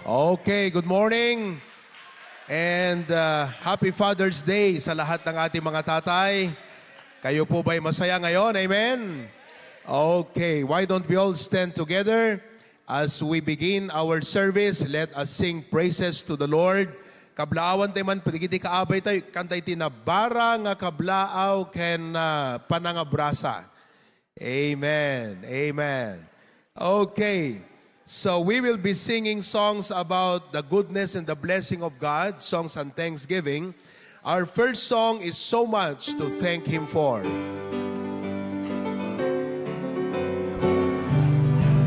Okay, good morning. And happy Father's Day sa lahat ng ating mga tatay. Kayo po ba'y masaya ngayon? Amen? Okay, why don't we all stand together as we begin our service? Let us sing praises to the Lord. Kablaawan tayo man, patigiti kaabay tayo, kantay tinabara nga kablaaw ken panangabrasa. Amen. Amen. Okay. So we will be singing songs about the goodness and the blessing of God, songs and thanksgiving. Our first song is So Much to Thank Him For.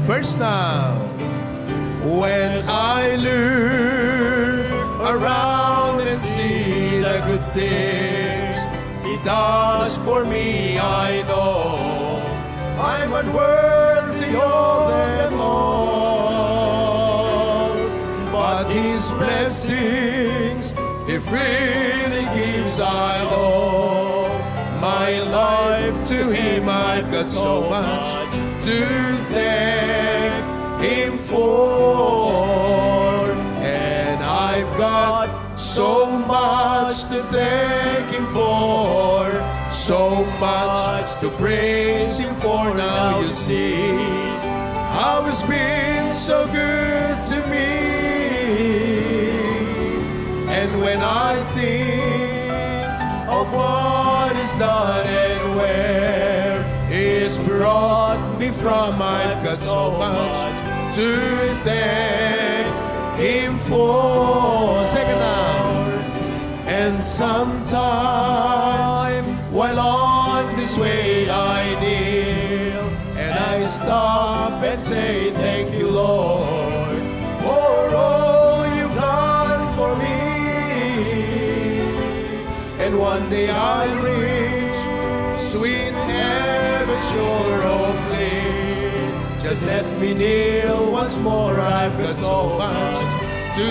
First now, when I look around and see the good things He does for me, I know I'm unworthy of them all. But His blessings, He freely gives, I owe my life to Him. I've got so much to thank Him for, and I've got so much to thank Him for, so much to praise Him for. Now you see how He's been so good to me. And when I think of what He's done and where He's brought me from, I've got so much to thank Him for. Second now. And sometimes while on this way I kneel and I stop and say, thank you, Lord, for all you've done for me. And one day I'll reach sweet heaven sure, oh please, just let me kneel once more. I've got so much to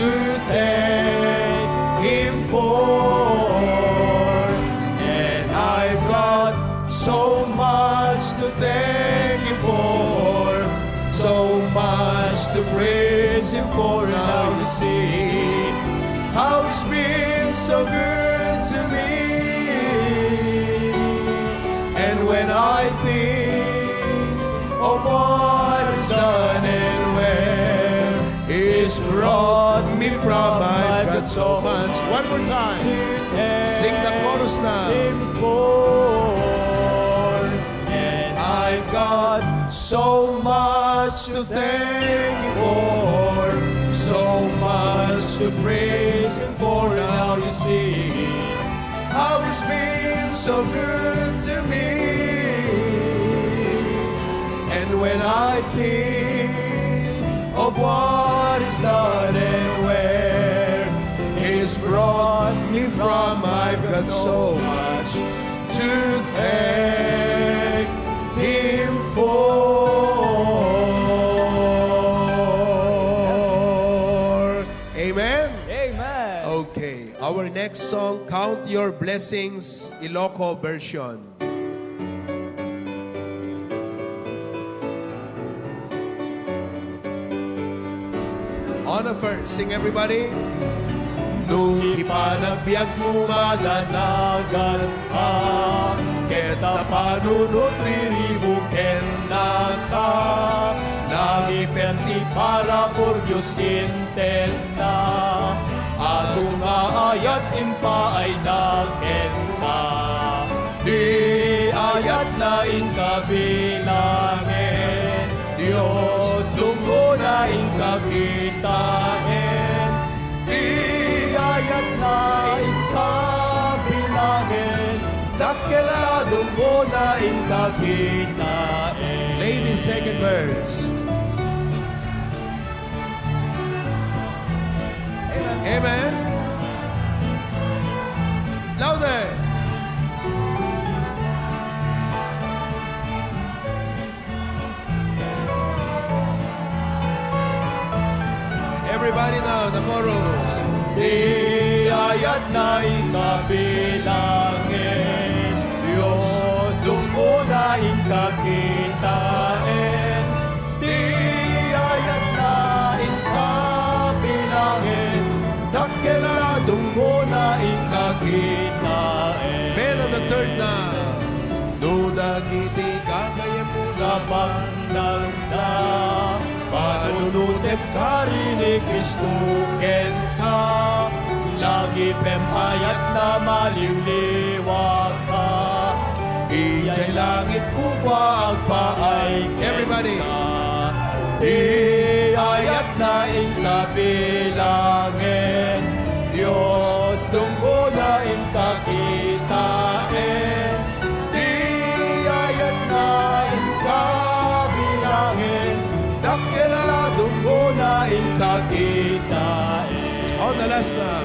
thank Him for, and I've got so much to thank Him for, so much to praise Him for. Now you see how He's been so good to me. And when I think of what He's done and where He's brought me from, I've got so much. One more time. Sing the chorus now. And I've got so much to thank Him for, much to praise Him for. Now you see how He's been so good to me. And when I think of what He's done and where He's brought me from, I've got so much to thank Him for. Amen? Amen. Okay, our next song, Count Your Blessings, Iloco version. On the first, sing everybody. Nung ipanagbiag mo madanagan ka, keta panunot riribo ken naka, nangipenti para por Diyos intenta, atong nga ayat impa ay nakenta, di ayat na inkabilangin, Diyos dungo na inkakitahin, di ayat na inkabilangin, dakela dungo na inkakitahin. Ladies, second verse. Amen. Louder. Everybody now, the chorus. Di ayat na ikabilangin, Diyos dungo na ikakitain. Di ayat na ikabilangin, dakela dungo na ikakitain. Men on the third na. Dudagiti kagaya mo na panagda, panunutip ka rin ni Kristo ken ka, lagi pem ayat na maliliwag ka, ijay langit kubwa agpaay everybody ka. Di ayat na inkabilangin, Diyos tunggo na inkakitain. Di ayat na inkabilangin, dakela dungo na inkakitain. On the last na.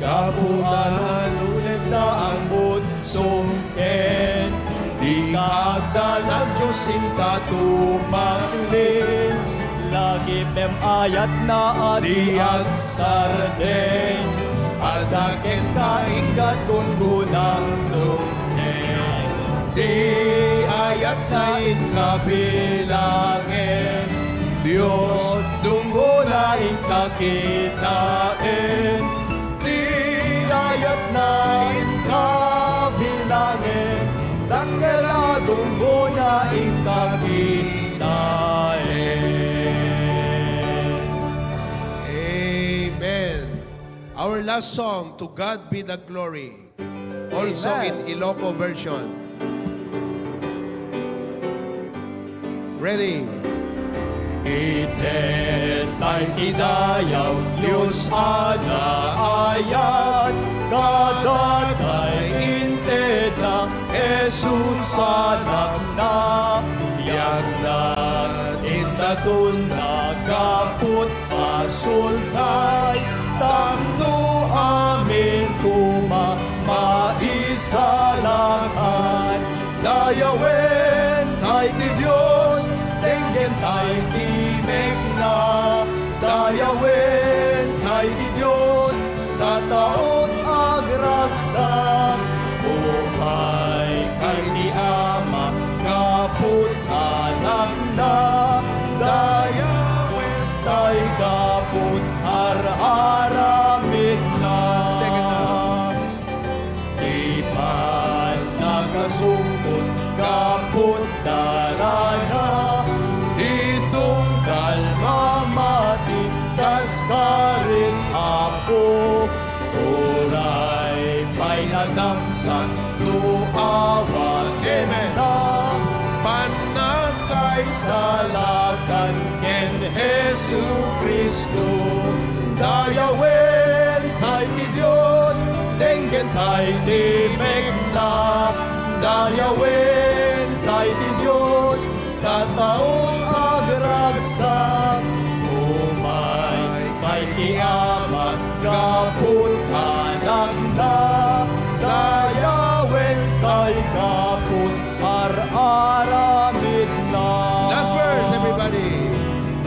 Kapunahan ulit na ang bunsong ken, di kaagdan ang Diyos inkatumaklin, lagi pem ayat na adiag sarden, adaken kaingat kungunang tungken. Di ayat na inkabilangin, Diyos dungo na inkakitain. Di ayat na inkabilangin, dakela dungo na inkakitain. Amen. Our last song, To God Be the Glory, also Amen. in Iloco version. Ready? Itentay idayaw, Diyos ana ayat, kadatay inteta, Jesus anak na, biyag na indatun na kaput pasulkay, tamno amin kuma maisalakan, dayawen tay ti Diyos, tenggen tay ti mekna, dayawen tay ti Diyos, tataon agragsak, umay kay ni Ama, kaput anak na, dayawen tay kaput ar-aramid na. Second na. Di pa nakasumpot, kaput darana, ditong kalmamati, kaskarin ako, turay pa'y nadamsan, luawan, amen na, panakay salakan, ken Jesu Kristo, dayawen tay ti Dios, denggen tay ti megna, dayawen tay ti Dios, kataon agragsak, umay kay ti Ama, gapon kanak na, dayawen tay gapon ar-aramid na. Last verse, everybody.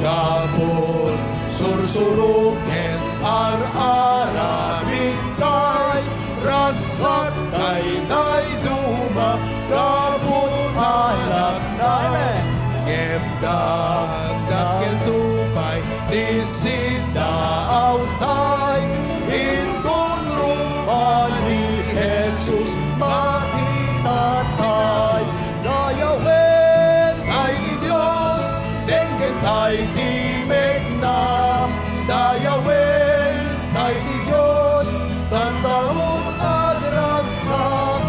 Gapon sursuruken ar-aramid kay, ragsak kay nay duma, gapon anak na. Gemdag dakkel tupay, disida autay, indon rupa ni Jesus makitatay. Dayawen ay ni Diyos, denggen tay ti megna, dayawen tay ni Diyos, tantaon agragsak,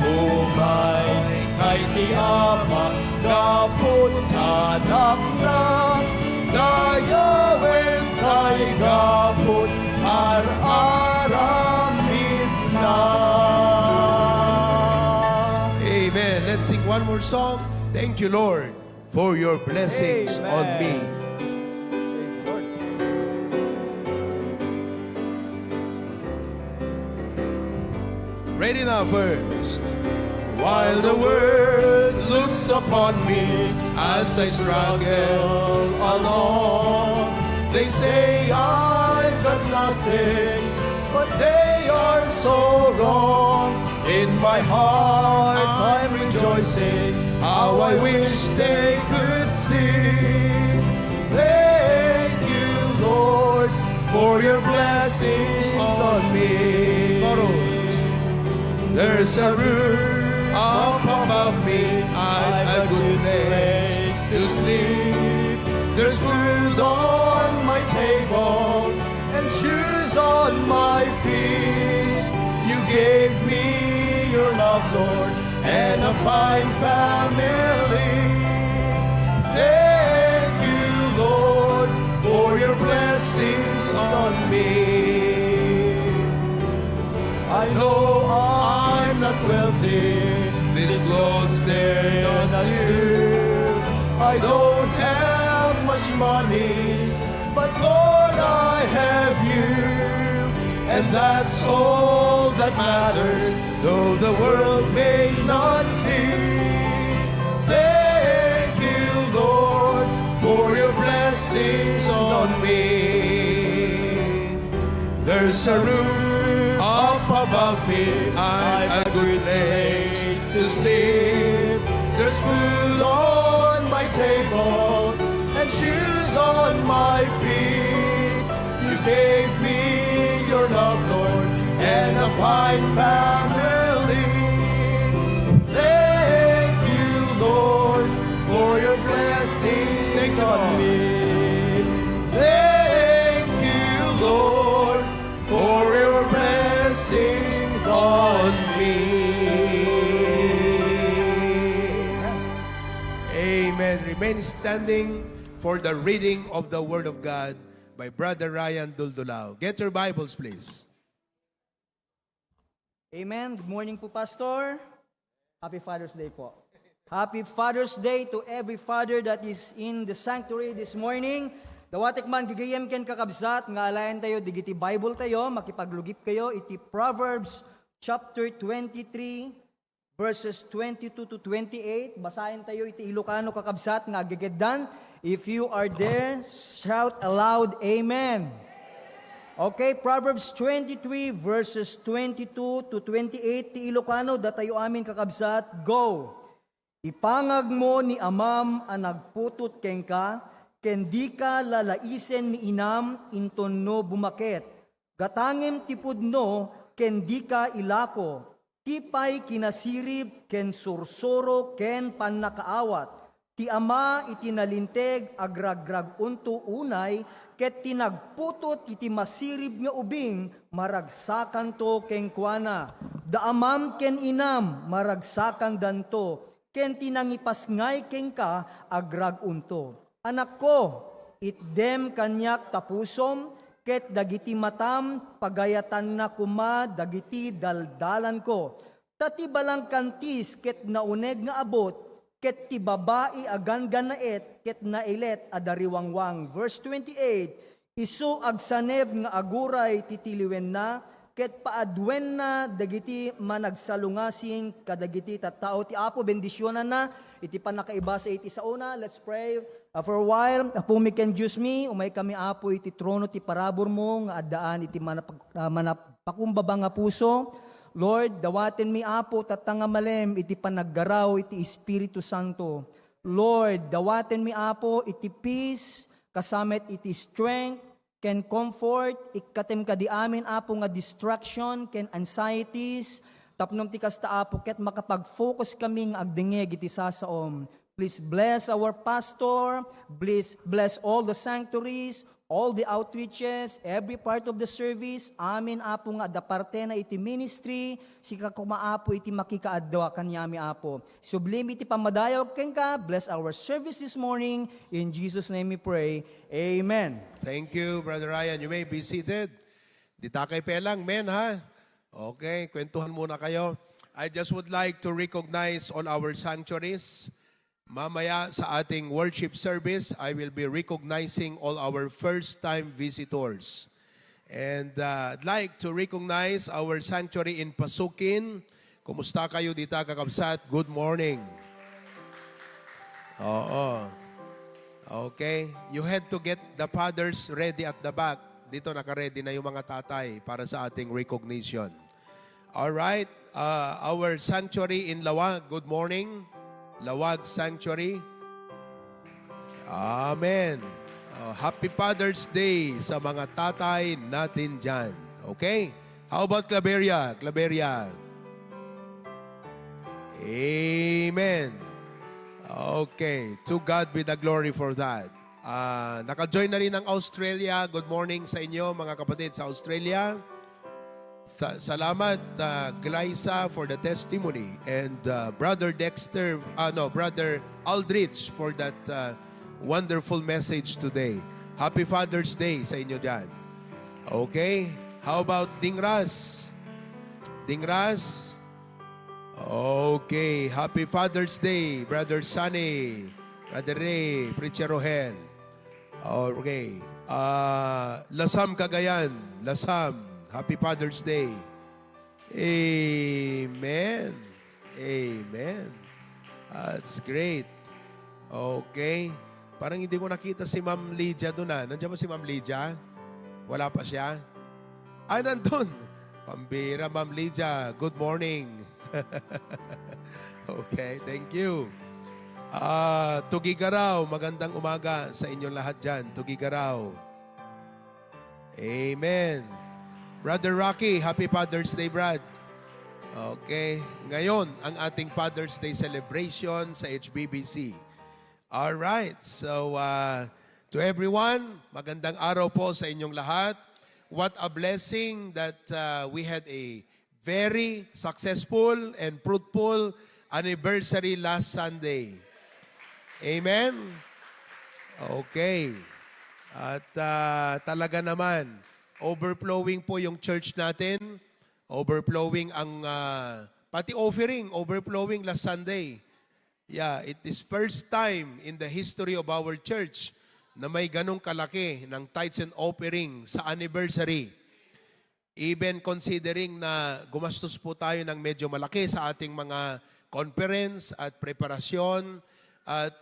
umay kay ti Ama, gapon anak na, dayawen tay gapon ar-aramid na. Amen. Let's sing one more song. Thank you, Lord, for your blessings Amen. on me. Praise the Lord. Ready now first. While the world looks upon me as I struggle alone, they say I've got nothing, but they are so wrong. In my heart I'm rejoicing, how I wish they could see. Thank you, Lord, for your blessings on me. There's a roof up above me. I've a good place to sleep. There's food on my table and shoes on my feet. You gave me your love, Lord, and a fine family. Thank you, Lord, for your blessings on me. I know I'm not wealthy, these clothes they're not new. I don't have much money, but Lord, I have you, and that's all that matters, though the world may not see. Thank you, Lord, for your blessings on me. There's a roof up above me, I've a good place to sleep. There's food on my table and shoes on my feet. You gave me your love, Lord, and a fine family. Thank you, Lord, for your blessings on me. Thank you, Lord, for your blessings on me. Amen. Remain standing for the reading of the Word of God by Brother Ryan Duldulao. Get your Bibles, please. Amen. Good morning po, Pastor. Happy Father's Day po. Happy Father's Day to every father that is in the sanctuary this morning. Dawatek man gigayem ken kakabsat, nga alayan tayo, digiti Bible tayo, makipaglugip kayo, iti Proverbs chapter 23, verses 22 to 28. Basahin tayo, iti Ilocano kakabsat, nga gigeddan. If you are there, shout aloud, Amen. Okay, Proverbs 23 verses 22 to 28 ti Ilocano datayo amin kakabsat. Go. Ipangag mo ni amam ang nagputut kengka, kendi ka lalaisen ni inam inton no bumaket. Gatangem tipudno kendi ka ilako. Tipay kinasirib ken sursuro ken pannakaawat. Ti ama itinalinteg agragrag unto unay, ket tinagputot iti masirib nga ubing, maragsakan to ken kuana. Daamam ken inam, maragsakan danto, ken tinangipasngay ken ka, agrag unto. Anak ko, itdem kanyak tapusom, ket dagiti matam, pagayatan na kuma, dagiti daldalan ko. Tati balang kantis, ket nauneg nga abot, ket ti babae agan ganaet, ket nailet adariwangwang. Verse 28, isu agsaneb nga aguray titiliwen na, ket paadwen na dagiti managsalungasing kadagiti tattao ti Apo bendisyonan na iti panakaiba sa iti sauna. Let's pray. For a while, Apo mi can use me, umay kami Apo iti trono ti parabor mo nga addaan iti manapakumbaba nga puso. Lord, dawaten mi Apo tatanga malem iti panaggaraw iti Espiritu Santo. Lord, dawaten mi Apo iti peace, kasamet iti strength, ken comfort, ikatem ka di amin Apo nga distraction, ken anxieties, tapnom ti kasta Apo, ket makapag-focus kami nga agdengeg iti sasaom. Please bless our pastor, please bless all the sanctuaries, all the outreaches, every part of the service. Amin Apo nga da parte na iti ministry, sika kumaapo iti makikaadwa kanyami Apo. Sublim iti pamadayog ken ka, bless our service this morning. In Jesus' name we pray. Amen. Thank you, Brother Ryan. You may be seated. Di takay pelang, men, ha? Okay, kwentuhan muna kayo. I just would like to recognize all our sanctuaries. Mamaya sa ating worship service, I will be recognizing all our first-time visitors. And I'd like to recognize our sanctuary in Pasukin. Kumusta kayo dito, kakabsat? Good morning. Oo. Okay. You had to get the fathers ready at the back. Dito naka-ready na yung mga tatay para sa ating recognition. Alright. Our sanctuary in Lawag. Good morning. Lawag Sanctuary. Amen. Happy Father's Day sa mga tatay natin dyan. Okay? How about Claveria? Claveria. Amen. Okay. To God be the glory for that. Naka-join na rin ang Australia. Good morning sa inyo, mga kapatid sa Australia. Salamat, Glyza, for the testimony, and Brother Dexter, Brother Aldrich, for that wonderful message today. Happy Father's Day sa inyo dyan. Okay? How about Dingras? Dingras? Okay. Happy Father's Day, Brother Sunny, Brother Ray, Preacher Rohel. Okay. Lasam Cagayan. Lasam. Happy Father's Day. Amen. Amen. That's great. Okay. Parang hindi ko nakita si Ma'am Lydia doon. Nandiyan ba si Ma'am Lydia? Wala pa siya? Ay, nandun. Pambira, Ma'am Lydia. Good morning. Okay, thank you. Tugigaraw, magandang umaga sa inyong lahat dyan. Tugigaraw. Amen. Brother Rocky, Happy Father's Day, Brad. Okay. Ngayon, ang ating Father's Day celebration sa HBBC. Alright. So, to everyone, magandang araw po sa inyong lahat. What a blessing that we had a very successful and fruitful anniversary last Sunday. Amen? Okay. At talaga naman, overflowing po yung church natin. Overflowing ang, pati offering, overflowing last Sunday. Yeah, it is first time in the history of our church na may ganong kalaki ng tithes and offering sa anniversary. Even considering na gumastos po tayo ng medyo malaki sa ating mga conference at preparasyon at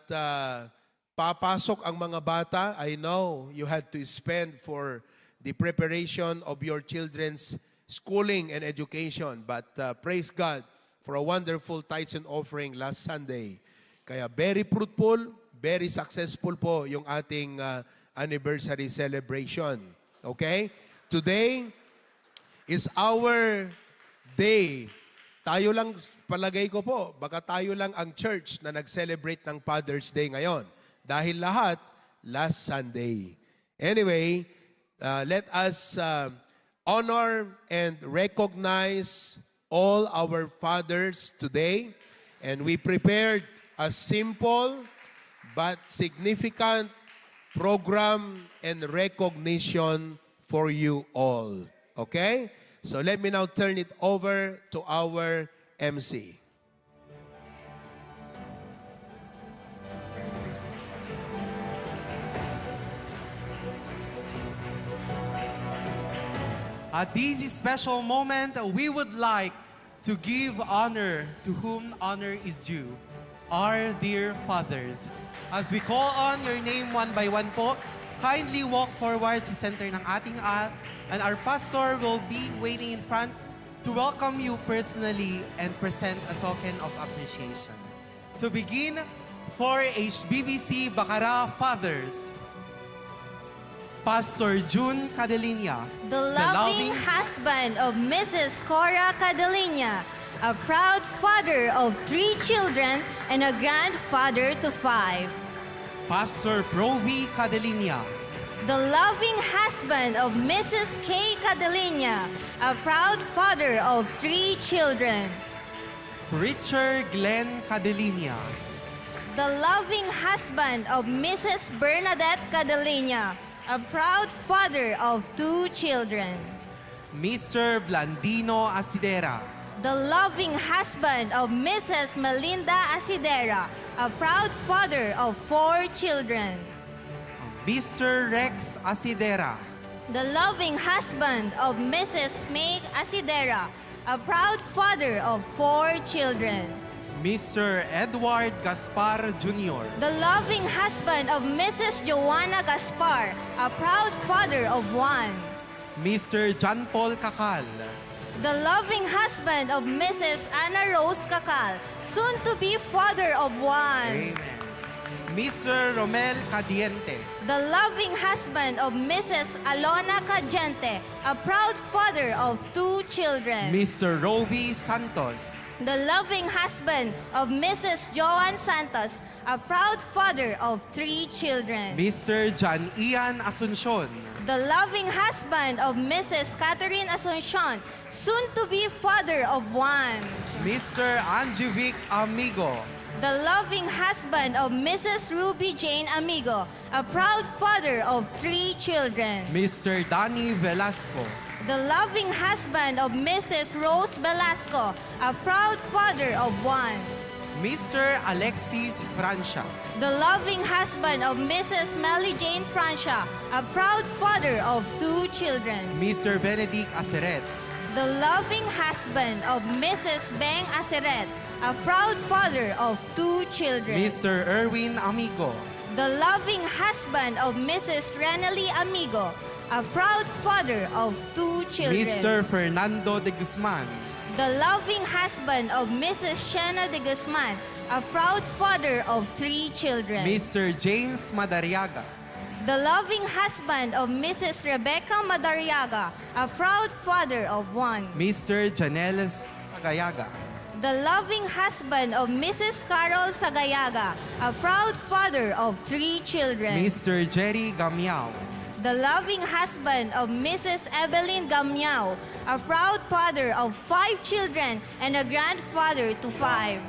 papasok ang mga bata. I know you had to spend for the preparation of your children's schooling and education. But praise God for a wonderful tithes and offering last Sunday. Kaya very fruitful, very successful po yung ating anniversary celebration. Okay? Today is our day. Tayo lang, palagay ko po, baka tayo lang ang church na nag-celebrate ng Father's Day ngayon. Dahil lahat, last Sunday. Anyway, let us honor and recognize all our fathers today. And we prepared a simple but significant program and recognition for you all. Okay? So let me now turn it over to our MC. At this special moment, we would like to give honor to whom honor is due, our dear fathers. As we call on your name one by one po, kindly walk forward sa center ng ating aisle, and our pastor will be waiting in front to welcome you personally and present a token of appreciation. To begin, for HBBC Bacara Fathers, Pastor June Cadelinia, The loving husband of Mrs. Cora Cadelinia, a proud father of 3 children and a grandfather to 5. Pastor Provi Cadelinia, The loving husband of Mrs. K. Cadelinia, a proud father of 3 children. Richard Glenn Cadelinia, The loving husband of Mrs. Bernadette Cadelinia, a proud father of 2 children. Mr. Blandino Asidera, The loving husband of Mrs. Melinda Asidera, a proud father of 4 children. Mr. Rex Asidera, The loving husband of Mrs. Meg Asidera, a proud father of 4 children. Mr. Edward Gaspar Jr., The loving husband of Mrs. Joanna Gaspar, a proud father of 1. Mr. John Paul Kakal, The loving husband of Mrs. Anna Rose Kakal, soon to be father of 1. Amen. Mr. Romel Cadiente, The loving husband of Mrs. Alona Cadiente, a proud father of 2 children. Mr. Rovi Santos, The loving husband of Mrs. Joan Santos, a proud father of 3 children. Mr. John Ian Asuncion, The loving husband of Mrs. Catherine Asuncion, soon to be father of 1. Mr. Anjuvic Amigo, The loving husband of Mrs. Ruby Jane Amigo, a proud father of 3 children. Mr. Danny Velasco, The loving husband of Mrs. Rose Velasco, a proud father of 1. Mr. Alexis Francia, The loving husband of Mrs. Melly Jane Francia, a proud father of 2 children. Mr. Benedict Aceret, The loving husband of Mrs. Beng Aceret, a proud father of 2 children. Mr. Erwin Amigo, The loving husband of Mrs. Renally Amigo, a proud father of 2 children. Mr. Fernando de Guzman, The loving husband of Mrs. Shena de Guzman, a proud father of 3 children. Mr. James Madariaga, The loving husband of Mrs. Rebecca Madariaga, a proud father of 1. Mr. Janel Sagayaga, The loving husband of Mrs. Carol Sagayaga, a proud father of 3 children. Mr. Jerry Gamiao, The loving husband of Mrs. Evelyn Gamiao, a proud father of 5 children and a grandfather to 5.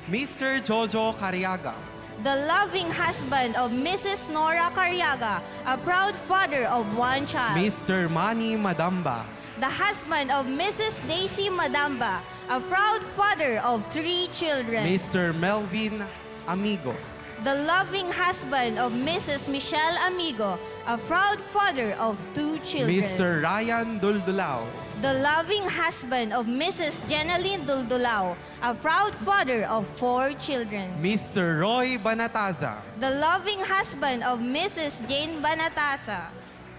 Mr. Jojo Cariaga, The loving husband of Mrs. Nora Cariaga, a proud father of 1 child. Mr. Manny Madamba, The husband of Mrs. Daisy Madamba, a proud father of 3 children. Mr. Melvin Amigo, The loving husband of Mrs. Michelle Amigo, a proud father of 2 children. Mr. Ryan Duldulao, The loving husband of Mrs. Jeneline Duldulao, a proud father of 4 children. Mr. Roy Banataza, The loving husband of Mrs. Jane Banatasa,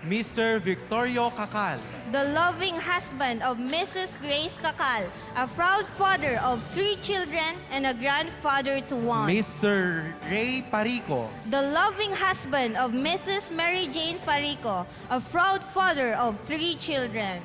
Mr. Victorio Kakal, the loving husband of Mrs. Grace Kakal, a proud father of 3 children and a grandfather to 1. Mr. Ray Parico, The loving husband of Mrs. Mary Jane Parico, a proud father of 3 children.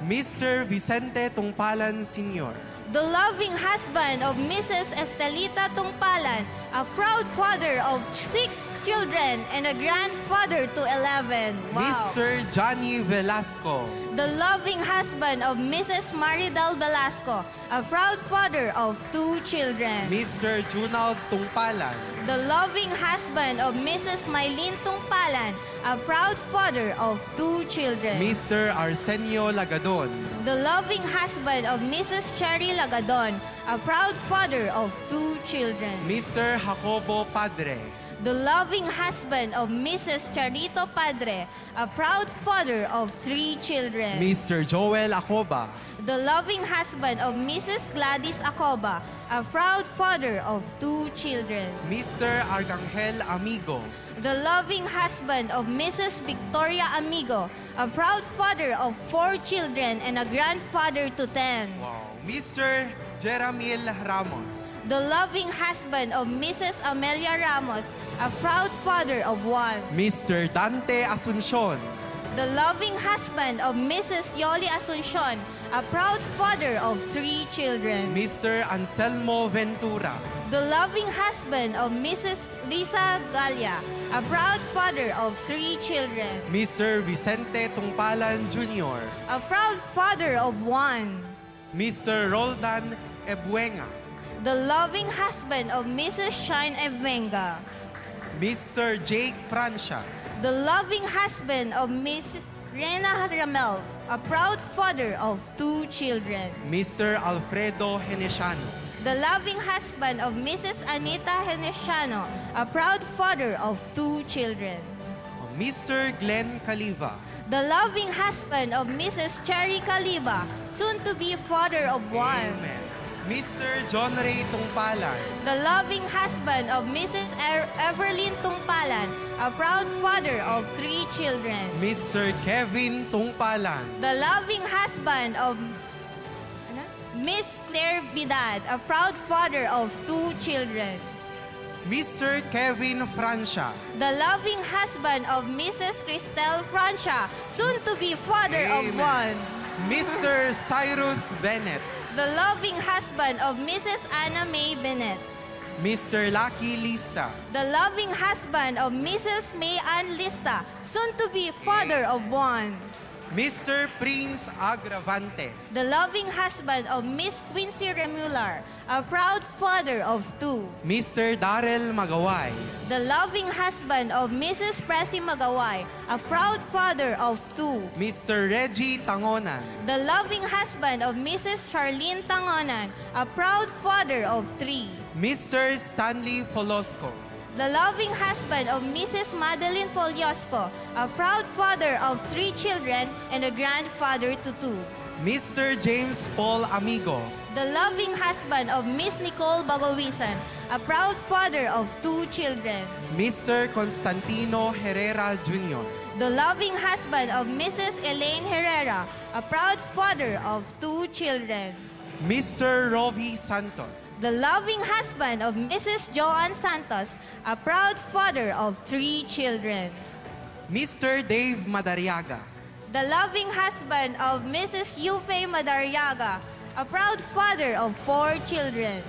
Mr. Vicente Tungpalan Sr., The loving husband of Mrs. Estelita Tungpalan, a proud father of 6 children, and a grandfather to 11. Wow. Mr. Johnny Velasco. The loving husband of Mrs. Maridel Velasco, a proud father of 2 children. Mr. Junald Tungpalan. The loving husband of Mrs. Maylin Tungpalan, a proud father of 2 children. Mr. Arsenio Lagadon. The loving husband of Mrs. Cherry Lagadon, a proud father of 2 children. Mr. Jacobo Padre. The loving husband of Mrs. Charito Padre, a proud father of 3 children. Mr. Joel Acoba. The loving husband of Mrs. Gladys Acoba, a proud father of 2 children. Mr. Arcangel Amigo. The loving husband of Mrs. Victoria Amigo, a proud father of 4 children and a grandfather to 10. Wow. Mr. Jeramil Ramos. The loving husband of Mrs. Amelia Ramos, a proud father of 1. Mr. Dante Asuncion. The loving husband of Mrs. Yoli Asuncion, a proud father of 3 children. Mr. Anselmo Ventura. The loving husband of Mrs. Risa Galia, a proud father of 3 children. Mr. Vicente Tungpalan Jr. A proud father of 1. Mr. Roldan Ebuenga. The loving husband of Mrs. Shine Evenga. Mr. Jake Francia. The loving husband of Mrs. Rena Ramel, a proud father of 2 children. Mr. Alfredo Henesiano. The loving husband of Mrs. Anita Henesiano, a proud father of 2 children. Mr. Glenn Caliva. The loving husband of Mrs. Cherry Caliba, soon to be father of 1. Amen. Mr. John Ray Tungpalan. The loving husband of Mrs. Everlyn Tungpalan, a proud father of 3 children. Mr. Kevin Tungpalan. The loving husband of Miss Claire Bidad, a proud father of 2 children. Mr. Kevin Francia. The loving husband of Mrs. Cristel Francia, soon to be father of 1. Mr. Cyrus Bennett. The loving husband of Mrs. Anna May Bennett. Mr. Lucky Lista. The loving husband of Mrs. May Ann Lista, soon to be father of 1. Mr. Prince Agravante. The loving husband of Miss Quincy Remular, a proud father of 2. Mr. Darrell Magaway. The loving husband of Mrs. Presi Magaway, a proud father of 2. Mr. Reggie Tangonan. The loving husband of Mrs. Charlene Tangonan, a proud father of 3. Mr. Stanley Folosco. The loving husband of Mrs. Madeline Foliosco, a proud father of 3 children and a grandfather to 2. Mr. James Paul Amigo. The loving husband of Miss Nicole Bagowisan, a proud father of 2 children. Mr. Constantino Herrera Jr. The loving husband of Mrs. Elaine Herrera, a proud father of 2 children. Mr. Rovi Santos. The loving husband of Mrs. Joanne Santos, a proud father of 3 children. Mr. Dave Madariaga. The loving husband of Mrs. Yufe Madariaga, a proud father of 4 children.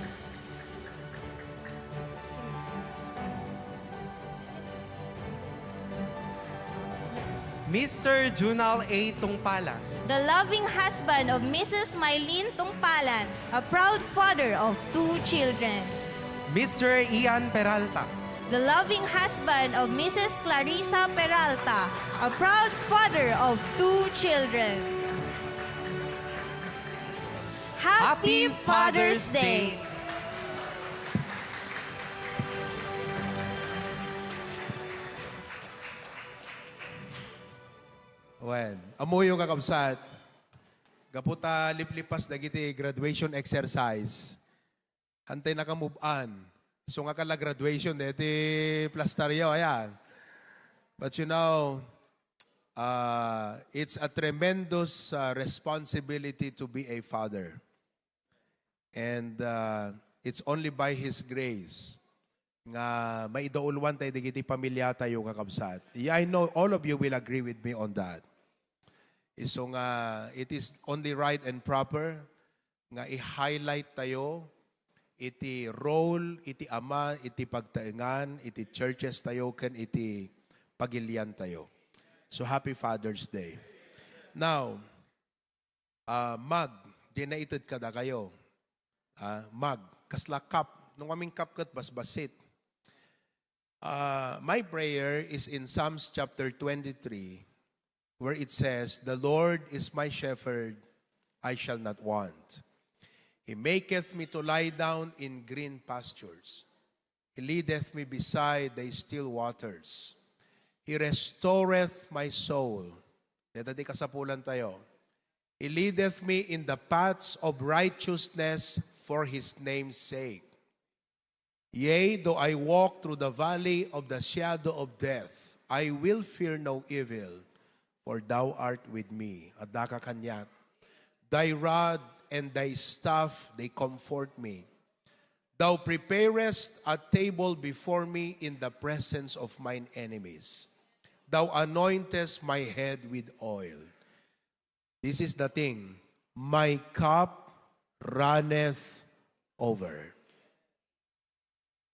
Mr. Junal A. Tungpalan. The loving husband of Mrs. Maylin Tungpalan, a proud father of 2 children. Mr. Ian Peralta. The loving husband of Mrs. Clarissa Peralta, a proud father of 2 children. Happy Father's Day! When, amoy yung kakabsat, gaputa liplipas na giti graduation exercise. Hantay naka-move on. So nga kala graduation, deti plastaryo, ayan. But you know, it's a tremendous responsibility to be a father. And it's only by His grace nga maidaulwan tayo digiti pamilya tayo kakabsat. Yeah, I know all of you will agree with me on that. So nga, it is only right and proper nga i-highlight tayo iti role, iti ama, iti pagtaengan, iti churches tayo, ken iti pagilian tayo. So happy Father's Day. Now, mag, dinaitid kada kayo. Mag, kasla cup. Nung aming cup kat basbasit. My prayer is in Psalms chapter 23, where it says, "The Lord is my shepherd, I shall not want. He maketh me to lie down in green pastures. He leadeth me beside the still waters. He restoreth my soul." Dito di kasapulan tayo. He leadeth me in the paths of righteousness for His name's sake. Yea, though I walk through the valley of the shadow of death, I will fear no evil, for Thou art with me. At daka kanyat. Thy rod and thy staff, they comfort me. Thou preparest a table before me in the presence of mine enemies. Thou anointest my head with oil. This is the thing. My cup runneth over.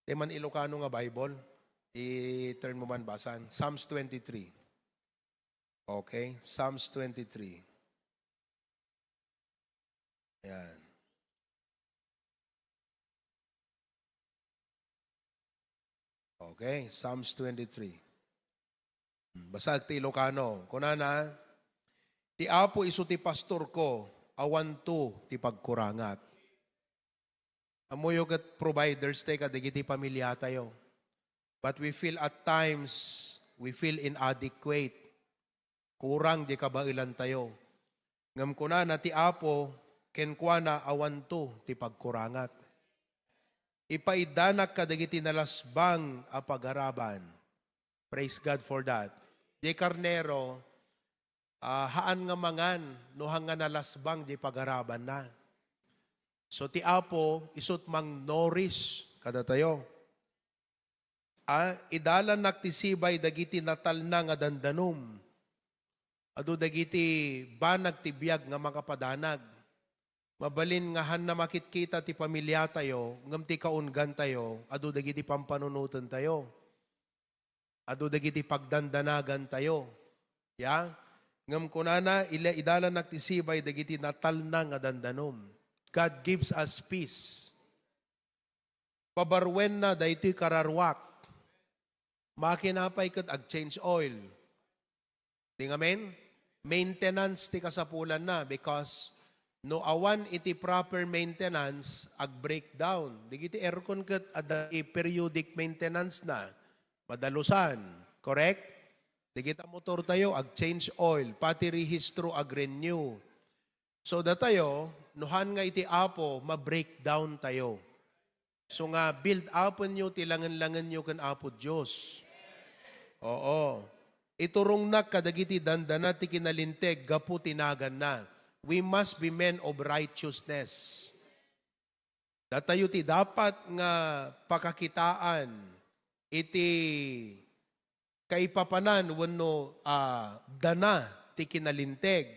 Di man Ilocano nga Bible, i-turn mo man basan. Psalms 23. Okay? Psalms 23. Ayan. Okay, Psalms 23. Basag ti Ilocano. Kunana, ti apo iso ti pastor ko, awan to ti pagkurangat. Amoyo kat providers te kadigiti pamilya tayo. But we feel at times, we feel inadequate. Kurang di kabailan tayo. Ngam kunana ti apo, kenkwana awan to ti pagkurangat. Ipaidanak kadagiti nalasbang a pagaraban. Praise God for that. Di karnero, haan nga mangan, no hanga nalasbang di pagaraban na. So ti apo, isot mang nourish kada tayo. Idalan naktisibay dagiti natal na nga dandanom. Ado dagiti banag ti biyag nga makapadanag. Mabalin nga han na makitkita ti pamilya tayo, ngam ti kaungan tayo, ado dagiti pampanunutan tayo. Ado dagiti pagdandanagan tayo. Ya? Ngam kunana, idalan naktisibay dagiti natal na nga dandanom. God gives us peace. Pabarwen na daytoy kararwak. Makinapay kat ag-change oil. Ting amen? Maintenance ti kasapulan na because no awan iti proper maintenance ag-breakdown. Digiti aircon kat ada periodic maintenance na. Madalusan. Correct? Digita motor tayo ag-change oil. Pati rehistro ag-renew. So da tayo, nuhan nga iti apo, ma-breakdown tayo. So nga, build upon nyo, tilangan-langan nyo kan apo Diyos. Oo. Iturong na kadagiti dandana ti kinalinteg, gapu tinagan na. We must be men of righteousness. Datayo ti dapat nga pakakitaan, iti kaipapanan, wano dana ti kinalinteg.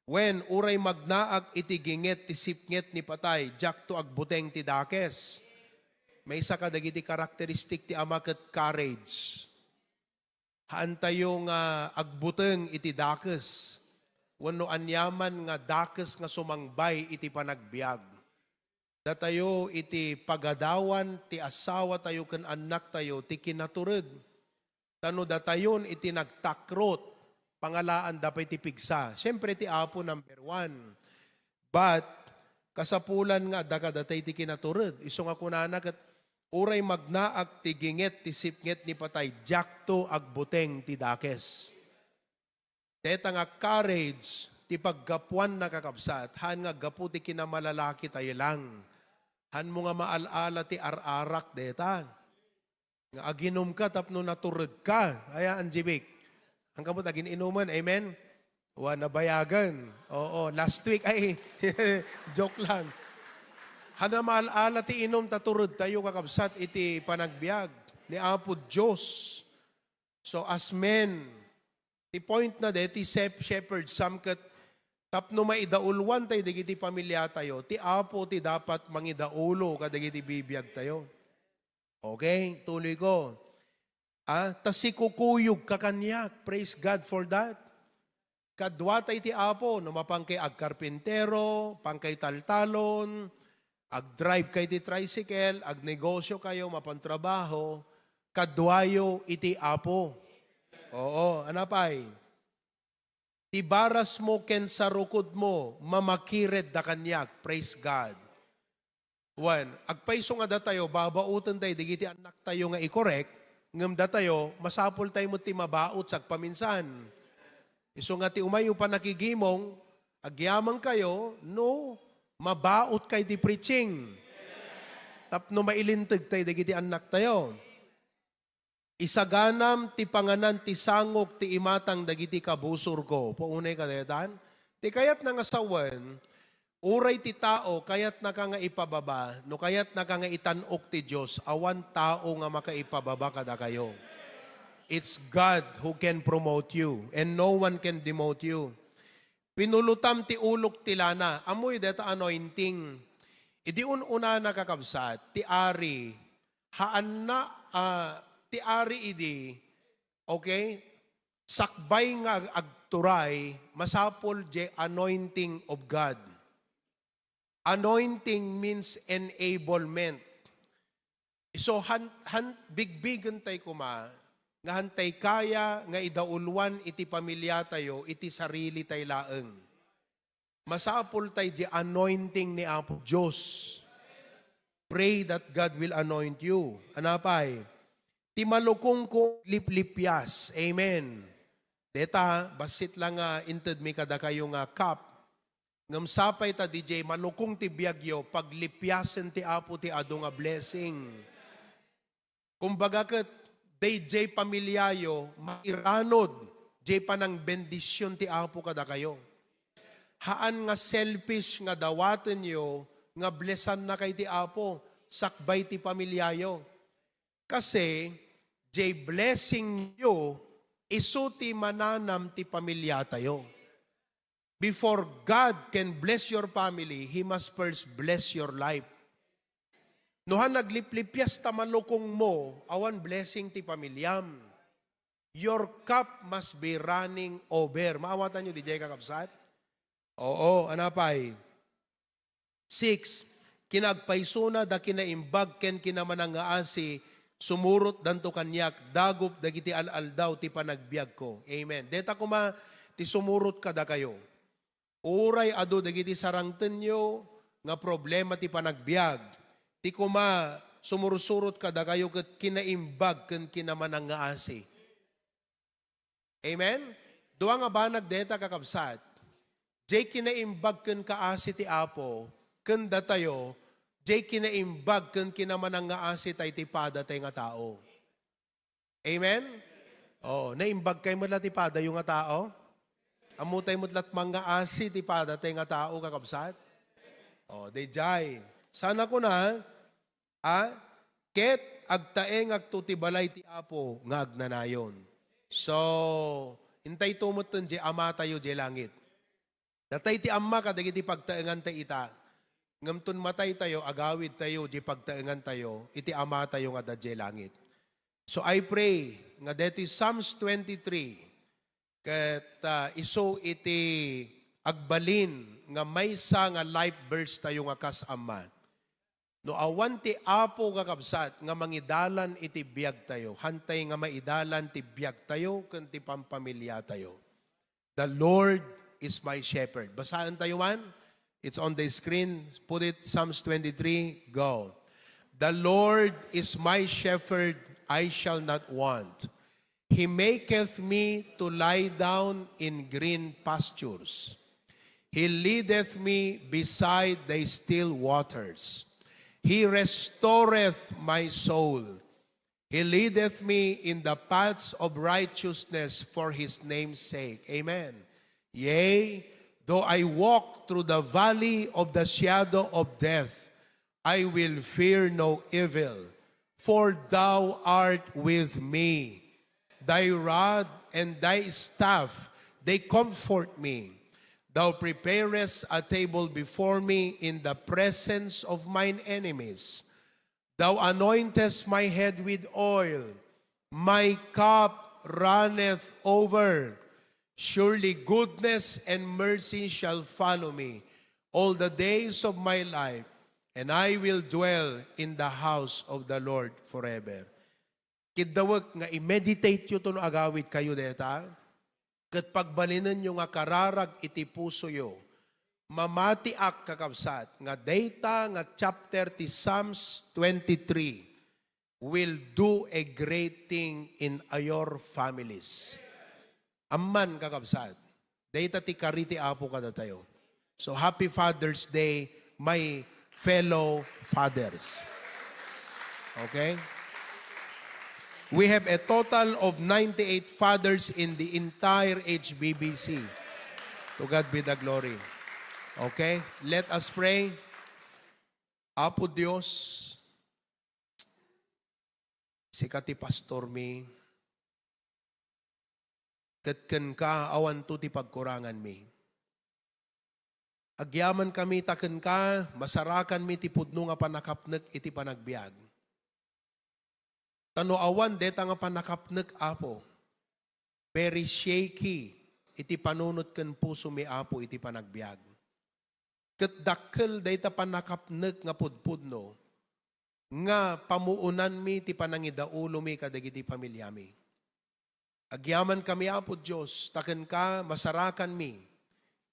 When uray magnaag iti ginget ti sipnget ni patay, jakto agbuteng ti dakes. May isa kadagiti karakteristik ti ama ket courage. Haan tayo nga agbuteng iti dakes. Wano anyaman nga dakes nga sumangbay iti panagbiag. Datayo iti pagadawan ti asawa tayo ken anak tayo ti kinatured. Tano datayon iti nagtakrot. Pangalaan dapat tipigsa. Siyempre ti apo number 1. But, kasapulan nga dakadatay ti kinatured. Iso nga kunana kat uray magnaag ti ginget ti sipnget ni patay, jakto agbuteng ti dakes. Deta nga courage, ti paggapuan na kakabsat, han nga gapu ti kinamalalaki tayo lang. Han mo nga maalala ti ararak deta. Nga aginom ka tapno natured ka. Aya anjibik. Ang kamot naging inuman, amen? Nabayagan. Oo, last week, ay, joke lang. Hana maalala ti inom taturod tayo kakabsat iti panagbiag ni Apo Diyos. So as men, ti point na de, ti shepherd samkat Tapno maidaulwan tayo, digiti pamilya tayo, ti apo ti dapat mangidaulo, kadagiti bibiyag tayo. Okay, tuloy ko. Tas si kukuyog kakanyak, praise God for that. Kadwa tayo ti apo, no mapangkay agkarpintero, pangkay taltalon, ag-drive kay ti tricycle, ag-negosyo kayo, mapantrabaho, kadwayo iti apo. Oo, anapay? Ibaras mo ken sa rukod mo, mamakired da kanyak, praise God. One, agpaiso nga da tayo, babautan tayo, digiti anak tayo nga i-correct, ngam da tayo, masapol tayo mo ti mabaot sa paminsan. Iso nga ti umayo pa nakigimong, agyamang kayo, no, mabaot kay di preaching. Tapno mailintag tayo, digiti anak tayo. Isaganam ti panganan ti sangok ti imatang dagiti kabusor ko. Paunay ka dayatan. Ti kayat nga sawan, uray ti tao, kayat na ka nga ipababa, no kayat na ka nga itanok ti Diyos, awan tao nga makaipababa kada kayo. It's God who can promote you, and no one can demote you. Pinulutam ti ulok ti lana, amoy deta anointing, idi una nakakabsat, ti ari, haan na, ti ari idi, okay, sakbay nga agturay, masapol je anointing of God. Anointing means enablement. So, big-bigan tayo kuma, nga hantay kaya, nga idaulwan iti pamilya tayo, iti sarili tayo laeng. Masapol tayo je anointing ni Apo Diyos. Pray that God will anoint you. Anapay? Ti malukong ko liplipyas. Amen. Deta, basit lang nga inted mi kada kayo nga cup. Ngam sapay ta DJ, malukong ti biyagyo, paglipyasen ti apo ti ado nga blessing. Kumbaga ket, DJ pamilyayo, mairanod, jay pa ng bendisyon ti apo kada kayo. Haan nga selfish nga dawaten yo, nga blessan na kay ti apo, sakbay ti pamilyayo. Kasi, jay blessing yo, iso ti mananam ti pamilya tayo. Before God can bless your family, He must first bless your life. Nohan nagliplipyas ta malukong mo, awan blessing ti pamilyam. Your cup must be running over. Maawatan nyo, DJ kakapsat? Oo, anapay? 6, kinagpaysuna da kinaimbag ken kinamanang nga asi, sumurot danto kanyak, dagop dagiti al-aldaw ti panagbiag ko. Amen. Deta kuma, ti sumurot kada kayo. Uray ado dagiti sarangten nyo, nga problema ti panagbiag. Ti kuma, sumursurot kada kayo ket kinaimbag ken kinamanang nga asi. Amen? Duwa nga banag deta kakabsat, jay kinaimbag ken kaasi ti apo, ken datayo, jay kinaimbag ken kinamanang nga asi tay ti pada tay nga tao. Amen? Oh, naimbag kay mo ti pada yung nga tao? Amutay mo lat mga asi ti pada tay nga tao kakabsat? Oh, dey jay. Sana ko na, ket agtaeng agtutibalay ti apo nga agnanayon. So, intay tumot ten je ama tayo je langit. Datay ti amma kadagiti pagtaengan tayo ita. Ngamtun matay tayo, agawid tayo, di pagtaengan tayo, iti ama tayo nga dadje langit. So I pray, nga deti Psalms 23, ket iso iti agbalin, nga maysa nga life verse tayo nga kas ama. No awan ti apo nga kapsat, nga mangidalan iti biag tayo, hantay nga maidalan ti biag tayo, ken ti pampamilya tayo. The Lord is my shepherd. Basahan tayo man? It's on the screen. Put it, Psalms 23, go. The Lord is my shepherd, I shall not want. He maketh me to lie down in green pastures. He leadeth me beside the still waters. He restoreth my soul. He leadeth me in the paths of righteousness for His name's sake. Amen. Yea, though I walk through the valley of the shadow of death, I will fear no evil, for thou art with me. Thy rod and thy staff, they comfort me. Thou preparest a table before me in the presence of mine enemies. Thou anointest my head with oil. My cup runneth over. Surely goodness and mercy shall follow me all the days of my life, and I will dwell in the house of the Lord forever. Kidawag nga i-meditate yu to no agawid kayo deta. Kat pagbalinan nyo nga kararag iti puso yo, mamatiak kakabsat, nga data nga chapter ti Psalms 23 will do a great thing in your families. Amman kakabsat, data ti kariti apo kada tayo. So happy Father's Day, my fellow fathers. Okay? We have a total of 98 fathers in the entire HBBC. To God be the glory. Okay? Let us pray. Apo Dios, sikati pastor mi, katken ka awan to ti pagkurangan mi. Agyaman kami taken ka, masarakan mi ti pudno nga panakapnek iti panagbiag. Tano awan deta nga panakapnek apo. Very shaky iti panunot ken puso mi apo iti panagbiag. Ket dakkel deta panakapnek nga pudpudno nga pamuunan mi ti panangidaulo mi kadagiti pamilya mi. Agyaman kami apo Dios, taken ka masarakan mi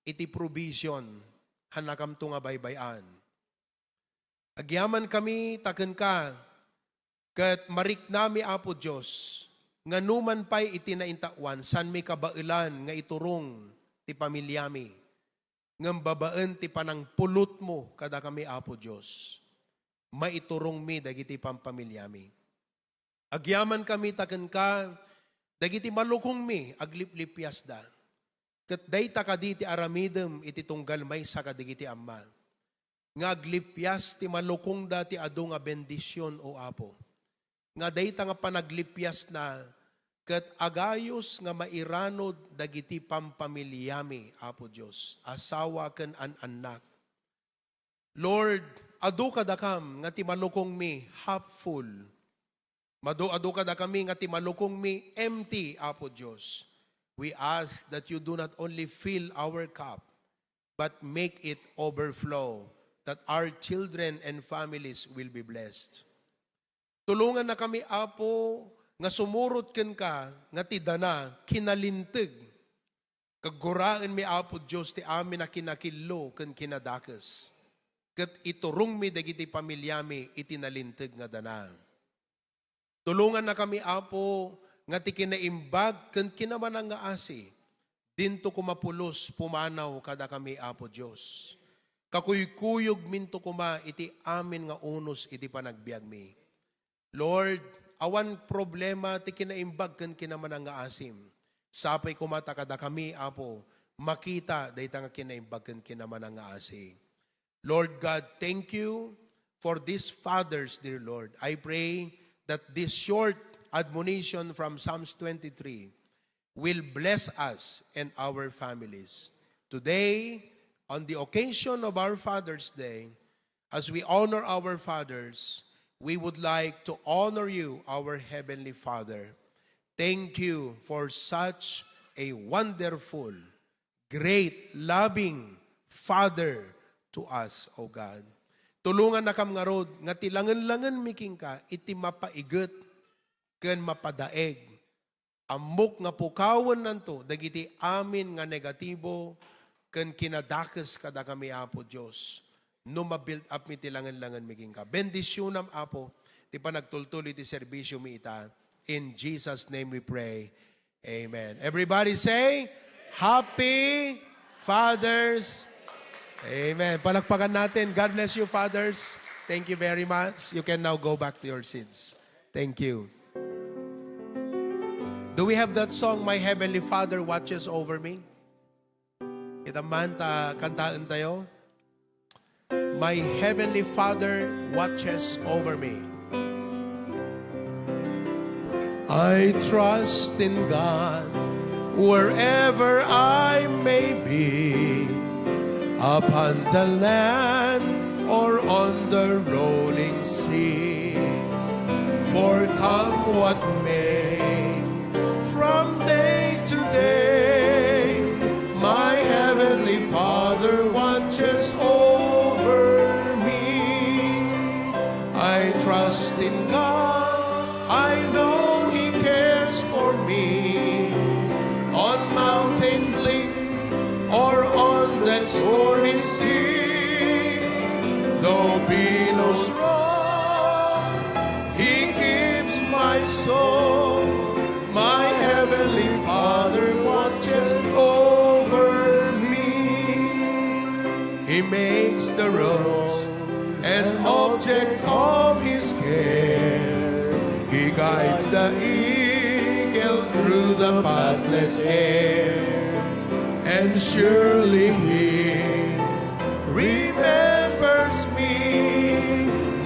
iti provision hanakam to nga baybayan. Agyaman kami taken ka ket marik nami apo Dios nga numan pay iti naintawan san mi kabailan nga iturong ti pamilya mi ngem babaen ti panangpulot mo kada kami apo Dios maiturong mi dagiti pampamilya mi. Agyaman kami taken ka dagiti malukong mi agliplipyas da. Ket dayta kaditi aramidem iti tunggal maysa kadagiti amma. Nga aglipyas ti malukong da ti adu nga bendisyon o apo. Nga dayta nga panaglipyas na ket agayos nga mairanod dagiti pampamilyami apo Dios. Asawa ken anak. Lord, adu kadakam nga ti malukong mi half full. Adu kada kami nga ti malukong mi empty apo Dios. We ask that you do not only fill our cup, but make it overflow, that our children and families will be blessed. Tulungan na kami, Apo, nga sumurot ken ka, nga ti dana, kinalinteg. Kaguraan mi, Apo Diyos, ti amin na kinakilo, ken kinadakes. Ket iturong mi dagiti pamilyami, itinalinteg nga dana. Tulungan na kami, Apo, nga ti kinaimbag, ken kinamanang nga asi, dinto kumapulos, pumanaw, kada kami, Apo Diyos. Kakuykuyog minto kuma, iti amin nga unos, iti panagbiag mi. Lord, awan problema ti kinaimbag ken kinamanang nga asim. Sapay kumata kada kami, Apo, makita dayta nga kinaimbag ken kinamanang nga asi. Lord God, thank you for these fathers, dear Lord. I pray that this short admonition from Psalms 23 will bless us and our families. Today, on the occasion of our Father's Day, as we honor our fathers, we would like to honor you, our Heavenly Father. Thank you for such a wonderful, great, loving Father to us, O God. Tulungan na kam nga rod, nga tilangan-langan miking ka, iti mapaiget, ken mapadaeg. Amok nga pukawan nanto, dagiti amin nga negatibo, ken kinadakes kada kami, Apo Diyos. No ma-build up mi tilangan-langan miking ka. Bendisyonam, Apo, ti panagtultuli ti serbisyo mi ita. In Jesus' name we pray. Amen. Everybody say, Happy Fathers. Amen. Palakpakan natin. God bless you, fathers. Thank you very much. You can now go back to your seats. Thank you. Do we have that song, My Heavenly Father Watches Over Me? Itaman ta kantaan tayo. My Heavenly Father watches over me. I trust in God wherever I may be. upon the land or on the rolling sea. For come what may, from day to day, my heavenly Father watches over me. I trust in God, I know He cares for me. On mountain blink or on that stormy sea, though billows roll, He keeps my soul. My heavenly Father watches over me. He makes the rose an object of His care. He guides the eagle through the pathless air. And surely He remembers me.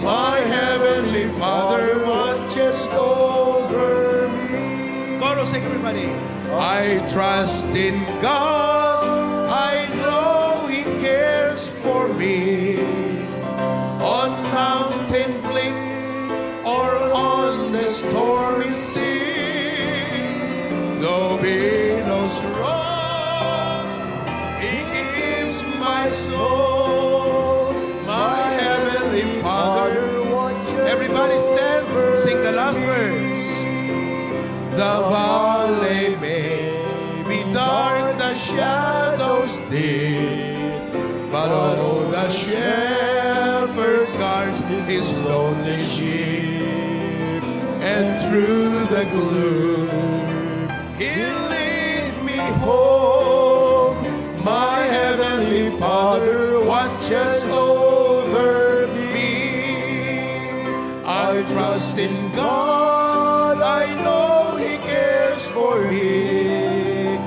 My heavenly Father watches over me. Chorus, sing everybody. I trust in God, I know He cares for me. On mountain blink or on the stormy sea, though billows roll, He keeps my soul. My heavenly Father. Everybody stand, sing the last verse. The valley may be dark, the shadows deep, but oh, the shepherd guards his lonely sheep, and through the gloom He'll lead me home. My heavenly Father watches over me. I trust in God, I know He cares for me.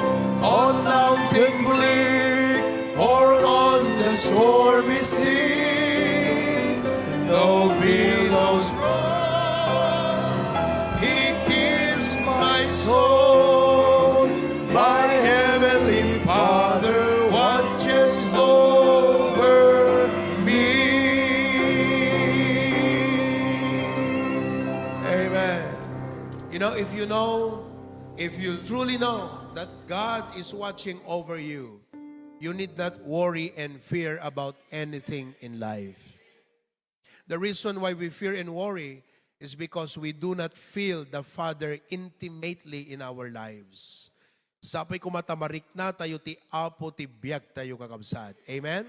On mountain bleak or on the stormy sea, though billows roll, He keeps my soul. My heavenly Father watches over me. Amen. If you truly know that God is watching over you, you need not worry and fear about anything in life. The reason why we fear and worry is because we do not feel the Father intimately in our lives. Sapay kumatamarik na tayo ti apo ti biag tayo kakabsat. Amen?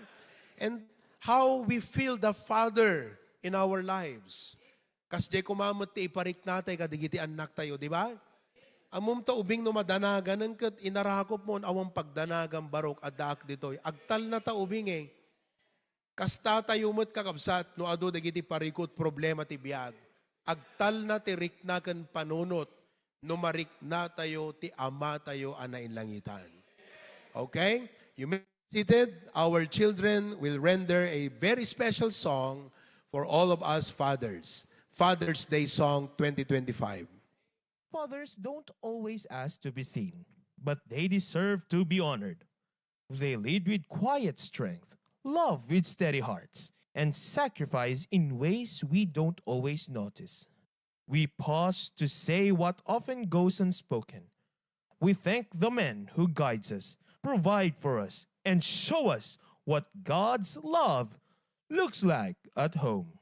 And how we feel the Father in our lives. Kasjay kumamot ti iparik na tayo kadigiti anak tayo, di ba? Amum ta ubing no madanagan ng kat inarakop mo awang pagdanagan barok adaak ditoy. Agtal na ta ubing eh. Kasta tayo mo't kakabsat no ado dagiti parikot problema ti biag. Agtal na ti riknakan panunot no marik na tayo ti ama tayo anain langitan. Okay? You may be seated. Our children will render a very special song for all of us fathers. Father's Day Song 2025. Fathers don't always ask to be seen, but they deserve to be honored. They lead with quiet strength, love with steady hearts, and sacrifice in ways we don't always notice. We pause to say what often goes unspoken. We thank the men who guides us, provide for us, and show us what God's love looks like at home.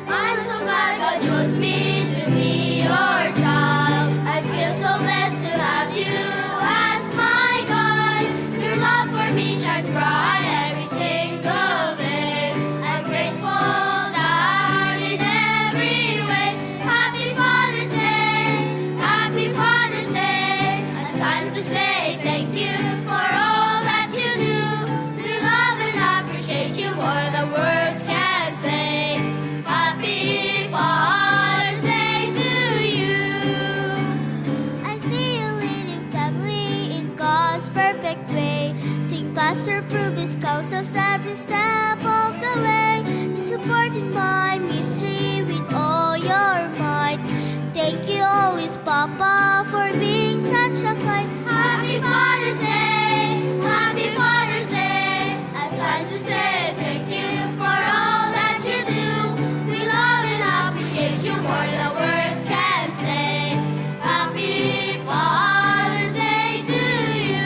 I'm so glad God chose me to be your child. I feel so blessed to have you as my guide. Your love for me shines bright every single day. I'm grateful, Dad, in every way. Happy Father's Day, Happy Father's Day. And time to say Father's Papa, for being such a kind. Happy Father's Day, Happy Father's Day. I'm trying to say thank you for all that you do. We love and appreciate you more than words can say. Happy Father's Day to you.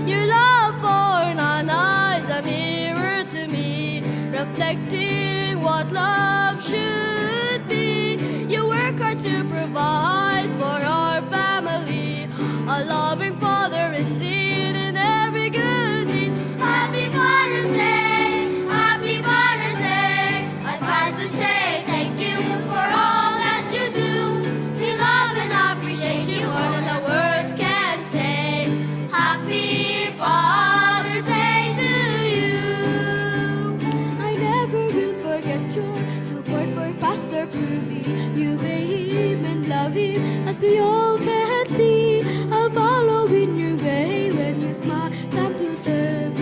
Your love for Nana is a mirror to me, reflecting what love should be. You work hard to provide for our family, a loving father indeed in every good deed. Happy Father's Day, Happy Father's Day. I'm trying to say thank you for all that you do. We love and appreciate you more than the words can say. Happy Father's Day to you. I never will forget your support for Pastor Prudy. You obey him and love him as we all can see. I'll follow in your way when it's my time to serve.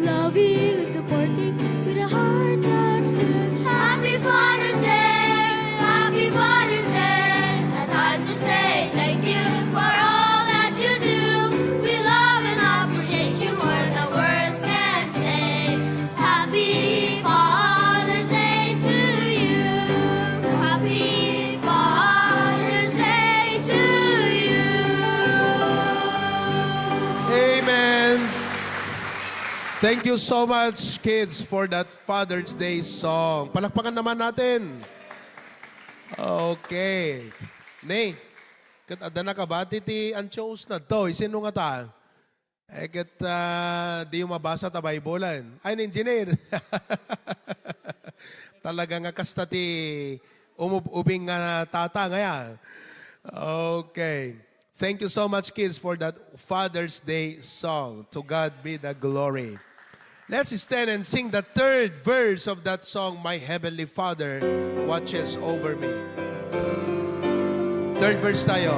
Loving and supporting with a heart that serves. Happy Father's Day, Happy Father's Day. It's time to say thank you for all that you do. We love and appreciate you more than words can say. Happy Father's Day to you. Happy Father's Day to you. Amen. Thank you so much, kids, for that Father's Day song. Palakpakan naman natin. Okay. Nay, kat adana ka ba? Titi, ang chose na to. Sino nga ta? Kat di yung mabasa ta Biblean. Ay, engineer. Talaga nga kasta ti umubing nga tata ngaya. Okay. Thank you so much, kids, for that Father's Day song. To God be the glory. Let's stand and sing the third verse of that song, My Heavenly Father Watches Over Me. Third verse tayo.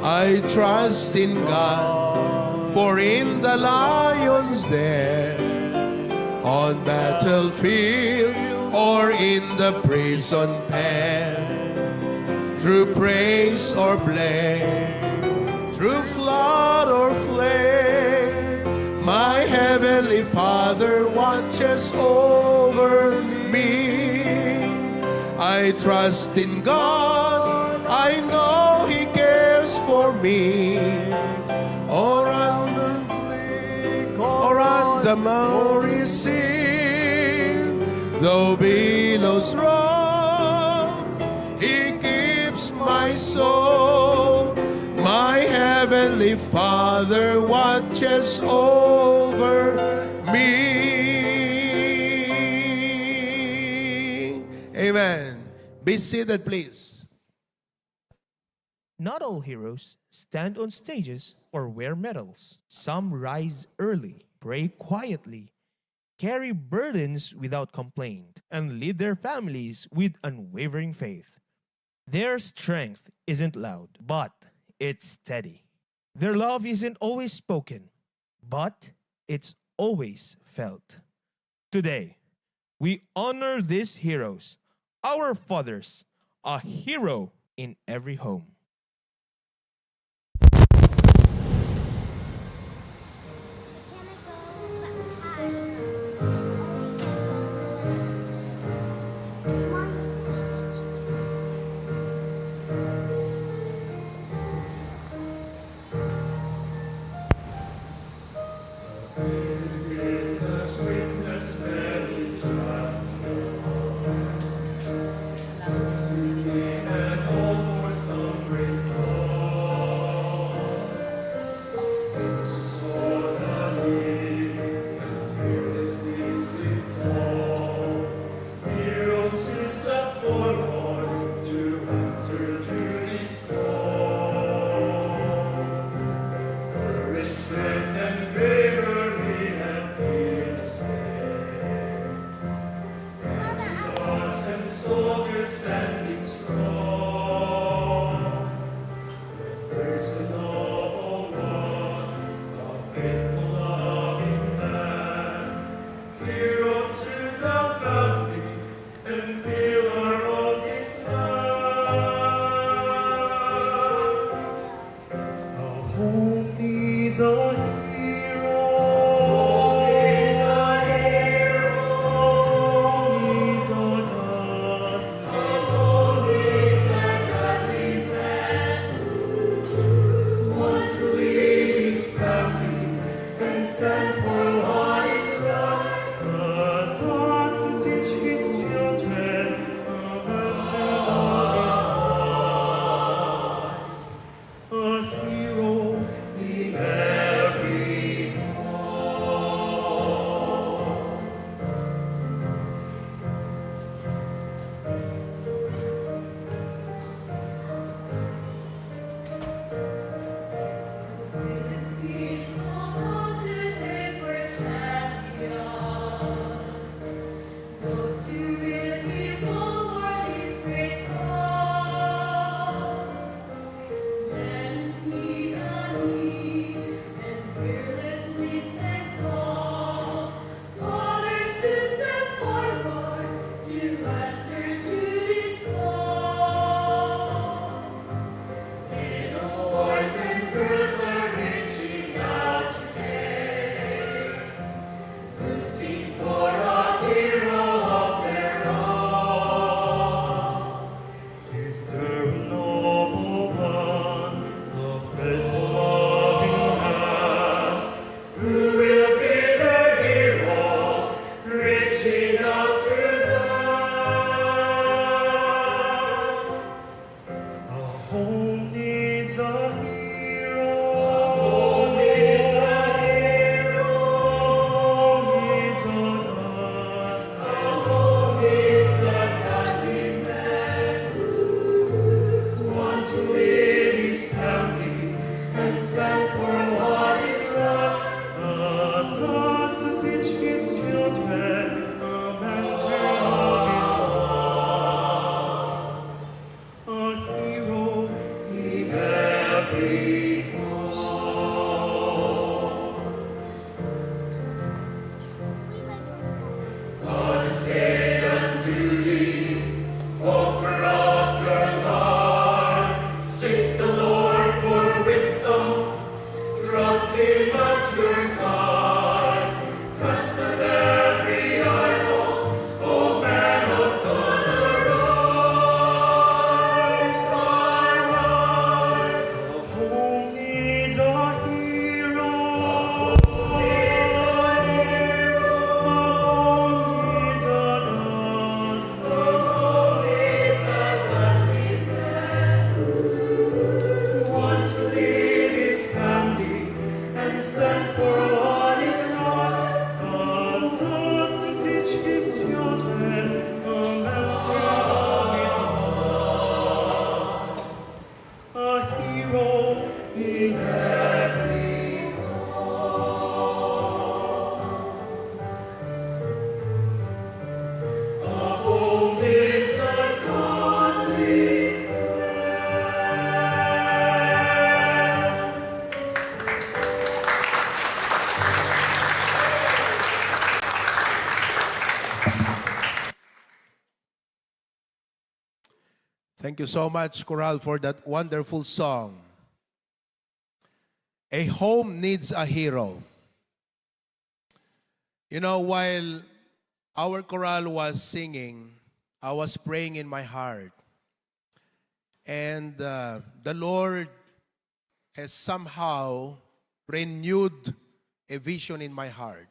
I trust in God, for in the lion's den, on battlefield or in the prison pen, through praise or blame, through flood or flame, my Heavenly Father watches over me. I trust in God, I know He cares for me. Or on the Maori sea, though billows roll, He keeps my soul. My Heavenly Father watches over me. Amen. Be seated, please. Not all heroes stand on stages or wear medals. Some rise early, pray quietly, carry burdens without complaint, and lead their families with unwavering faith. Their strength isn't loud, but it's steady. Their love isn't always spoken, but it's always felt. Today, we honor these heroes, our fathers, a hero in every home. Sweet and all for some Thank you so much, Coral, for that wonderful song. A home needs a hero. You know, while our choral was singing, I was praying in my heart. And the Lord has somehow renewed a vision in my heart.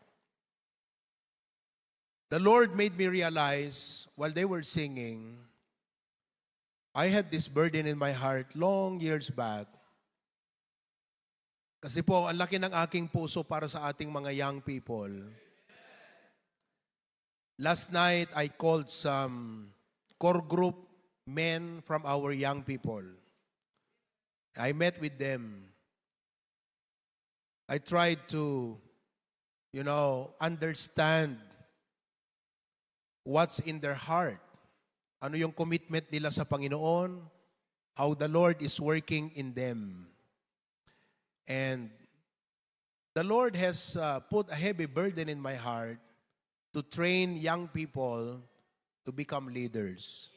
The Lord made me realize while they were singing, I had this burden in my heart long years back. Kasi po, ang laki ng aking puso para sa ating mga young people. Last night, I called some core group men from our young people. I met with them. I tried to, understand what's in their heart. Ano yung commitment nila sa Panginoon, how the Lord is working in them. And the Lord has put a heavy burden in my heart to train young people to become leaders.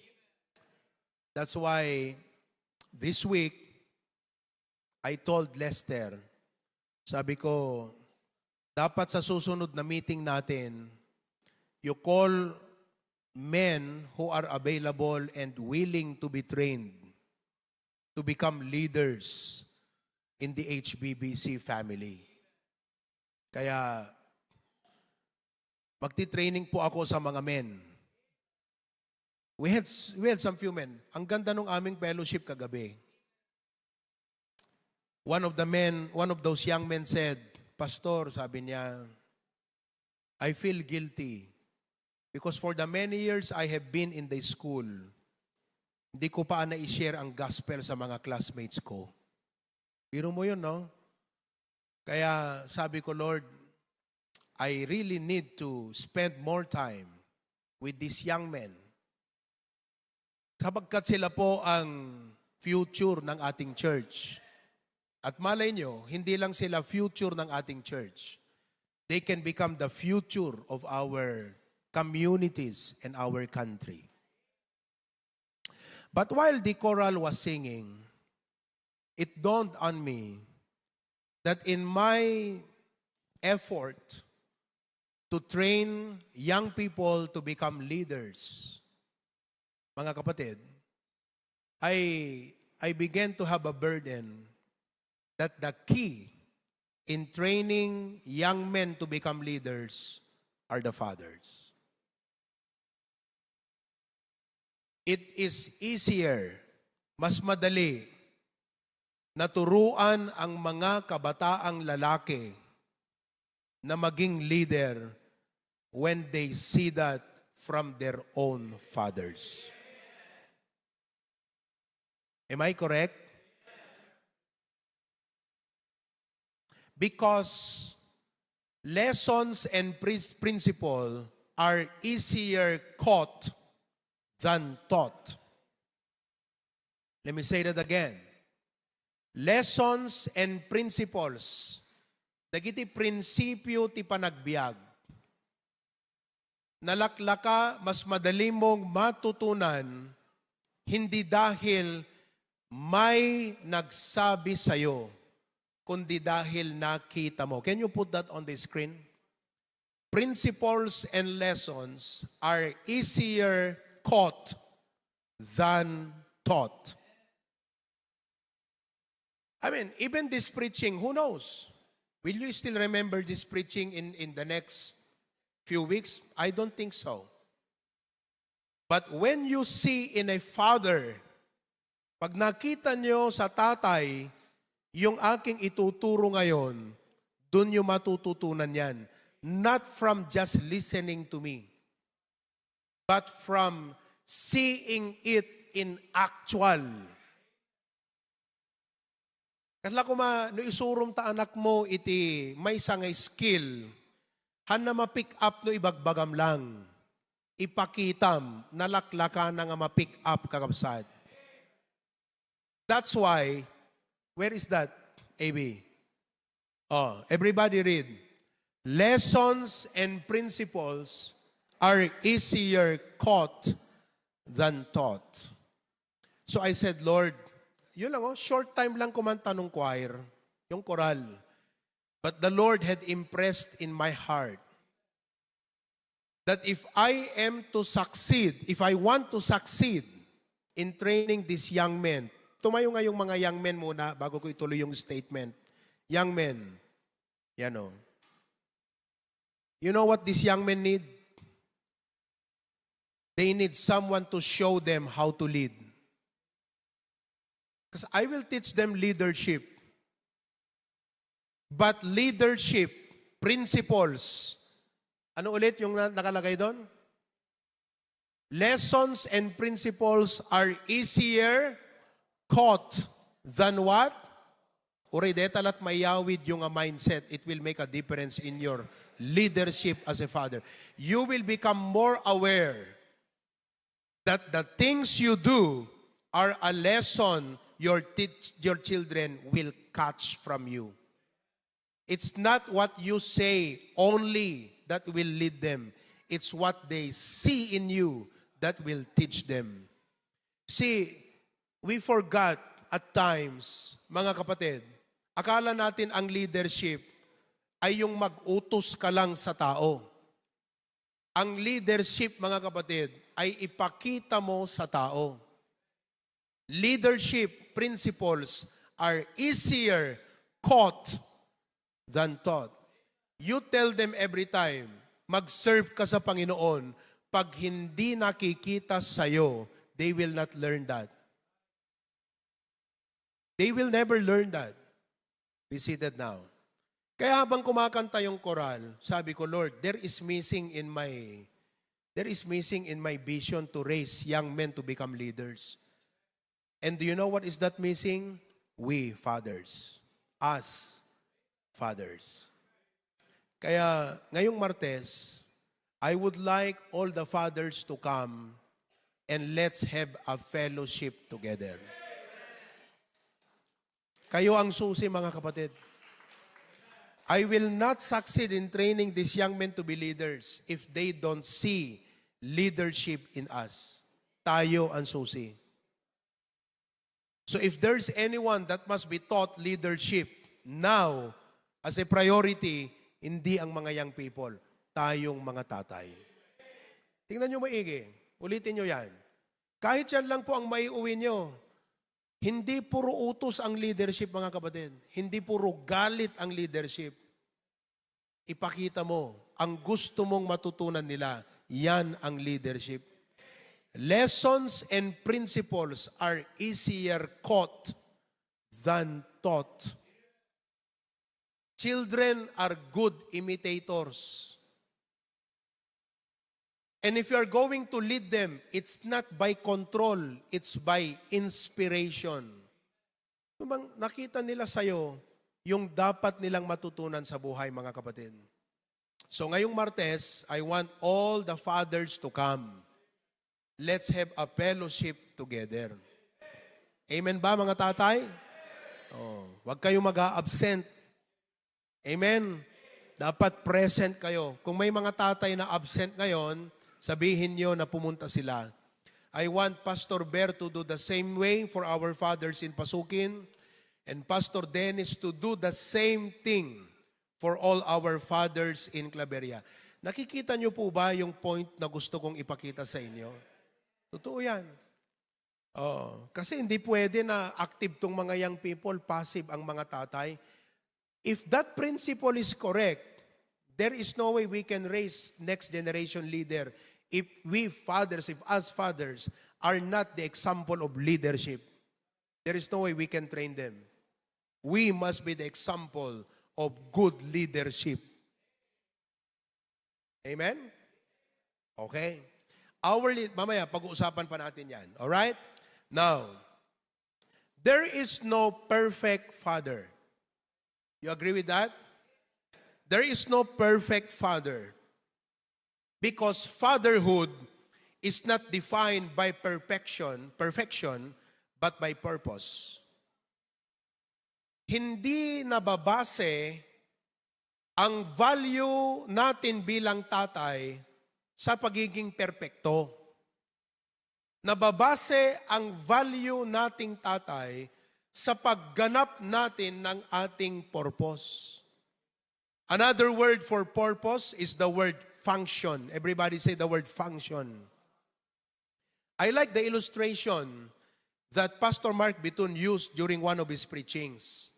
That's why this week, I told Lester, sabi ko, dapat sa susunod na meeting natin, you call men who are available and willing to be trained to become leaders in the HBBC family. Kaya, magti-training po ako sa mga men. We had some few men. Ang ganda nung aming fellowship kagabi. One of those young men said, Pastor, sabi niya, I feel guilty because for the many years I have been in the school, hindi ko pa na-share ang gospel sa mga classmates ko. Biro mo yun, no? Kaya sabi ko, Lord, I really need to spend more time with these young men. Sapagkat sila po ang future ng ating church. At malay nyo, hindi lang sila future ng ating church. They can become the future of our communities and our country. But while the choral was singing, it dawned on me that in my effort to train young people to become leaders, mga kapatid, I began to have a burden that the key in training young men to become leaders are the fathers. It is easier, mas madali, na turuan ang mga kabataang lalaki na maging leader when they see that from their own fathers. Am I correct? Because lessons and principles are easier caught than taught. Let me say that again. Lessons and principles, dagiti prinsipyo ti panagbiag. Nalaklaka, mas madali mong matutunan, hindi dahil may nagsabi sa'yo, kundi dahil nakita mo. Can you put that on the screen? Principles and lessons are easier caught than taught. I mean, even this preaching, who knows? Will you still remember this preaching in the next few weeks? I don't think so. But when you see in a father, pag nakita nyo sa tatay, yung aking ituturo ngayon, dun yung matututunan yan. Not from just listening to me, but from seeing it in actual. Katla ko no isurum ta anak mo iti may sangay skill, han na ma-pick up no ibagbagam lang. Ipakitam, nalaklaka na nga ma-pick up kakabsat. That's why, where is that, AB? Oh, everybody read. Lessons and principles are easier caught than taught. So I said, Lord, yun lang short time lang kumanta ng choir, yung choral. But the Lord had impressed in my heart that if I am to succeed, if I want to succeed in training these young men, tumayo nga yung mga young men muna bago ko ituloy yung statement. Young men, yan o. You know what these young men need? They need someone to show them how to lead. Because I will teach them leadership. But leadership, principles, ano ulit yung nakalagay doon? Lessons and principles are easier caught than what? Uridetalat mayawid yung mindset. It will make a difference in your leadership as a father. You will become more aware that the things you do are a lesson your children will catch from you. It's not what you say only that will lead them. It's what they see in you that will teach them. See, we forgot at times, mga kapatid, akala natin ang leadership ay yung mag-utos ka lang sa tao. Ang leadership, mga kapatid, ay ipakita mo sa tao. Leadership principles are easier caught than taught. You tell them every time, mag-serve ka sa Panginoon, pag hindi nakikita sa'yo, they will not learn that. They will never learn that. Be seated now. Kaya habang kumakanta yung choral, sabi ko, Lord, there is missing in my vision to raise young men to become leaders. And do you know what is that missing? We, fathers. Us, fathers. Kaya ngayong Martes, I would like all the fathers to come and let's have a fellowship together. Kayo ang susi, mga kapatid. I will not succeed in training these young men to be leaders if they don't see leadership in us. Tayo ang susi. So if there's anyone that must be taught leadership now as a priority, hindi ang mga young people, tayong mga tatay. Tingnan nyo maigi. Ulitin nyo yan. Kahit yan lang po ang maiuwi nyo, hindi puro utos ang leadership, mga kapatid. Hindi puro galit ang leadership. Ipakita mo, ang gusto mong matutunan nila, yan ang leadership. Lessons and principles are easier caught than taught. Children are good imitators. And if you are going to lead them, it's not by control, it's by inspiration. Bang nakita nila sa'yo yung dapat nilang matutunan sa buhay, mga kapatid. So ngayong Martes, I want all the fathers to come. Let's have a fellowship together. Amen ba, mga tatay? Oh, wag kayong mag-a-absent. Amen? Dapat present kayo. Kung may mga tatay na absent ngayon, sabihin nyo na pumunta sila. I want Pastor Ber to do the same way for our fathers in Pasukin, and Pastor Dennis to do the same thing for all our fathers in Claveria. Nakikita nyo po ba yung point na gusto kong ipakita sa inyo? Totoo yan. Kasi hindi pwede na active tong mga young people, passive ang mga tatay. If that principle is correct, there is no way we can raise next generation leader if we fathers, if us fathers are not the example of leadership. There is no way we can train them. We must be the example of good leadership. Amen? Okay. Mamaya, pag-uusapan pa natin yan. Alright? Now, there is no perfect father. You agree with that? There is no perfect father. Because fatherhood is not defined by perfection, but by purpose. Hindi nababase ang value natin bilang tatay sa pagiging perpekto. nababase ang value nating tatay sa pagganap natin ng ating purpose. Another word for purpose is the word function. Everybody say the word function. I like the illustration that Pastor Mark Bitun used during one of his preachings.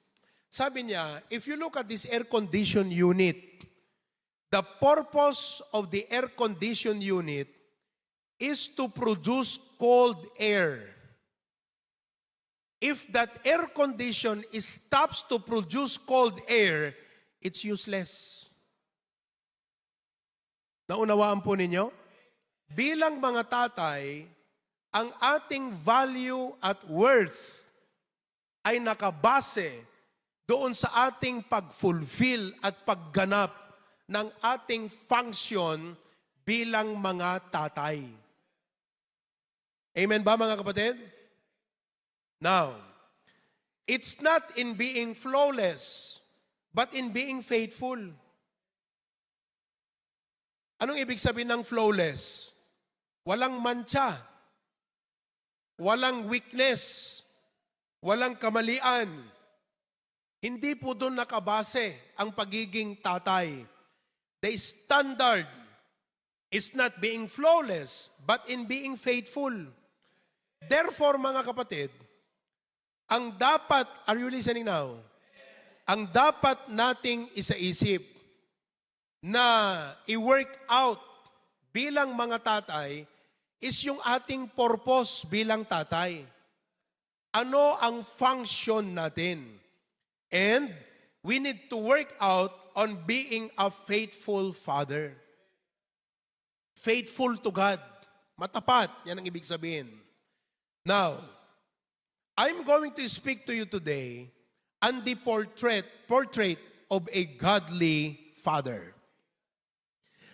Sabi niya, if you look at this air-conditioned unit, the purpose of the air-conditioned unit is to produce cold air. If that air condition stops to produce cold air, it's useless. Naunawaan po ninyo? Bilang mga tatay, ang ating value at worth ay nakabase doon sa ating pag-fulfill at pagganap ng ating function bilang mga tatay. Amen ba mga kapatid? Now, it's not in being flawless, but in being faithful. Anong ibig sabihin ng flawless? Walang mancha, walang weakness, walang kamalian. Hindi po doon nakabase ang pagiging tatay. The standard is not being flawless, but in being faithful. Therefore, mga kapatid, ang dapat, are you listening now? Ang dapat nating isaisip na i-work out bilang mga tatay is yung ating purpose bilang tatay. Ano ang function natin? And we need to work out on being a faithful father. Faithful to God. Matapat, yan ang ibig sabihin. Now, I'm going to speak to you today on the portrait of a godly father.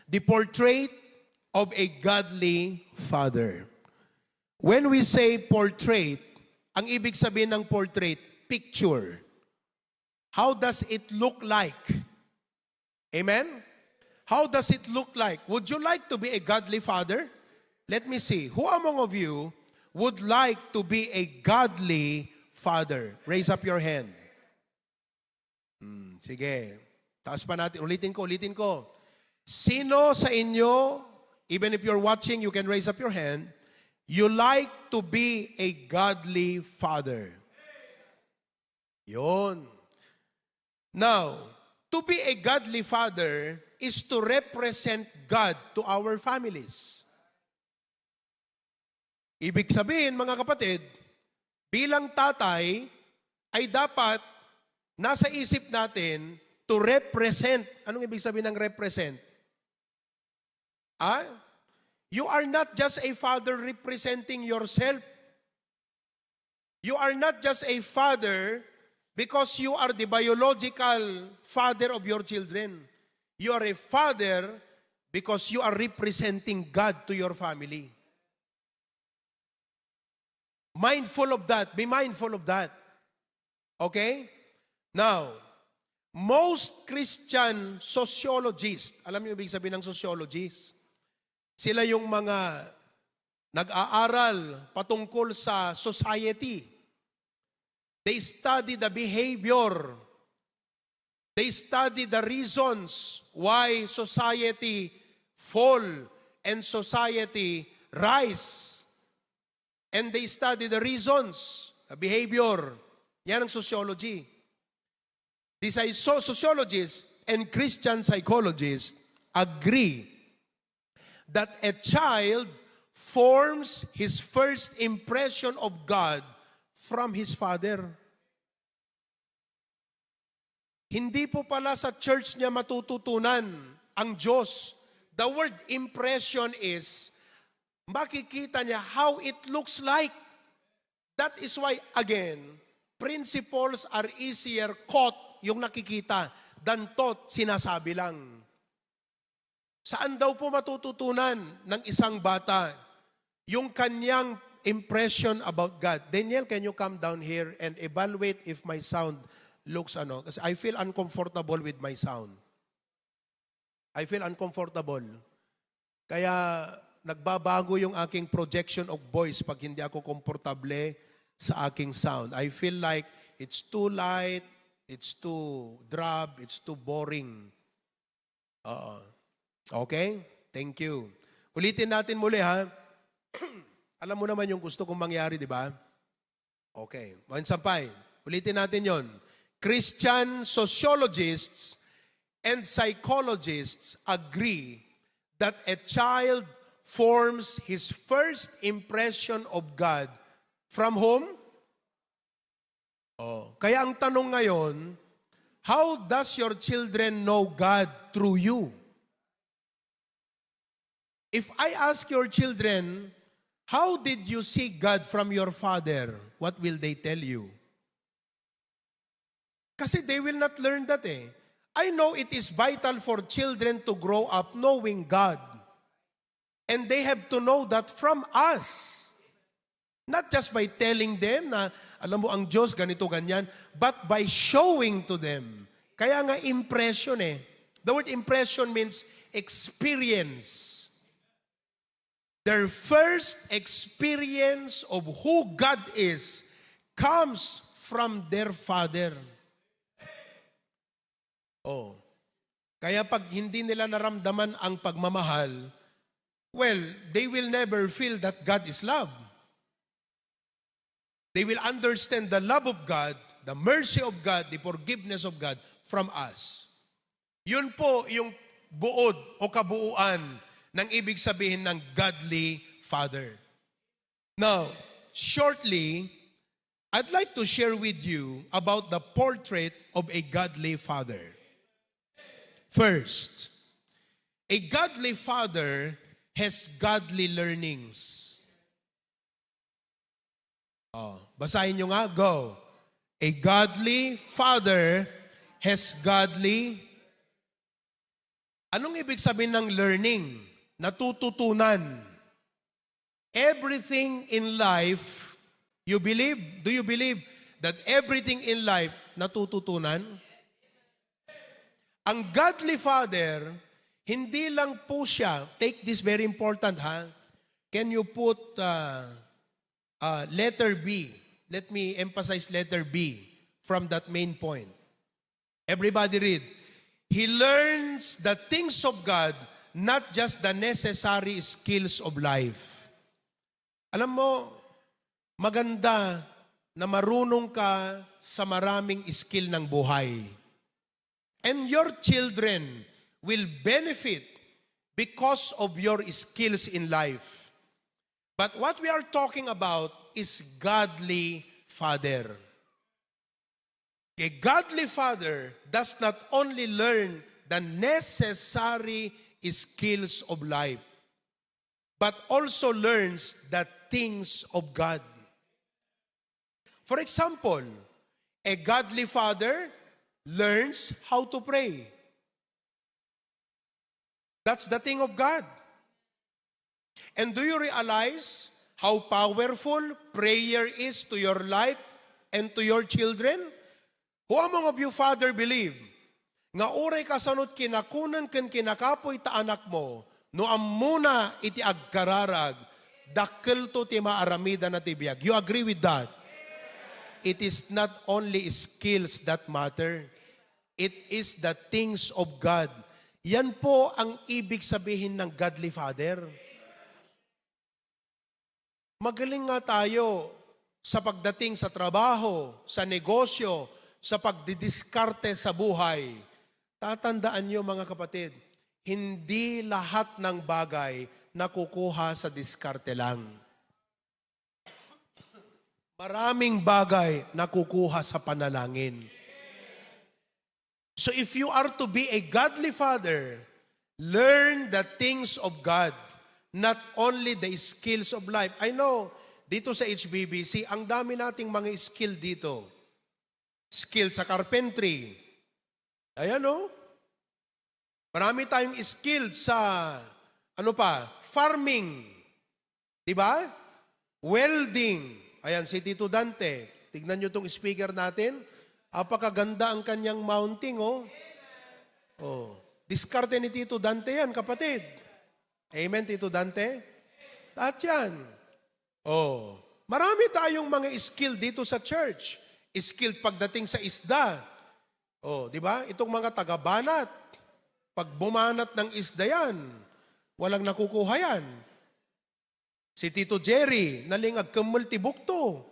The portrait of a godly father. When we say portrait, ang ibig sabihin ng portrait, picture. How does it look like? Amen? How does it look like? Would you like to be a godly father? Let me see. Who among of you would like to be a godly father? Raise up your hand. Sige. Taas pa natin. Ulitin ko. Sino sa inyo, even if you're watching, you can raise up your hand, you like to be a godly father? Yon. Now, to be a godly father is to represent God to our families. Ibig sabihin, mga kapatid, bilang tatay, ay dapat nasa isip natin to represent. Anong ibig sabihin ng represent? You are not just a father representing yourself. You are not just a father because you are the biological father of your children. You are a father because you are representing God to your family. Mindful of that. Be mindful of that. Okay? Now, most Christian sociologists, alam niyo ibig sabihin ng sociologists? Sila yung mga nag-aaral patungkol sa society. They study the behavior. They study the reasons why society fall and society rise. And they study the reasons, the behavior. Yan ang sociology. These sociologists and Christian psychologists agree that a child forms his first impression of God from his father. Hindi po pala sa church niya matututunan ang Diyos. The word impression is makikita niya how it looks like. That is why, again, principles are easier caught, yung nakikita, than taught, sinasabi lang. Saan daw po matututunan ng isang bata yung kanyang impression about God? Daniel, can you come down here and evaluate if my sound looks Kasi I feel uncomfortable with my sound. I feel uncomfortable. Kaya nagbabago yung aking projection of voice pag hindi ako komportable sa aking sound. I feel like it's too light, it's too drab, it's too boring. Okay? Thank you. Ulitin natin muli ha. Alam mo naman yung gusto kong mangyari, di ba? Okay. Sampay. Ulitin natin yon. Christian sociologists and psychologists agree that a child forms his first impression of God from whom? Kaya ang tanong ngayon, how does your children know God through you? If I ask your children, how did you see God from your father? What will they tell you? Kasi they will not learn that eh. I know it is vital for children to grow up knowing God. And they have to know that from us. Not just by telling them na, alam mo ang Diyos, ganito, ganyan, but by showing to them. Kaya nga impression eh. The word impression means experience. Their first experience of who God is comes from their father. Kaya pag hindi nila naramdaman ang pagmamahal, well, they will never feel that God is love. They will understand the love of God, the mercy of God, the forgiveness of God from us. Yun po yung buod o kabuuan ng ibig sabihin ng godly father. Now, shortly, I'd like to share with you about the portrait of a godly father. First, a godly father has godly learnings. Basahin nyo nga, go. A godly father has godly. Anong ibig sabihin ng learning? Natututunan. Everything in life, you believe? Do you believe that everything in life natututunan? Ang godly father, hindi lang po siya, take this very important ha, can you put letter B? Let me emphasize letter B from that main point. Everybody read. He learns the things of God, not just the necessary skills of life. Alam mo, maganda na marunong ka sa maraming skill ng buhay. And your children will benefit because of your skills in life. But what we are talking about is godly father. A godly father does not only learn the necessary skills of life, but also learns the things of God. For example, a godly father learns how to pray. That's the thing of God. And do you realize how powerful prayer is to your life and to your children? Who among of you, Father, believe, nga oray kasanot kinakunan ken kinakapoy ta anak mo, no amuna iti agkararag, dakkel to ti maaramida na tibiyag. You agree with that? It is not only skills that matter. It is the things of God. Yan po ang ibig sabihin ng godly father. Magaling nga tayo sa pagdating sa trabaho, sa negosyo, sa pagdidiskarte sa buhay. Tatandaan nyo mga kapatid, hindi lahat ng bagay nakukuha sa diskarte lang. Maraming bagay nakukuha sa panalangin. So if you are to be a godly father, learn the things of God, not only the skills of life. I know, dito sa HBBC, ang dami nating mga skill dito. Skill sa carpentry. Ayan o. Marami tayong skill sa, farming. Diba? Welding. Ayan, si Tito Dante. Tignan nyo itong speaker natin. Apakaganda ang kanyang mounting, oh. Diskarte ni Tito Dante yan, kapatid. Amen, Tito Dante? Lahat yan. Oh, marami tayong mga skill dito sa church. Skill pagdating sa isda. Oh, di ba? Itong mga taga-banat. Pag bumanat ng isda yan, walang nakukuha yan. Si Tito Jerry, nalingag kang multibukto.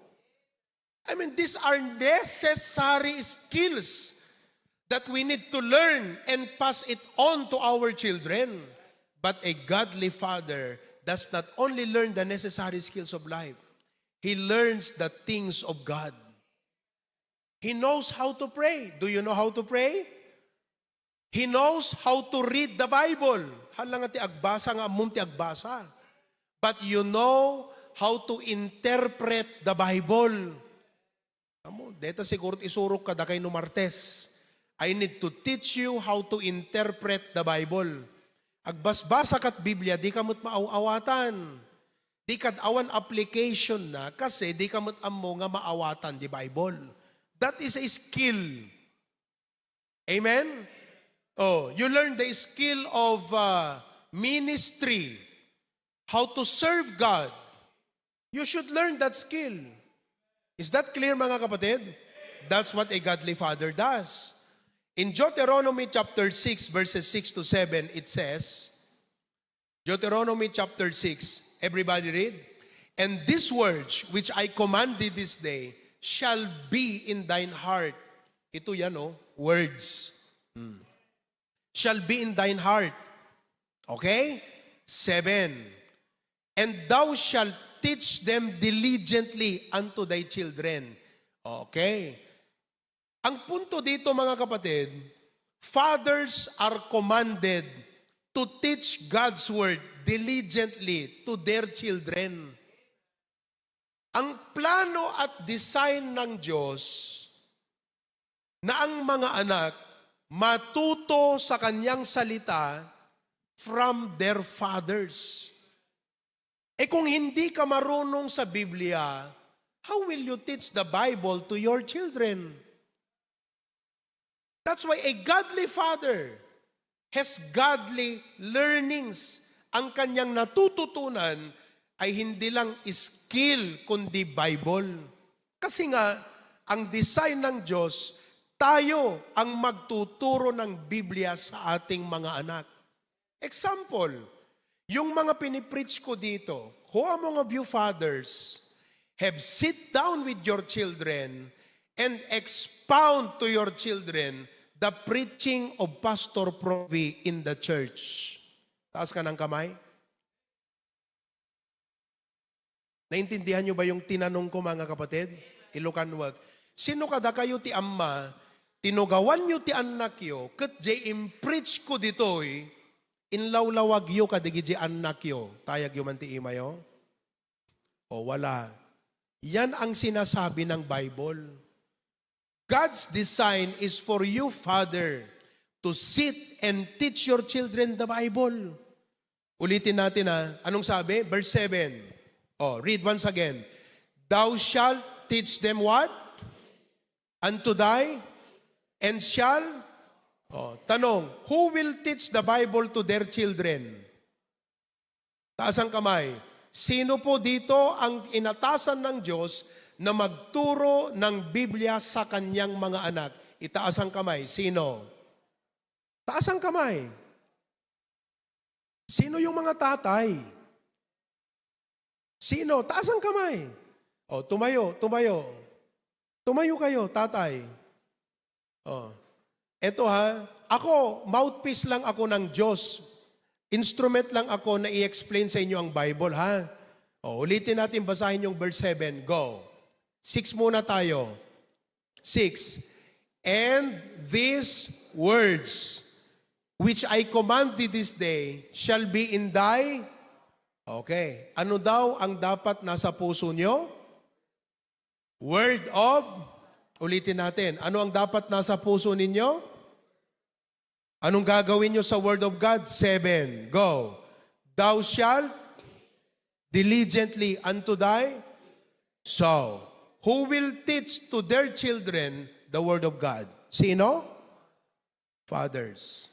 I mean, these are necessary skills that we need to learn and pass it on to our children. But a godly father does not only learn the necessary skills of life, he learns the things of God. He knows how to pray. Do you know how to pray? He knows how to read the Bible. Halang ti agbasa nga among ti agbasa. But you know how to interpret the Bible. Amo, dito siguro isurok kada kay no Martes. I need to teach you how to interpret the Bible. Agbasbasa kat Biblia, di kamot maaawatan. Di kad awan application na kasi di kamot ammo nga maawatan di Bible. That is a skill. Amen? Oh, you learn the skill of ministry. How to serve God. You should learn that skill. Is that clear mga kapatid? That's what a godly father does. In Deuteronomy chapter 6 verses 6 to 7, it says, Deuteronomy chapter 6, everybody read. And these words which I command thee this day shall be in thine heart. Ito yan words. Shall be in thine heart. Okay? 7. And thou shalt teach them diligently unto thy children. Okay. Ang punto dito mga kapatid, fathers are commanded to teach God's word diligently to their children. Ang plano at design ng Diyos na ang mga anak matuto sa kanyang salita from their fathers. Kung hindi ka marunong sa Biblia, how will you teach the Bible to your children? That's why a godly father has godly learnings. Ang kanyang natututunan ay hindi lang skill, kundi Bible. Kasi nga, ang design ng Diyos, tayo ang magtuturo ng Biblia sa ating mga anak. Example, yung mga pinipreach ko dito, who among of you fathers have sit down with your children and expound to your children the preaching of Pastor Provi in the church? Taas ka ng kamay. Naintindihan nyo ba yung tinanong ko mga kapatid? Ilukan wag. Sino kada kayo ti amma, tinugawan nyo ti anak yo, kat jay impreach ko ditoy, inlawlawag yo kadigiji anak yo, tayag yo man ti ima yo? O wala. Yan ang sinasabi ng Bible. God's design is for you, Father, to sit and teach your children the Bible. Ulitin natin Anong sabi? Verse 7. Read once again. Thou shalt teach them what? Unto thy and shall. Tanong, who will teach the Bible to their children? Taas ang kamay. Sino po dito ang inatasan ng Diyos na magturo ng Biblia sa kanyang mga anak? Itaas ang kamay. Sino? Taas ang kamay. Sino yung mga tatay? Sino? Taas ang kamay. Tumayo. Tumayo kayo, tatay. Eto ako, mouthpiece lang ako ng Diyos. Instrument lang ako na i-explain sa inyo ang Bible, ulitin natin, basahin yung verse 7. Go. 6 muna tayo. 6. And these words, which I command thee this day, shall be in thy. Okay. Ano daw ang dapat nasa puso nyo? Word of. Ulitin natin. Ano ang dapat nasa puso ninyo? Anong gagawin nyo sa Word of God? 7. Go. Thou shalt diligently unto thy. So, who will teach to their children the Word of God? Sino? Fathers.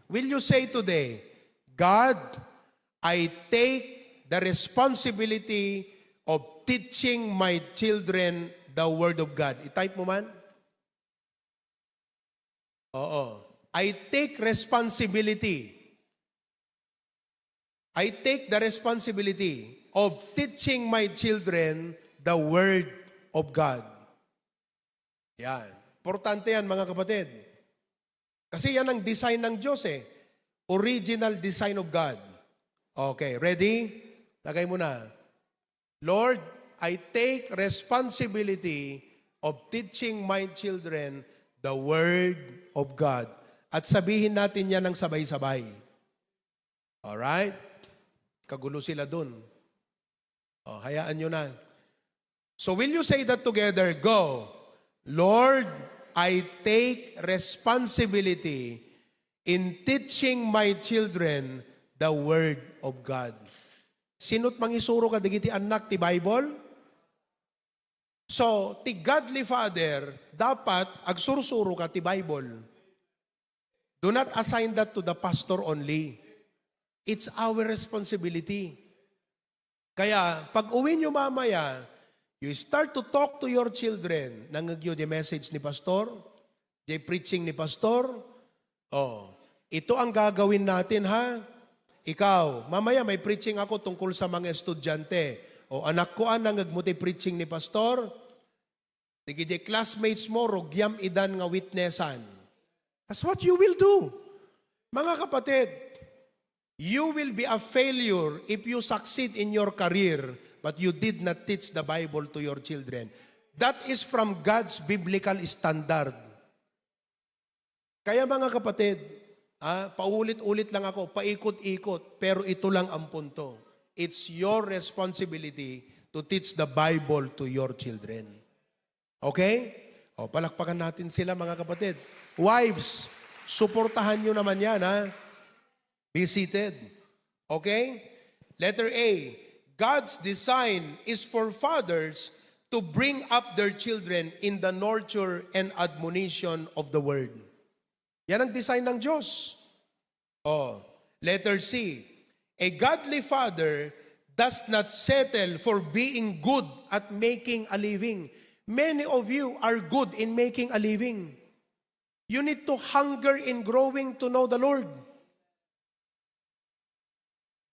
Will you say today, God, I take the responsibility of teaching my children the Word of God. I-type mo man? Oo. I take responsibility. I take the responsibility of teaching my children the Word of God. Yan. Importante yan, mga kapatid. Kasi yan ang design ng Diyos eh. Original design of God. Okay, ready? Lagay mo na. Lord, I take responsibility of teaching my children the Word of God. At sabihin natin yan ng sabay-sabay. Alright? Kagulo sila dun. O, hayaan nyo na. So will you say that together? Go. Lord, I take responsibility in teaching my children the Word of God. Sinot mangisuro ka digiti anak ti Bible? So, ti godly father, dapat agsursuro ka ti Bible. Do not assign that to the pastor only. It's our responsibility. Kaya, pag uwi nyo mamaya, you start to talk to your children. Nangagyo di message ni pastor, di preaching ni pastor. Oh, ito ang gagawin natin ha. Ikaw, mamaya may preaching ako tungkol sa mga estudyante. O anak ko nangagmuti preaching ni pastor. Tigi di classmates mo, rugyam idan nga witnessan. That's what you will do. Mga kapatid, you will be a failure if you succeed in your career, but you did not teach the Bible to your children. That is from God's biblical standard. Kaya mga kapatid, paulit-ulit lang ako, paikot-ikot, pero ito lang ang punto. It's your responsibility to teach the Bible to your children. Okay? O, palakpakan natin sila mga kapatid. Wives, suportahan nyo naman yan ha. Be seated. Okay? Letter A, God's design is for fathers to bring up their children in the nurture and admonition of the Word. Yan ang design ng Diyos. Oh, letter C, a godly father does not settle for being good at making a living. Many of you are good in making a living. You need to hunger in growing to know the Lord.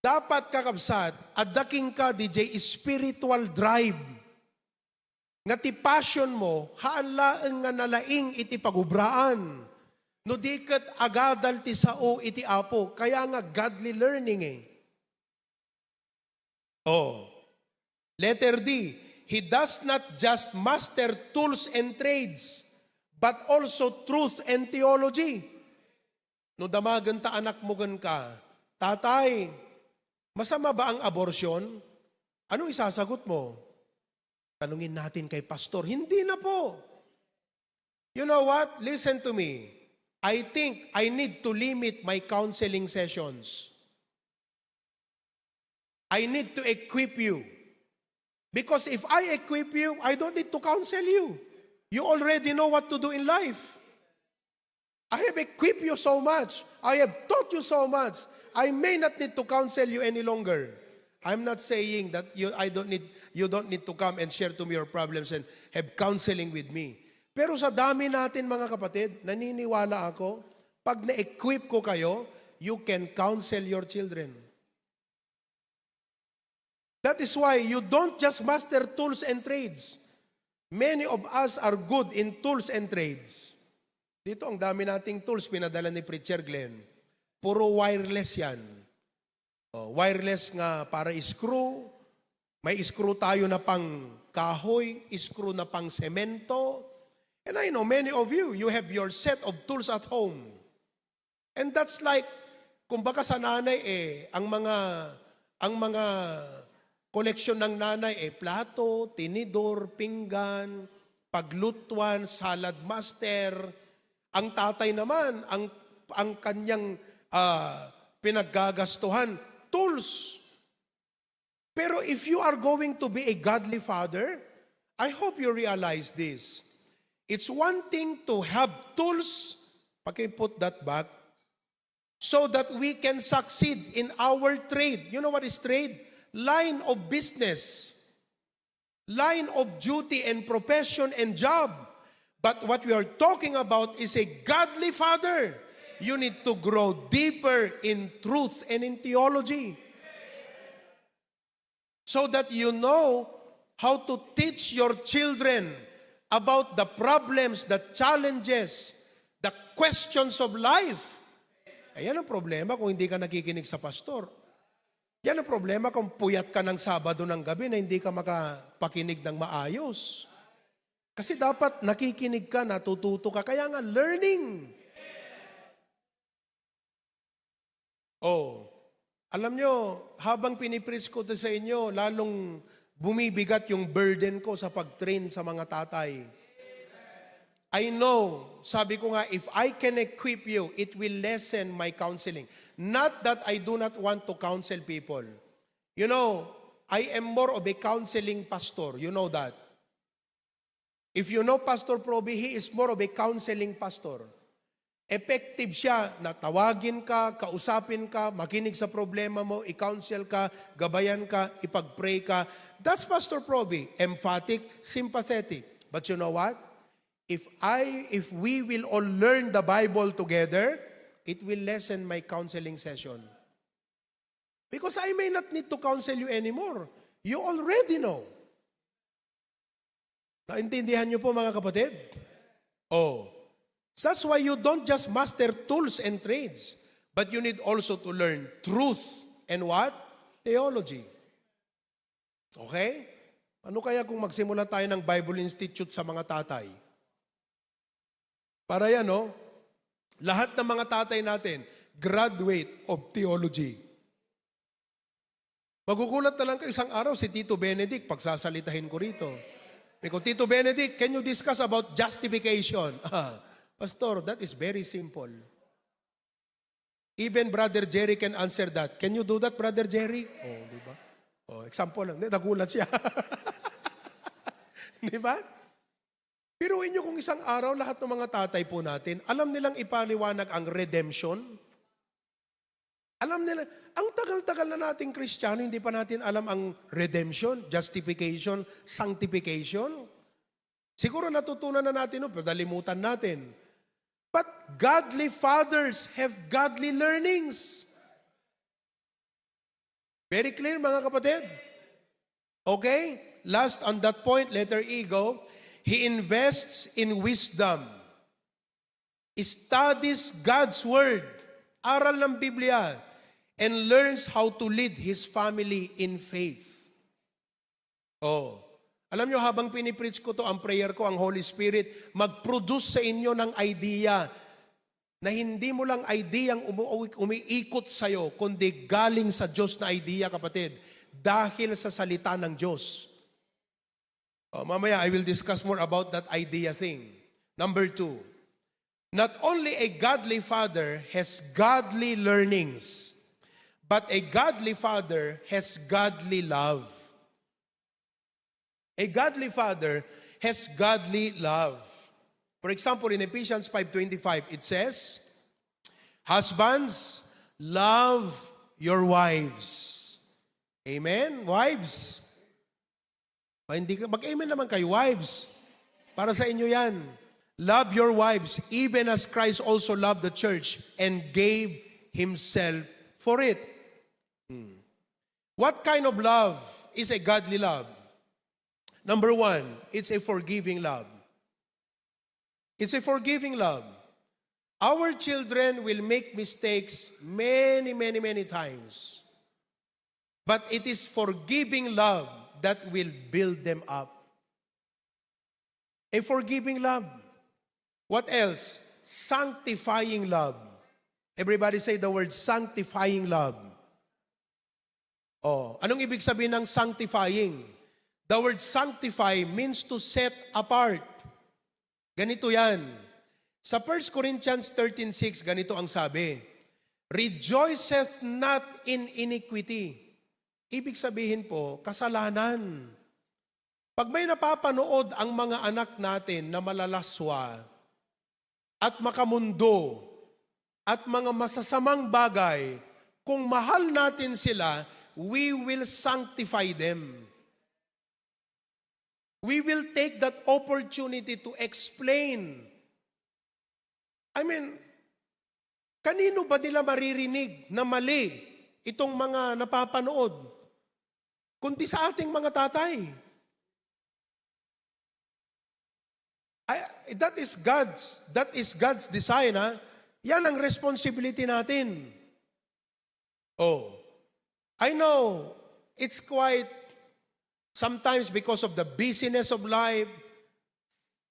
Dapat kakabsat, adaking ka DJ spiritual drive. Nga ti passion mo, haanlaeng nga nalaing iti pagubraan. No diket agadal ti sao iti apo. Kaya nga godly learning eh. Oh. Letter D, he does not just master tools and trades, but also truth and theology. No damagan ta anak mo gan ka, tatay, masama ba ang abortion? Anong isasagot mo? Tanungin natin kay pastor. Hindi na po. You know what? Listen to me. I think I need to limit my counseling sessions. I need to equip you. Because if I equip you, I don't need to counsel you. You already know what to do in life. I have equipped you so much. I have taught you so much. I may not need to counsel you any longer. I'm not saying that you don't need to come and share to me your problems and have counseling with me. Pero sa dami natin mga kapatid, naniniwala ako, pag na-equip ko kayo, you can counsel your children. That is why you don't just master tools and trades. Many of us are good in tools and trades. Dito ang dami nating tools pinadala ni Preacher Glenn. Puro wireless yan. Oh, wireless nga para screw. May screw tayo na pang kahoy, screw na pang semento. And I know many of you, you have your set of tools at home. And that's like, kumbaga sa nanay ang mga koleksyon ng nanay plato, tinidor, pinggan, paglutuan, salad master. Ang tatay naman, ang kanyang pinaggagastuhan, tools. Pero if you are going to be a godly father, I hope you realize this. It's one thing to have tools, put that back, so that we can succeed in our trade. You know what is trade? line of business, line of duty and profession and job. But what we are talking about is a godly father. You need to grow deeper in truth and in theology. So that you know how to teach your children about the problems, the challenges, the questions of life. Ayan ang problema kung hindi ka nakikinig sa pastor. Yan ang problema kung puyat ka ng Sabado ng gabi na hindi ka makapakinig ng maayos. Kasi dapat nakikinig ka, natututo ka. Kaya nga, learning. Oh, alam nyo, habang pinipreach ko to sa inyo, lalong bumibigat yung burden ko sa pag-train sa mga tatay. I know, sabi ko nga, if I can equip you, it will lessen my counseling. Not that I do not want to counsel people. You know, I am more of a counseling pastor. You know that. If you know Pastor Proby, he is more of a counseling pastor. Effective siya na tawagin ka, kausapin ka, makinig sa problema mo, i-counsel ka, gabayan ka, ipag-pray ka. That's Pastor Proby. Emphatic, sympathetic. But you know what? If we will all learn the Bible together, it will lessen my counseling session. Because I may not need to counsel you anymore. You already know. Naintindihan niyo po mga kapatid? Oh. That's why you don't just master tools and trades, but you need also to learn truth and what? Theology. Okay? Ano kaya kung magsimula tayo ng Bible Institute sa mga tatay? Para yan, no? Lahat ng mga tatay natin, graduate of theology. Magugulat na lang kayo isang araw si Tito Benedict pagsasalitahin ko rito. Because Tito Benedict, can you discuss about justification? Pastor, that is very simple. Even Brother Jerry can answer that. Can you do that, Brother Jerry? Oh, di ba? Oh, example lang. Nagulat siya. Di ba? Pero inyo kung isang araw, lahat ng mga tatay po natin, alam nilang ipaliwanag ang redemption. Alam nila, ang tagal-tagal na nating Kristiyano, hindi pa natin alam ang redemption, justification, sanctification. Siguro natutunan na natin, pero nalimutan natin. But godly fathers have godly learnings. Very clear, mga kapatid? Okay? Last on that point, letter E, go. He invests in wisdom. Studies God's Word. Aral ng Biblia. And learns how to lead his family in faith. Oh. Alam nyo, habang pinipreach ko to, ang prayer ko, ang Holy Spirit, mag-produce sa inyo ng idea na hindi mo lang idea ang umiikot sa'yo, kundi galing sa Diyos na idea, kapatid. Dahil sa salita ng Diyos. Oh, mamaya, I will discuss more about that idea thing. Number 2, not only a godly father has godly learnings, but a godly father has godly love. A godly father has godly love. For example, in Ephesians 5:25, it says, husbands, love your wives. Amen? Wives. Mag-amen naman kayo, wives. Para sa inyo yan. Love your wives, even as Christ also loved the church and gave himself for it. What kind of love is a godly love? Number 1, it's a forgiving love. It's a forgiving love. Our children will make mistakes many, many, many times. But it is forgiving love that will build them up. A forgiving love. What else? Sanctifying love. Everybody say the word sanctifying love. Oh, anong ibig sabihin ng sanctifying? The word sanctify means to set apart. Ganito yan. Sa 1 Corinthians 13:6, ganito ang sabi, rejoiceth not in iniquity. Ibig sabihin po, kasalanan. Pag may napapanood ang mga anak natin na malalaswa at makamundo at mga masasamang bagay, kung mahal natin sila, we will sanctify them. We will take that opportunity to explain. I mean, kanino ba nila maririnig na mali itong mga napapanood? Kundi sa ating mga tatay. That is God's design, ha? Yan ang responsibility natin. Oh, I know it's quite sometimes because of the busyness of life.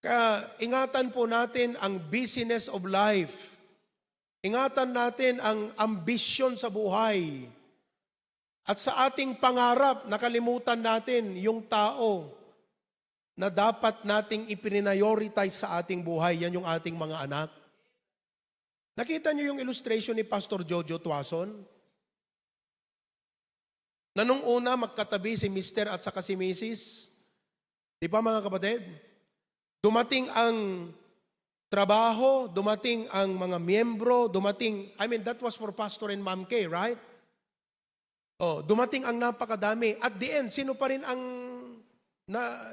Kaya ingatan po natin ang busyness of life. Ingatan natin ang ambisyon sa buhay. At sa ating pangarap, nakalimutan natin yung tao na dapat nating ipiniprioritize sa ating buhay. Yan yung ating mga anak. Nakita niyo yung illustration ni Pastor Jojo Tuason? Na nung una magkatabi si Mr. at saka si Mrs. Di ba mga kapatid? Dumating ang trabaho, dumating ang mga miyembro, that was for Pastor and Ma'am Kay, right? Oh, dumating ang napakadami. At the end, sino pa rin ang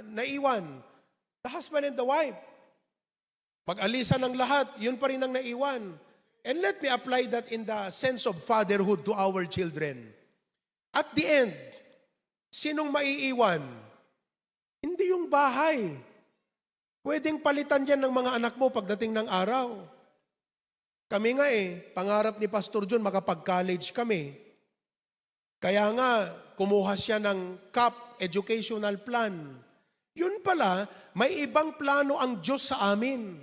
naiwan? The husband and the wife. Pag-alisan ng lahat, yun pa rin ang naiwan. And let me apply that in the sense of fatherhood to our children. At the end, sinong maiiwan? Hindi yung bahay. Pwedeng palitan yan ng mga anak mo pagdating ng araw. Kami nga pangarap ni Pastor John, makapag-college kami. Kaya nga, kumuha siya ng CAP, Educational Plan. Yun pala, may ibang plano ang Diyos sa amin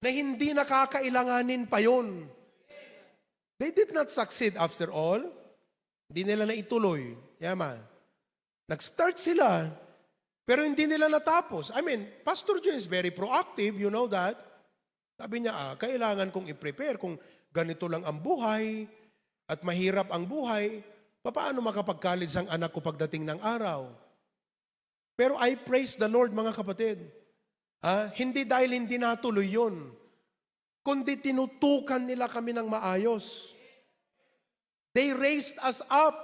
na hindi nakakailanganin pa yun. They did not succeed after all. Hindi nila naituloy. Yaman. Nag-start sila, pero hindi nila natapos. Pastor John is very proactive, you know that. Sabi niya, kailangan kong i-prepare kung ganito lang ang buhay at mahirap ang buhay, paano makapag-college ang anak ko pagdating ng araw? Pero I praise the Lord, mga kapatid. Hindi dahil hindi natuloy yun, kundi tinutukan nila kami ng maayos. They raised us up.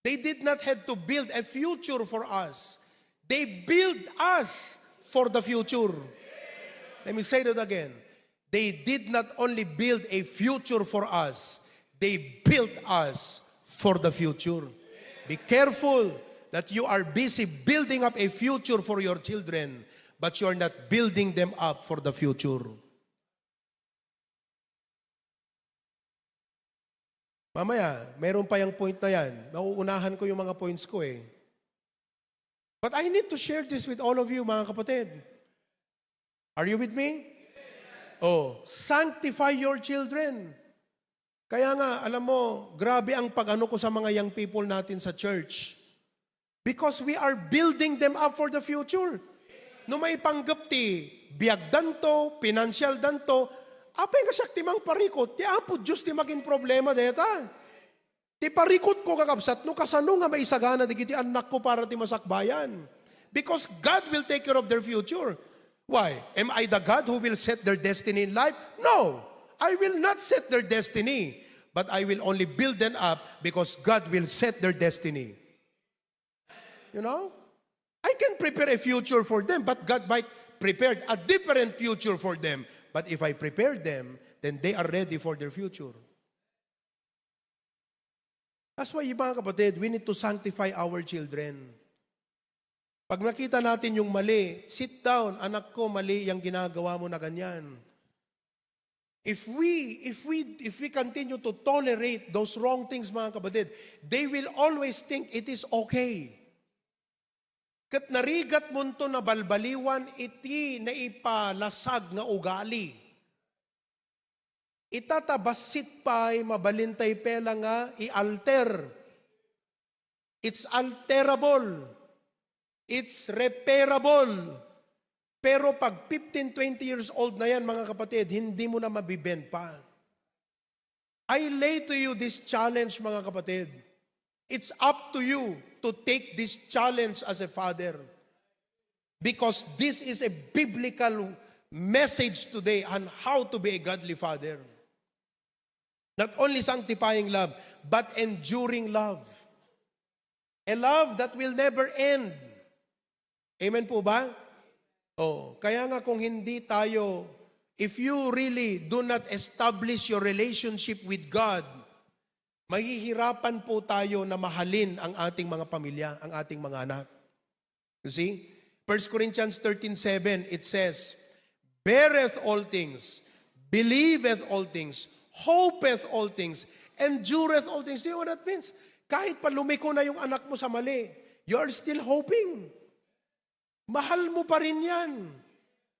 They did not have to build a future for us. They built us for the future. Let me say that again. They did not only build a future for us, they built us for the future. Be careful that you are busy building up a future for your children, but you are not building them up for the future. Mamaya, mayroon pa yung point na yan. Nauunahan ko yung mga points ko But I need to share this with all of you, mga kapatid. Are you with me? Oh, sanctify your children. Kaya nga, alam mo, grabe ang pag-ano ko sa mga young people natin sa church. Because we are building them up for the future. No may panggap ti, biag danto, financial danto, apay nga siya timang parikot, ti apo Diyos ti maging problema deta. Ti parikot ko kakabsat, no kasano nga maisagana di kiti anak ko para ti masakbayan. Because God will take care of their future. Why? Am I the God who will set their destiny in life? No, I will not set their destiny. But I will only build them up because God will set their destiny. You know? I can prepare a future for them, but God might prepare a different future for them. But if I prepare them, then they are ready for their future. That's why, mga kapatid, we need to sanctify our children. Pag nakita natin yung mali, sit down, anak ko, mali yung ginagawa mo na ganyan. If we continue to tolerate those wrong things, mga kapatid, they will always think it is okay. Kat narigat mo to na balbaliwan, iti na ipalasag nga ugali. Itatabasit pa'y mabalintay pela nga i-alter. It's alterable. It's repairable. Pero pag 15, 20 years old na yan, mga kapatid, hindi mo na mabibend pa. I lay to you this challenge, mga kapatid. It's up to you to take this challenge as a father. Because this is a biblical message today on how to be a godly father. Not only sanctifying love, but enduring love. A love that will never end. Amen po ba? Oh, kaya nga kung hindi tayo, if you really do not establish your relationship with God, mahihirapan po tayo na mahalin ang ating mga pamilya, ang ating mga anak. You see? 1 Corinthians 13:7, it says, beareth all things, believeth all things, hopeth all things, endureth all things. Do you know what that means? Kahit pa lumiko na yung anak mo sa mali, you are still hoping. Mahal mo pa rin yan.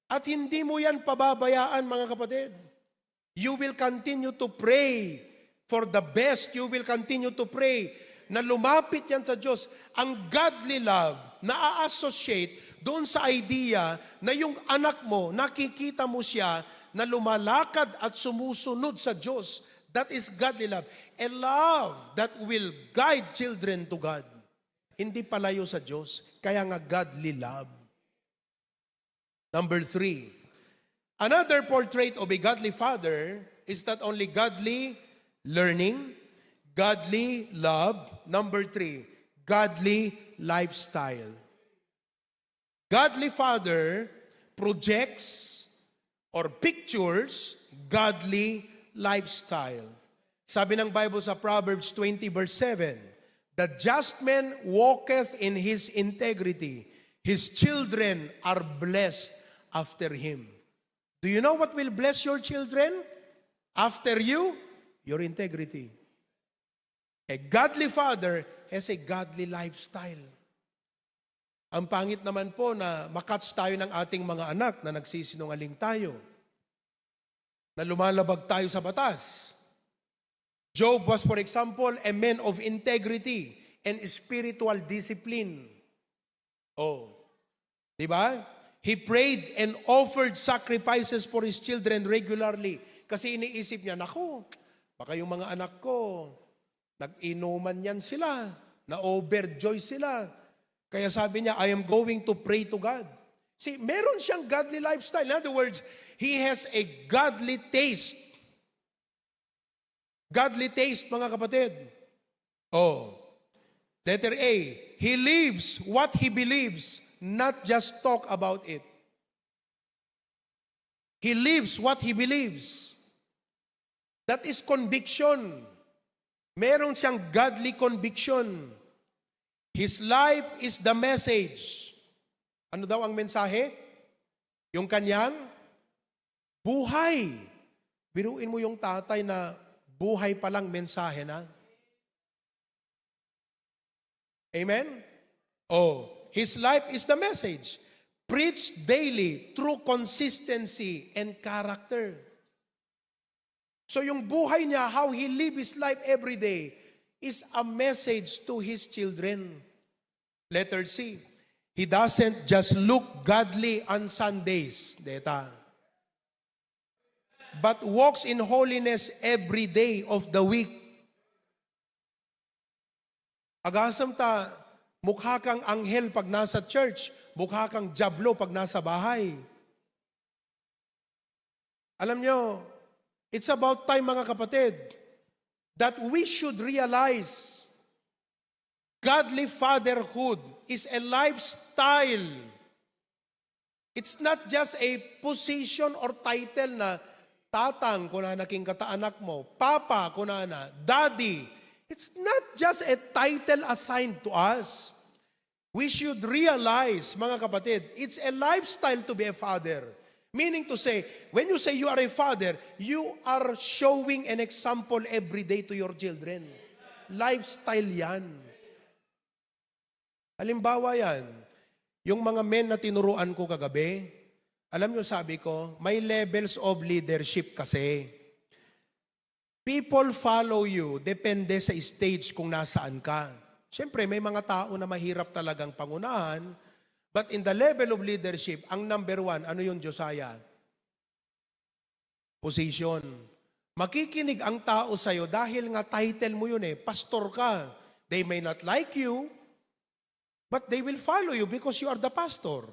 At hindi mo yan pababayaan, mga kapatid. You will continue to pray for the best. You will continue to pray na lumapit yan sa Diyos. Ang godly love na a-associate doon sa idea na yung anak mo, nakikita mo siya na lumalakad at sumusunod sa Diyos. That is godly love. A love that will guide children to God. Hindi palayo sa Diyos. Kaya nga godly love. Number 3. Another portrait of a godly father is not only godly learning, godly love. Number 3, godly lifestyle. Godly father projects or pictures godly lifestyle. Sabi ng Bible sa Proverbs 20 verse 7, the just man walketh in his integrity. His children are blessed after him. Do you know what will bless your children? After you, your integrity. A godly father has a godly lifestyle. Ang pangit naman po na makats tayo ng ating mga anak na nagsisinungaling tayo, na lumalabag tayo sa batas. Job was, for example, a man of integrity and spiritual discipline. Oh, di ba? He prayed and offered sacrifices for his children regularly. Kasi iniisip niya, naku, baka yung mga anak ko, nag-inuman yan sila, na-overjoy sila. Kaya sabi niya, I am going to pray to God. See, meron siyang godly lifestyle. In other words, he has a godly taste. Godly taste, mga kapatid. Oh, letter A, he lives what he believes, not just talk about it. He lives what he believes. That is conviction. Meron siyang godly conviction. His life is the message. Ano daw ang mensahe? Yung kanyang buhay. Biruin mo yung tatay na buhay palang mensahe na. Amen? Oh, his life is the message. Preach daily through consistency and character. So yung buhay niya, how he live his life every day, is a message to his children. Letter C, he doesn't just look godly on Sundays, deta, but walks in holiness every day of the week. Agasam ta, mukha kang anghel pag nasa church, mukha kang diablo pag nasa bahay. Alam nyo, it's about time, mga kapatid, that we should realize godly fatherhood is a lifestyle. It's not just a position or title na tatang kung na naking kataanak mo, papa kung na, daddy. It's not just a title assigned to us. We should realize, mga kapatid, it's a lifestyle to be a father. Meaning to say, when you say you are a father, you are showing an example every day to your children. Lifestyle yan. Halimbawa yan, yung mga men na tinuruan ko kagabi, alam nyo sabi ko, may levels of leadership kasi. People follow you, depende sa stage kung nasaan ka. Siyempre, may mga tao na mahirap talagang pangunahan, but in the level of leadership, ang number 1, ano yun, Josiah? Position. Makikinig ang tao sa'yo dahil nga title mo yun pastor ka. They may not like you, but they will follow you because you are the pastor.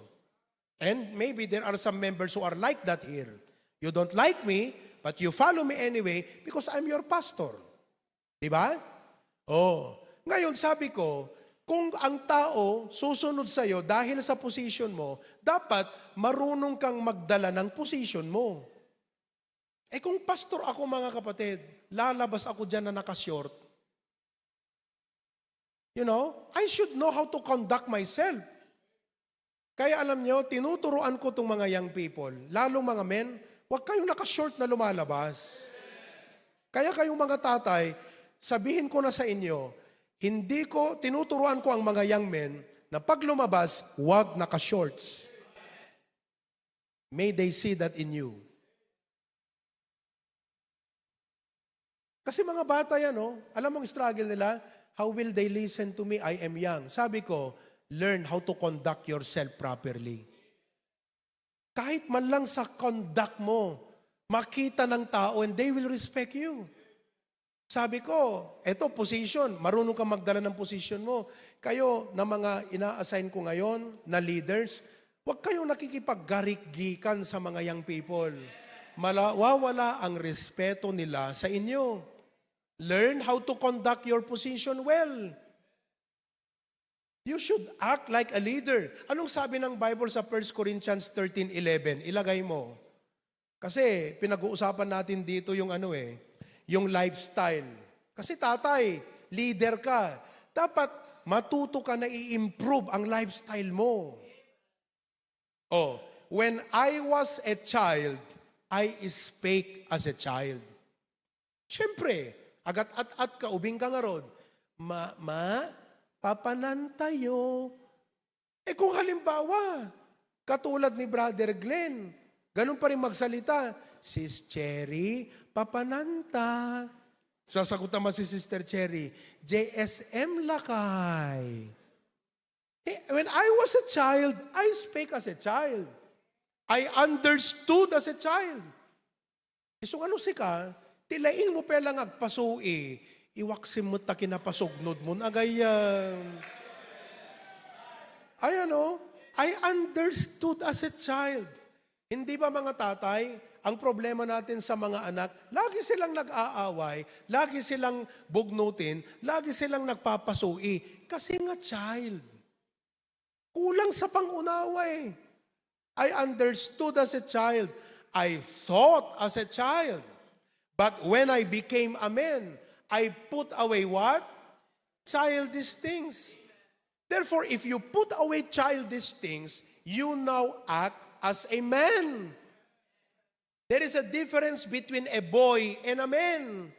And maybe there are some members who are like that here. You don't like me, but you follow me anyway because I'm your pastor. Diba? Oh, ngayon sabi ko, Kung ang tao susunod sa'yo dahil sa position mo, dapat marunong kang magdala ng position mo. Kung pastor ako mga kapatid, lalabas ako dyan na nakashort. You know, I should know how to conduct myself. Kaya alam nyo, tinuturuan ko itong mga young people, lalong mga men, huwag kayong nakashort na lumalabas. Kaya kayong mga tatay, sabihin ko na sa inyo, tinuturuan ko ang mga young men na pag lumabas, huwag naka-shorts. May they see that in you. Kasi mga bata yan, alam mong struggle nila, how will they listen to me? I am young. Sabi ko, learn how to conduct yourself properly. Kahit man lang sa conduct mo, makita ng tao and they will respect you. Sabi ko, eto position, marunong kang magdala ng position mo. Kayo na mga ina-assign ko ngayon na leaders, huwag kayong nakikipaggarikgikan sa mga young people. Mawawala ang respeto nila sa inyo. Learn how to conduct your position well. You should act like a leader. Anong sabi ng Bible sa 1 Corinthians 13:11? Ilagay mo. Kasi pinag-uusapan natin dito yung yung lifestyle. Kasi tatay, leader ka. Dapat matuto ka na i-improve ang lifestyle mo. When I was a child, I spake as a child. Siyempre, agat-at ka, ubing ka nga rod. Papanan tayo. Kung halimbawa, katulad ni Brother Glenn, ganun pa rin magsalita, Sis Cherry, papananta. Sasagot naman si Sister Cherry, JSM lakay. When I was a child, I spake as a child. I understood as a child. So ano ka, tilain mo pa lang agpasui, iwaksin mo ta kinapasugnod mo, I understood as a child. Hindi ba mga tatay, ang problema natin sa mga anak, lagi silang nag-aaway, lagi silang bugnutin, lagi silang nagpapasui, kasi nga child. Kulang sa pangunawa eh. I understood as a child. I thought as a child. But when I became a man, I put away what? Childish things. Therefore, if you put away childish things, you now act as a man. There is a difference between a boy and a man.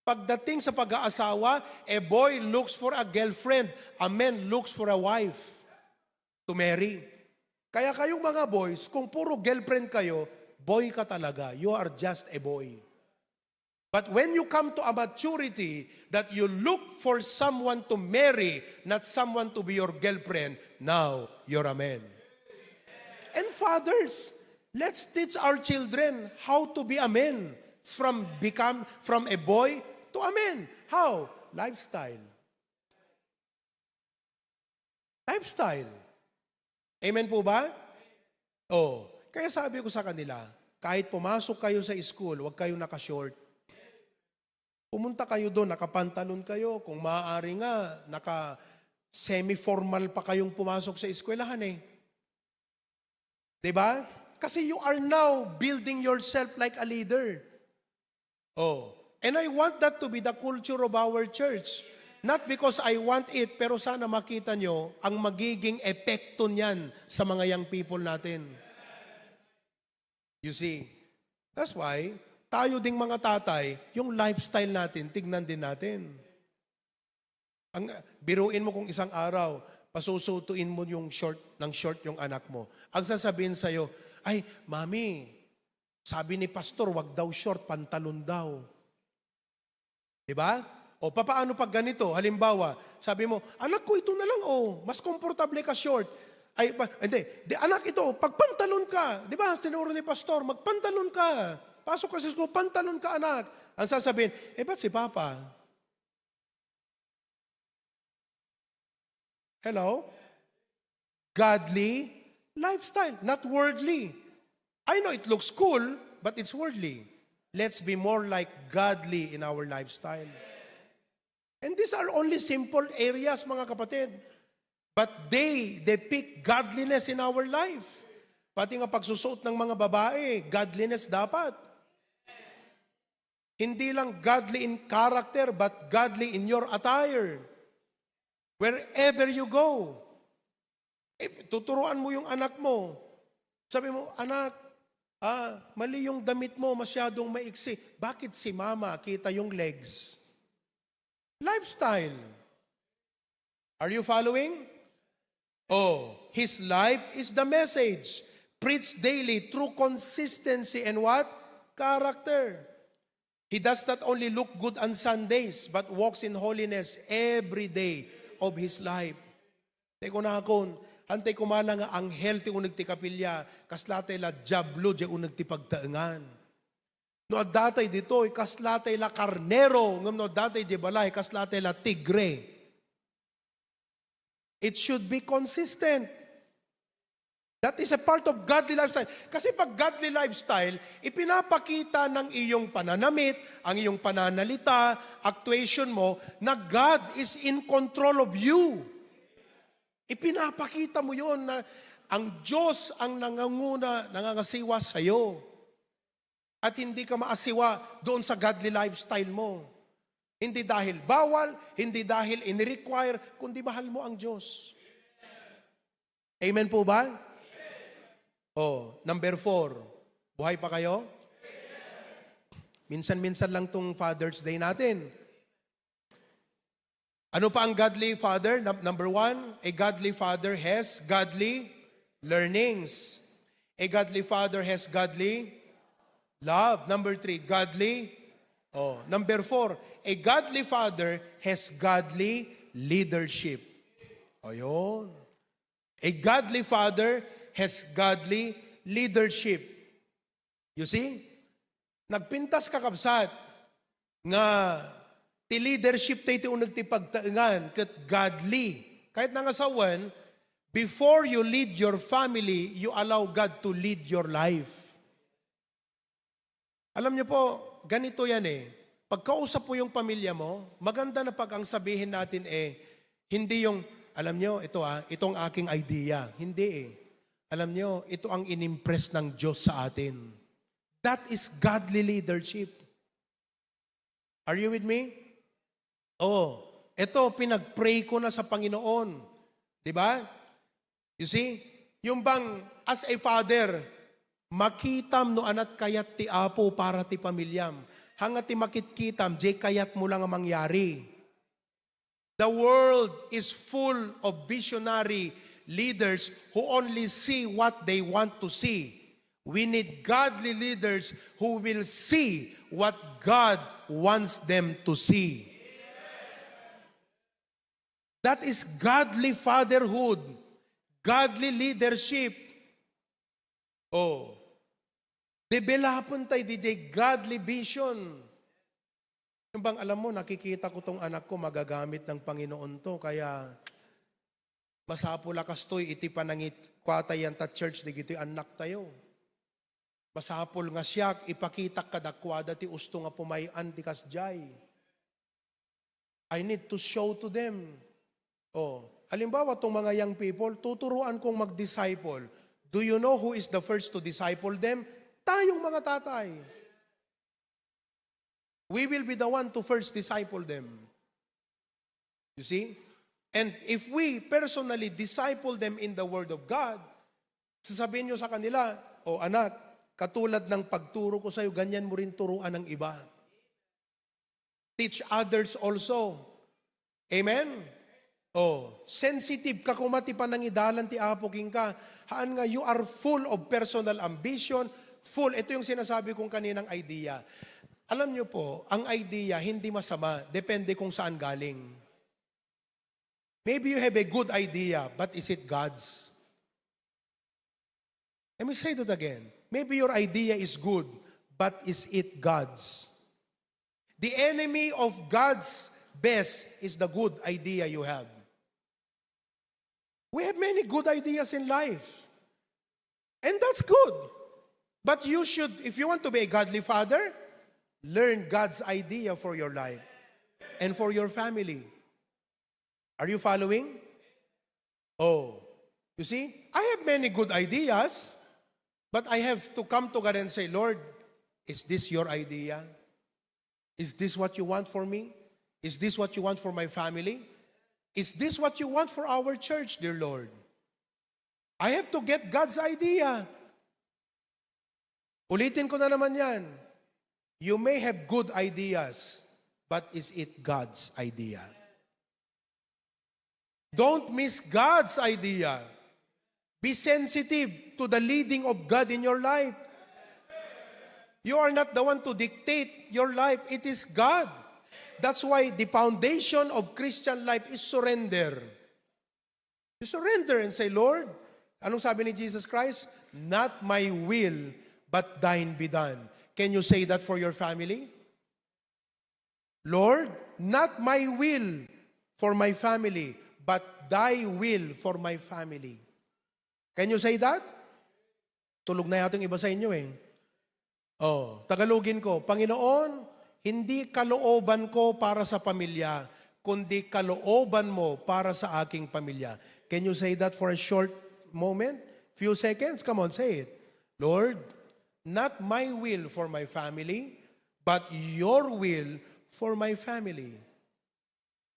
Pagdating sa pag-aasawa, a boy looks for a girlfriend, a man looks for a wife to marry. Kaya kayong mga boys, kung puro girlfriend kayo, boy ka talaga. You are just a boy. But when you come to a maturity that you look for someone to marry, not someone to be your girlfriend, now you're a man. And fathers, let's teach our children how to be a man from a boy to a man. How? Lifestyle. Lifestyle. Amen po ba? Kaya sabi ko sa kanila, kahit pumasok kayo sa school, huwag kayong naka-short. Pumunta kayo doon, nakapantalon kayo. Kung maaari nga, naka-semi-formal pa kayong pumasok sa eskwelahan eh. Diba? Kasi you are now building yourself like a leader. And I want that to be the culture of our church. Not because I want it, pero sana makita nyo ang magiging epekto niyan sa mga young people natin. You see? That's why, tayo ding mga tatay, yung lifestyle natin, tignan din natin. Biruin mo kung isang araw, pasusutuin mo yung short yung anak mo. Ang sasabihin sa'yo, ay, mami, sabi ni pastor, wag daw short, pantalon daw. Diba? Papaano pag ganito? Halimbawa, sabi mo, anak ko, ito na lang, mas komportable ka short. Hindi, anak ito, pagpantalon ka. Diba, tinuro ni pastor, magpantalon ka. Pasok ka sa school, pantalon ka, anak. Ang sasabihin, ba't si Papa? Hello? Godly lifestyle, not worldly. I know it looks cool, but it's worldly. Let's be more like godly in our lifestyle. And these are only simple areas, mga kapatid. But they depict godliness in our life. Pati nga pagsusuot ng mga babae, godliness dapat. Hindi lang godly in character, but godly in your attire. Wherever you go. Tuturuan mo yung anak mo. Sabi mo, anak, mali yung damit mo, masyadong maiksi. Bakit si mama kita yung legs? Lifestyle. Are you following? Oh, his life is the message. Preach daily through consistency and what? Character. He does not only look good on Sundays, but walks in holiness every day of his life. Teko na akon, hantay kumana nga anghel ti unag ti kapilya, kaslatay la jablo di unag ti pagtaengan. No addatay dito, kaslatay la karnero, ngam no addatay di balay, kaslatay la tigre. It should be consistent. That is a part of godly lifestyle. Kasi pag godly lifestyle, ipinapakita ng iyong pananamit, ang iyong pananalita, actuation mo, na God is in control of you. Ipinapakita mo yon na ang Diyos ang nanganguna, nangangasiwa sa iyo. At hindi ka maasiwa doon sa godly lifestyle mo. Hindi dahil bawal, hindi dahil in-require, kundi mahal mo ang Diyos. Amen po ba? Oh, number 4. Buhay pa kayo? Minsan-minsan lang tong Father's Day natin. Ano pa ang godly father? Number 1, a godly father has godly learnings. A godly father has godly love. Number 3, godly. Oh, number 4, a godly father has godly leadership. O yun. A godly father has godly leadership. You see? Nagpintas kakabsat nga ti leadership tayo ti unag ti pagtaengan ket godly. Kahit nangasawan, before you lead your family, you allow God to lead your life. Alam niyo po, ganito yan eh. Pagkausap po yung pamilya mo, maganda na pag ang sabihin natin hindi yung, alam niyo, itong aking idea. Hindi eh. Alam niyo, ito ang inimpress ng Diyos sa atin. That is godly leadership. Are you with me? Oh, ito, pinag-pray ko na sa Panginoon. Diba? You see? Yung bang, as a father, makitam no anat kayat ti apo para ti pamilyam. Hangat ti makitkitam, jay kayat mo lang ang mangyari. The world is full of visionary leaders who only see what they want to see. We need godly leaders who will see what God wants them to see. That is godly fatherhood, godly leadership. Oh, developon tayo DJ godly vision. Yung bang alam mo, nakikita ko tong anak ko magagamit ng Panginoon to, kaya masapula kastoy iti panangit kwatay yan ta church di gito'y anak tayo. Masapul nga siya ipakita kadakwada ti usto nga pumayan ti kasjay. I need to show to them. Oh, halimbawa tong mga young people, tuturuan kong mag-disciple. Do you know who is the first to disciple them? Tayong mga tatay. We will be the one to first disciple them. You see? And if we personally disciple them in the Word of God, sasabihin nyo sa kanila, anak, katulad ng pagturo ko sa iyo, ganyan mo rin turuan ng iba. Teach others also. Amen? Sensitive ka kumati pa ng idalan ti apo king ka. Haan nga, you are full of personal ambition, full. Ito yung sinasabi kong kaninang idea. Alam nyo po, ang idea hindi masama, depende kung saan galing. Maybe you have a good idea, but is it God's? Let me say that again. Maybe your idea is good, but is it God's? The enemy of God's best is the good idea you have. We have many good ideas in life. And that's good. But you should, if you want to be a godly father, learn God's idea for your life. and for your family. Are you following? Oh, you see, I have many good ideas, but I have to come to God and say, Lord, is this your idea? Is this what you want for me? Is this what you want for my family? Is this what you want for our church, dear Lord? I have to get God's idea. Ulitin ko na naman yan. You may have good ideas, but is it God's idea? Don't miss God's idea. Be sensitive to the leading of God in your life. You are not the one to dictate your life. It is God. That's why the foundation of Christian life is surrender. You surrender and say, Lord, anong sabi ni Jesus Christ? Not my will, but thine be done. Can you say that for your family? Lord, not my will for my family, but thy will for my family. Can you say that? Tulog na yata yung iba sa inyo eh. Oh, Tagalogin ko, Panginoon, hindi kalooban ko para sa pamilya, kundi kalooban mo para sa aking pamilya. Can you say that for a short moment? Few seconds? Come on, say it. Lord, not my will for my family, but your will for my family.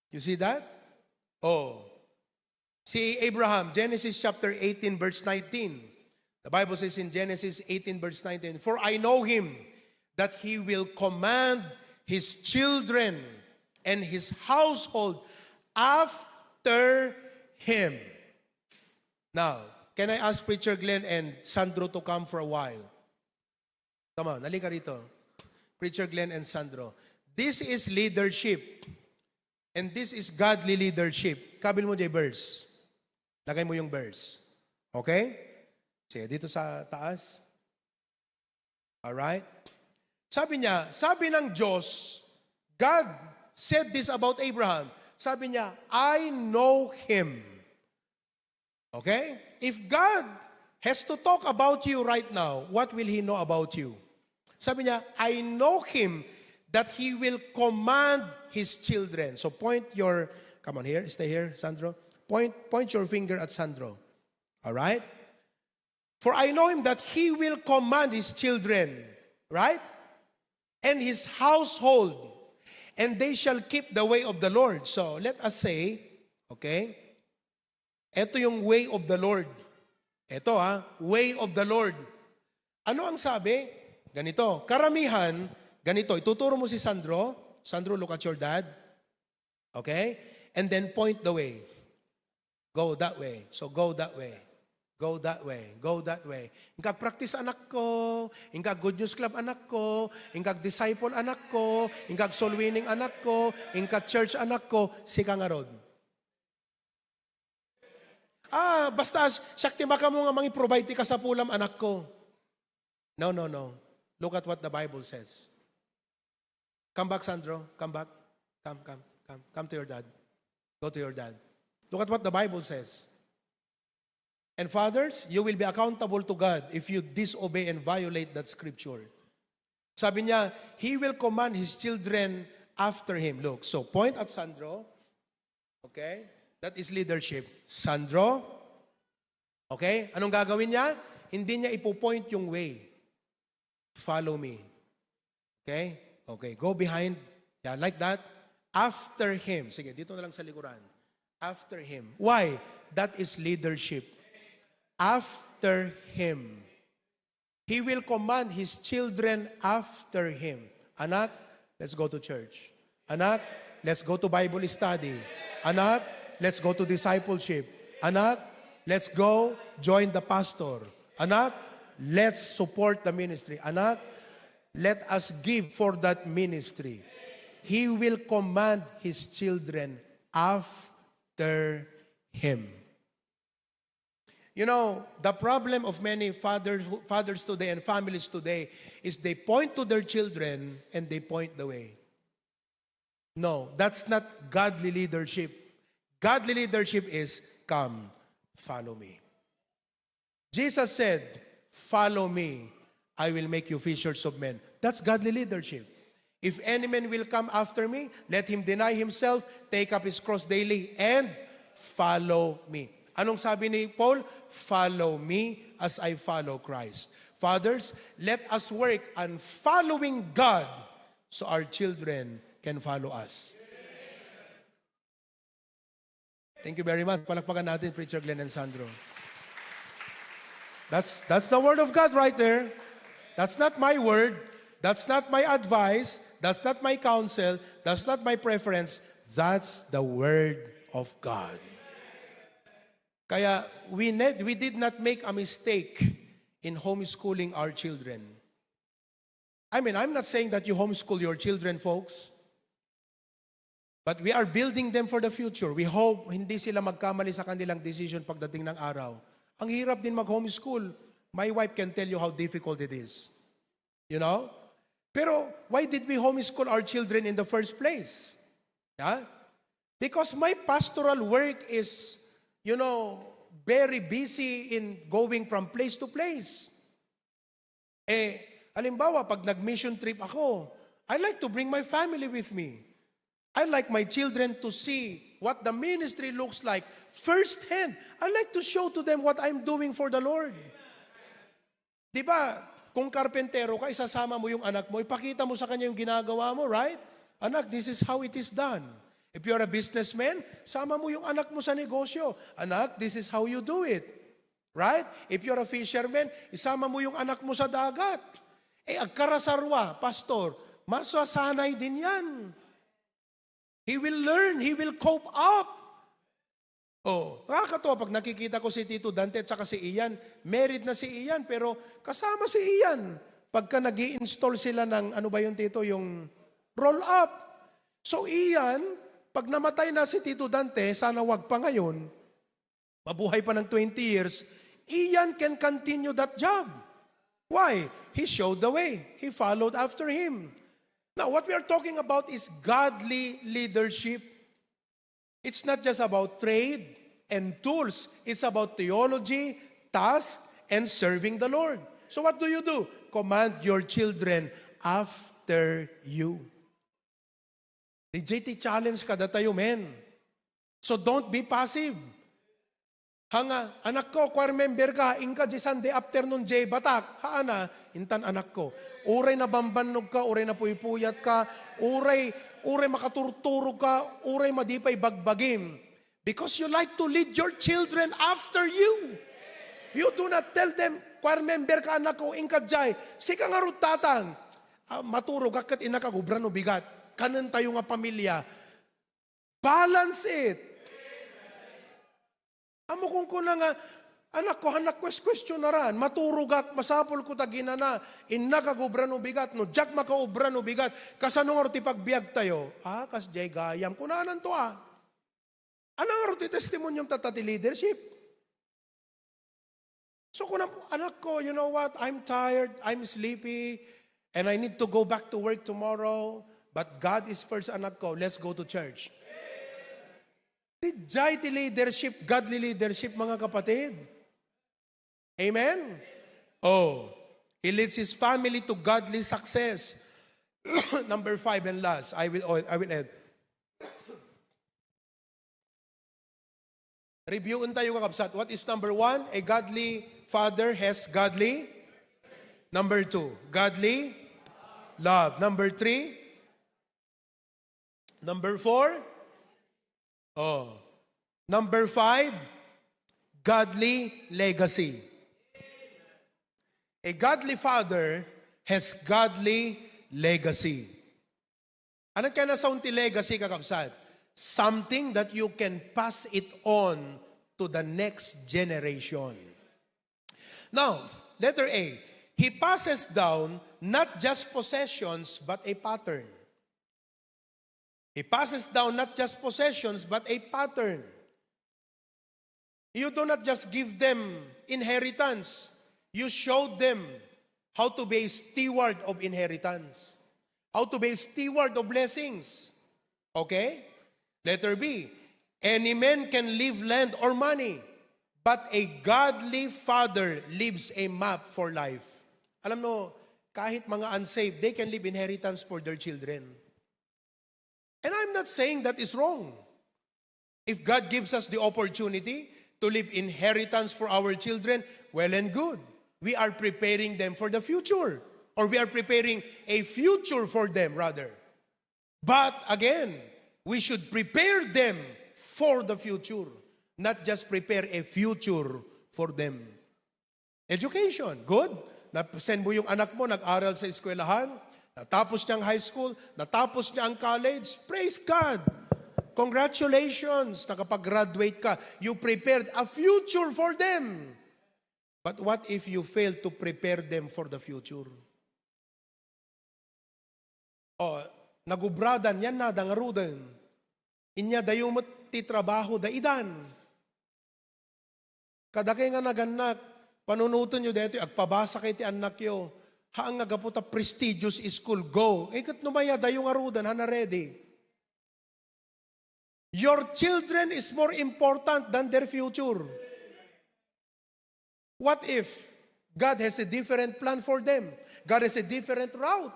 You see that? Oh. See Abraham, Genesis chapter 18, verse 19. The Bible says in Genesis 18, verse 19, For I know him, that he will command his children and his household after him. Now, can I ask Preacher Glenn and Sandro to come for a while? Come on, halika rito. Preacher Glenn and Sandro. This is leadership. And this is godly leadership. Kabil mo dyan verse. Lagay mo yung verse. Okay? Sige, dito sa taas. Alright? Sabi niya, sabi ng Diyos, God said this about Abraham. Sabi niya, I know him. Okay? If God has to talk about you right now, what will He know about you? Sabi niya, I know him that he will command his children. So point your, come on here, stay here, Sandro. Point your finger at Sandro. Alright? For I know him that he will command his children, right? And his household, and they shall keep the way of the Lord. So let us say, okay, ito yung way of the Lord. Ito way of the Lord. Ano ang sabi? Ganito, karamihan, ganito, ituturo mo si Sandro. Sandro, look at your dad. Okay? And then point the way. Go that way. So go that way. Go that way. Go that way. Ingkag practice anak ko, ingkag good news club anak ko, ingkag disciple anak ko, ingkag soul winning anak ko, ingkag church anak ko, sika nga rod. Basta sakti baka mo nga mangi-provide ti ka sa pulam anak ko. No. Look at what the Bible says. Come back, Sandro. Come back. Come to your dad. Go to your dad. Look at what the Bible says. And fathers, you will be accountable to God if you disobey and violate that scripture. Sabi niya, He will command His children after Him. Look, so point at Sandro. Okay? That is leadership. Sandro. Okay? Anong gagawin niya? Hindi niya ipo-point yung way. Follow me. Okay? Okay, go behind. Yeah, like that. After him. Sige, dito na lang sa likuran. After him. Why? That is leadership. After him. He will command his children after him. Anak, let's go to church. Anak, let's go to Bible study. Anak, let's go to discipleship. Anak, let's go join the pastor. Anak, let's support the ministry. Anak, let us give for that ministry. He will command his children after him. You know, the problem of many fathers today and families today is they point to their children and they point the way. No, that's not godly leadership. Godly leadership is, come, follow me. Jesus said, follow me, I will make you fishers of men. That's godly leadership. If any man will come after me, let him deny himself, take up his cross daily, and follow me. Anong sabi ni Paul? Follow me as I follow Christ. Fathers, let us work on following God so our children can follow us. Thank you very much. Palakpakan natin, Preacher Glenn and Sandro. That's the word of God right there. That's not my word. That's not my advice. That's not my counsel. That's not my preference. That's the word of God. Kaya we did not make a mistake in homeschooling our children. I mean, I'm not saying that you homeschool your children, folks. But we are building them for the future. We hope hindi sila magkamali sa kanilang decision pagdating ng araw. Ang hirap din mag-homeschool. My wife can tell you how difficult it is. You know? Pero why did we homeschool our children in the first place? Yeah? Because my pastoral work is, very busy in going from place to place. Halimbawa, pag nag-mission trip ako, I like to bring my family with me. I like my children to see what the ministry looks like firsthand. I like to show to them what I'm doing for the Lord. Diba, kung karpentero ka, isasama mo yung anak mo, ipakita mo sa kanya yung ginagawa mo, right? Anak, this is how it is done. If you're a businessman, sama mo yung anak mo sa negosyo. Anak, this is how you do it. Right? If you're a fisherman, isama mo yung anak mo sa dagat. Agkarasarwa, pastor, masasanay din yan. He will learn. He will cope up. Nakakatawa pag nakikita ko si Tito Dante at saka si Ian. Married na si Ian pero kasama si Ian. Pagka nag-i-install sila ng, Tito, yung roll-up. So Ian, pag namatay na si Tito Dante, sana wag pa ngayon, mabuhay pa ng 20 years, Ian can continue that job. Why? He showed the way. He followed after him. Now, what we are talking about is godly leadership. It's not just about trade and tools. It's about theology, task, and serving the Lord. So what do? Command your children after you. The JT challenge kada tayo, men. So don't be passive. Hanga, anak ko, choir member ka, inka di Sunday afternoon, Jay Batak, haana, intan anak ko. Uray na bambanog ka, uray na puypuyat ka, uray makaturturog ka, uray madipay bagbagim. Because you like to lead your children after you. You do not tell them, choir member ka anak ko, inka jay, sika nga rutatang, maturog akat inakagubra no bigat, kanan tayo nga pamilya. Balance it. Amo kung kuna nga, anak ko, question na ran, maturugak, masapol ko tagina na, inakagubra no bigat, no, jak makaubra no bigat, kasano nga ti pagbiag tayo, kas jay gayam, kunanan to Anong nga ti testimonyong tatati leadership? So kung anak ko, you know what, I'm tired, I'm sleepy, and I need to go back to work tomorrow, but God is first, anak ko, let's go to church. Ti leadership, godly leadership, mga kapatid. Amen? He leads his family to godly success. Number 5 and last, I will add. Reviewin tayo kakabsat. What is number 1? A godly father has godly. Number 2, godly love. Number 3, number 4, number 5, godly legacy. A godly father has godly legacy. Ano ka na sa unti legacy, kakabsat? Something that you can pass it on to the next generation. Now, letter A, he passes down not just possessions, but a pattern. He passes down not just possessions, but a pattern. You do not just give them inheritance. You show them how to be a steward of inheritance. How to be a steward of blessings. Okay? Letter B, any man can leave land or money, but a godly father leaves a map for life. Alam mo, kahit mga unsaved, they can leave inheritance for their children. And I'm not saying that is wrong. If God gives us the opportunity to leave inheritance for our children, well and good. We are preparing them for the future. Or we are preparing a future for them, rather. But again, we should prepare them for the future. Not just prepare a future for them. Education, good. Send mo yung anak mo, nag-aral sa eskwelahan, natapos niya ang high school, natapos niya ang college, praise God. Congratulations, nakapag-graduate ka. You prepared a future for them. But what if you fail to prepare them for the future? Oh, nagubradan yan na dangarudan. Inya dayumot ti trabaho da idan. Kadakay nga naganak, panunutan nyo dito, agpabasa kay ti anak yo, haang nga gaputa prestigious school, go. Kat numaya dayong arudan, hana ready. Your children is more important than their future. What if God has a different plan for them? God has a different route.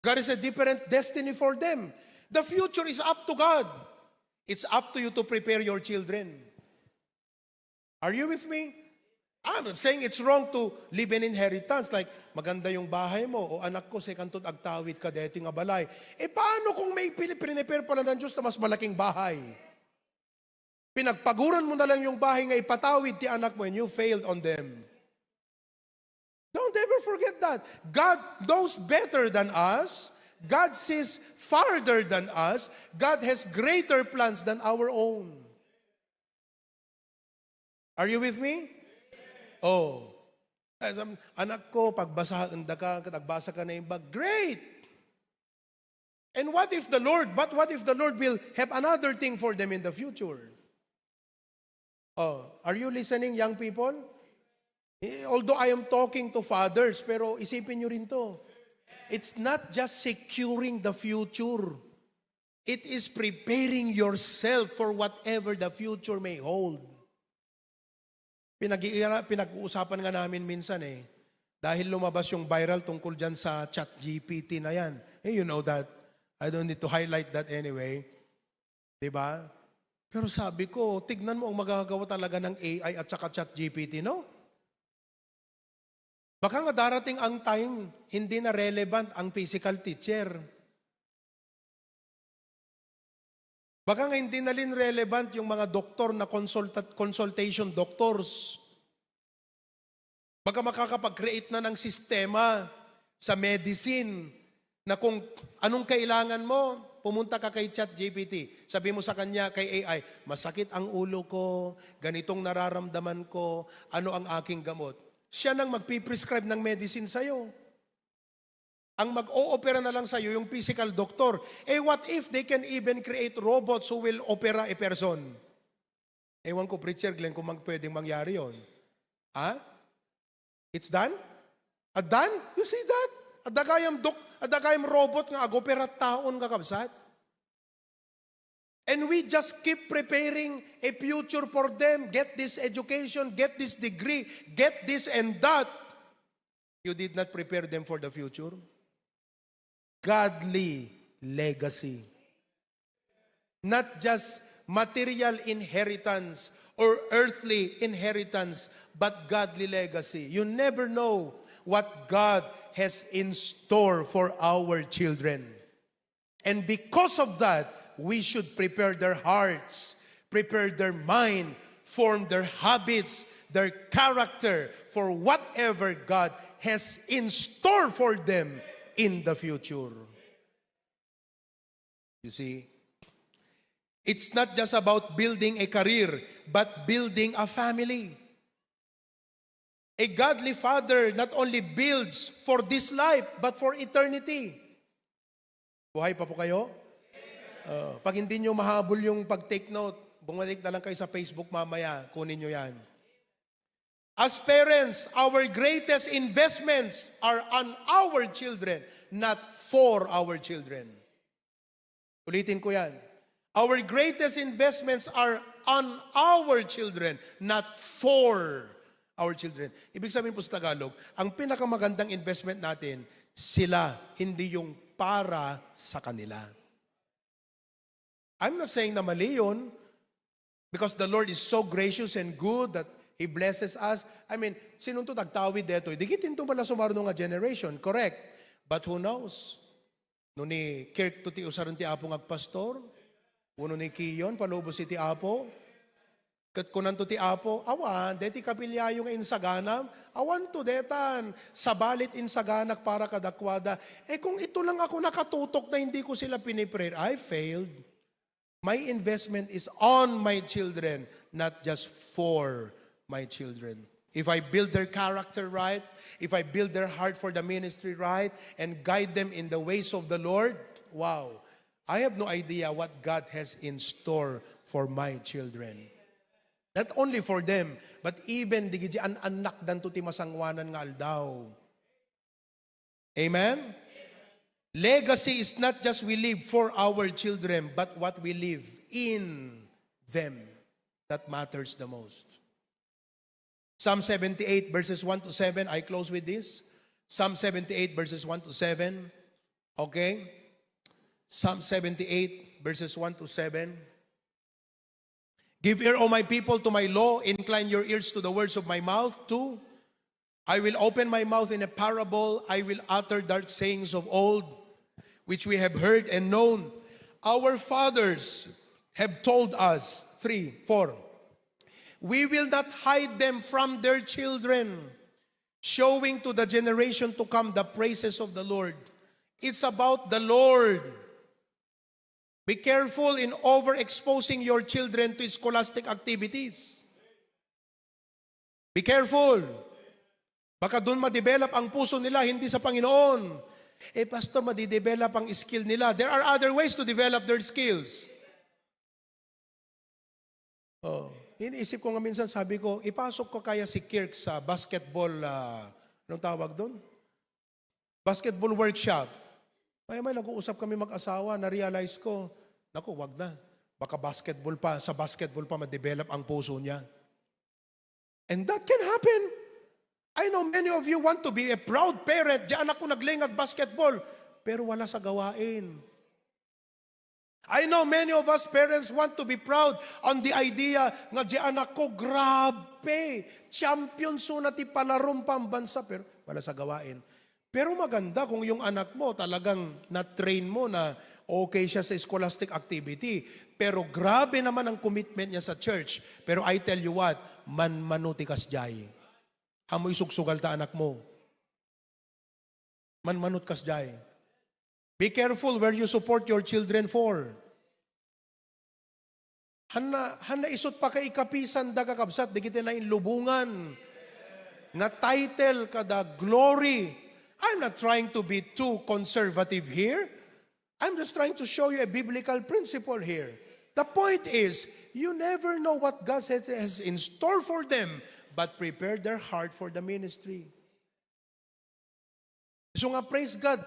God has a different destiny for them. The future is up to God. It's up to you to prepare your children. Are you with me? I'm not saying it's wrong to leave an inheritance. Like, maganda yung bahay mo, o anak ko, sekantod agtawid ka, deti nga balay. Paano kung may pinipinipare pala ng Diyos na mas malaking bahay? Pinagpaguran mo na lang yung bahay nga ipatawid ti anak mo and you failed on them. Don't ever forget that. God knows better than us. God sees farther than us. God has greater plans than our own. Are you with me? Oh. Anak ko, pagbasahan ka, nagbasa ka na yung bag, great! And what if the Lord will have another thing for them in the future? Oh, are you listening, young people? Although I am talking to fathers, pero isipin nyo rin to. It's not just securing the future. It is preparing yourself for whatever the future may hold. Pinag-uusapan nga namin minsan dahil lumabas yung viral tungkol dyan sa ChatGPT na yan. You know that. I don't need to highlight that anyway. Diba? Pero sabi ko, tignan mo ang magagawa talaga ng AI at saka ChatGPT, no? Baka nga darating ang time, hindi na relevant ang physical teacher. Baka nga hindi na rin relevant yung mga doktor na consultation doctors. Baka makakapag-create na ng sistema sa medicine na kung anong kailangan mo, pumunta ka kay ChatGPT. Sabi mo sa kanya, kay AI, masakit ang ulo ko, ganitong nararamdaman ko, ano ang aking gamot? Siya nang magpiprescribe ng medicine sa'yo. Ang mag-o-opera na lang sa'yo yung physical doctor. What if they can even create robots who will opera a person? Ewan ko, Preacher Glenn, kung pwedeng mangyari yon. It's done? Done? You see that? Adagayam robot nga agopera taon kakabsat. And we just keep preparing a future for them. Get this education, get this degree, get this and that. You did not prepare them for the future. Godly legacy. Not just material inheritance or earthly inheritance, but godly legacy. You never know what God has in store for our children. And because of that, we should prepare their hearts, prepare their mind, form their habits, their character for whatever God has in store for them in the future. You see, it's not just about building a career, but building a family. A godly father not only builds for this life, but for eternity. Buhay pa po kayo? Pag hindi nyo mahabol yung pag-take note, bumalik na lang kayo sa Facebook mamaya, kunin nyo yan. As parents, our greatest investments are on our children, not for our children. Ulitin ko yan. Our greatest investments are on our children, not for our children. Ibig sabihin po sa Tagalog, ang pinakamagandang investment natin, sila, hindi yung para sa kanila. I'm not saying na mali yun, because the Lord is so gracious and good that He blesses us. I mean, sinong to tagtawid dito? Digitin to pala sumarno nga generation, correct. But who knows? No ni Kirk to ti usaron ti Apo ngagpastor, uno ni Kiyon, palubo si ti Apo, kat kunan to ti Apo, awan, deti kapilya yung insaganam, awan to detan, sabalit insaganak para kadakwada. Kung ito lang ako nakatutok na hindi ko sila piniprayer, I failed. My investment is on my children, not just for my children. If I build their character right, if I build their heart for the ministry right, and guide them in the ways of the Lord, wow, I have no idea what God has in store for my children. Not only for them, but even digiti an anak dan to ti masangwanan nga aldaw. Amen? Legacy is not just we live for our children, but what we live in them that matters the most. Psalm 78 verses 1 to 7, I close with this. Psalm 78 verses 1 to 7. Okay? Psalm 78 verses 1 to 7. Give ear, O my people, to my law. Incline your ears to the words of my mouth. 2. I will open my mouth in a parable. I will utter dark sayings of old, which we have heard and known. Our fathers have told us. 3, 4. We will not hide them from their children, showing to the generation to come the praises of the Lord. It's about the Lord. Be careful in overexposing your children to scholastic activities. Be careful. Baka doon ma-develop ang puso nila, hindi sa Panginoon. Pastor, ma-develop ang skill nila. There are other ways to develop their skills. Iniisip ko nga minsan, sabi ko, ipasok ko kaya si Kirk sa basketball, anong tawag doon? Basketball workshop. May nag-uusap kami mag-asawa, na-realize ko, naku, wag na. Baka sa basketball pa ma-develop ang puso niya. And that can happen. I know many of you want to be a proud parent. Diyan ako naglingag basketball, pero wala sa gawain. I know many of us parents want to be proud on the idea nga di anak ko, grabe, champion na ti palarom pambansa, pero wala sa gawain. Pero maganda kung yung anak mo talagang na-train mo na okay siya sa scholastic activity, pero grabe naman ang commitment niya sa church. Pero I tell you what, manuti kas jay. Hamoy sugsugal ta anak mo. Manut kas jay. Be careful where you support your children for. Hana isot pa kay ikapisan da kakabsat, di kita na inlubungan. Nga title kada glory. I'm not trying to be too conservative here. I'm just trying to show you a biblical principle here. The point is, you never know what God has in store for them, but prepare their heart for the ministry. So nga, praise God.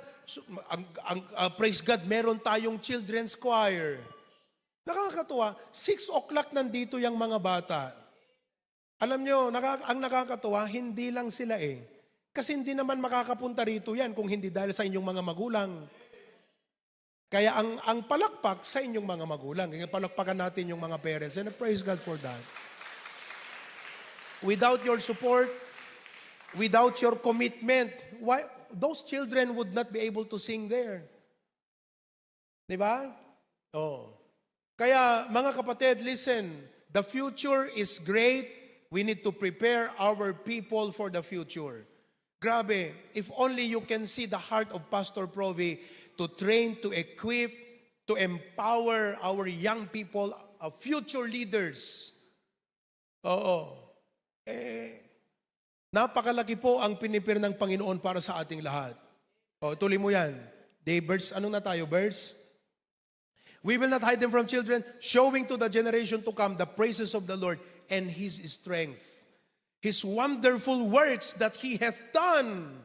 Praise God, meron tayong children's choir. Nakakatuwa, 6 o'clock nandito yung mga bata. Alam nyo, ang nakakatuwa, hindi lang sila Kasi hindi naman makakapunta rito yan kung hindi dahil sa inyong mga magulang. Kaya ang palakpak sa inyong mga magulang. Kaya palakpakan natin yung mga parents. And I praise God for that. Without your support, without your commitment, those children would not be able to sing there. Diba? Kaya mga kapatid, listen, the future is great. We need to prepare our people for the future. Grabe, if only you can see the heart of Pastor Provi to train, to equip, to empower our young people, future leaders. Napakalaki po ang pinipir ng Panginoon para sa ating lahat. Tuloy mo yan. Birds, anong na tayo, birds? We will not hide them from children, showing to the generation to come the praises of the Lord and His strength. His wonderful works that He hath done.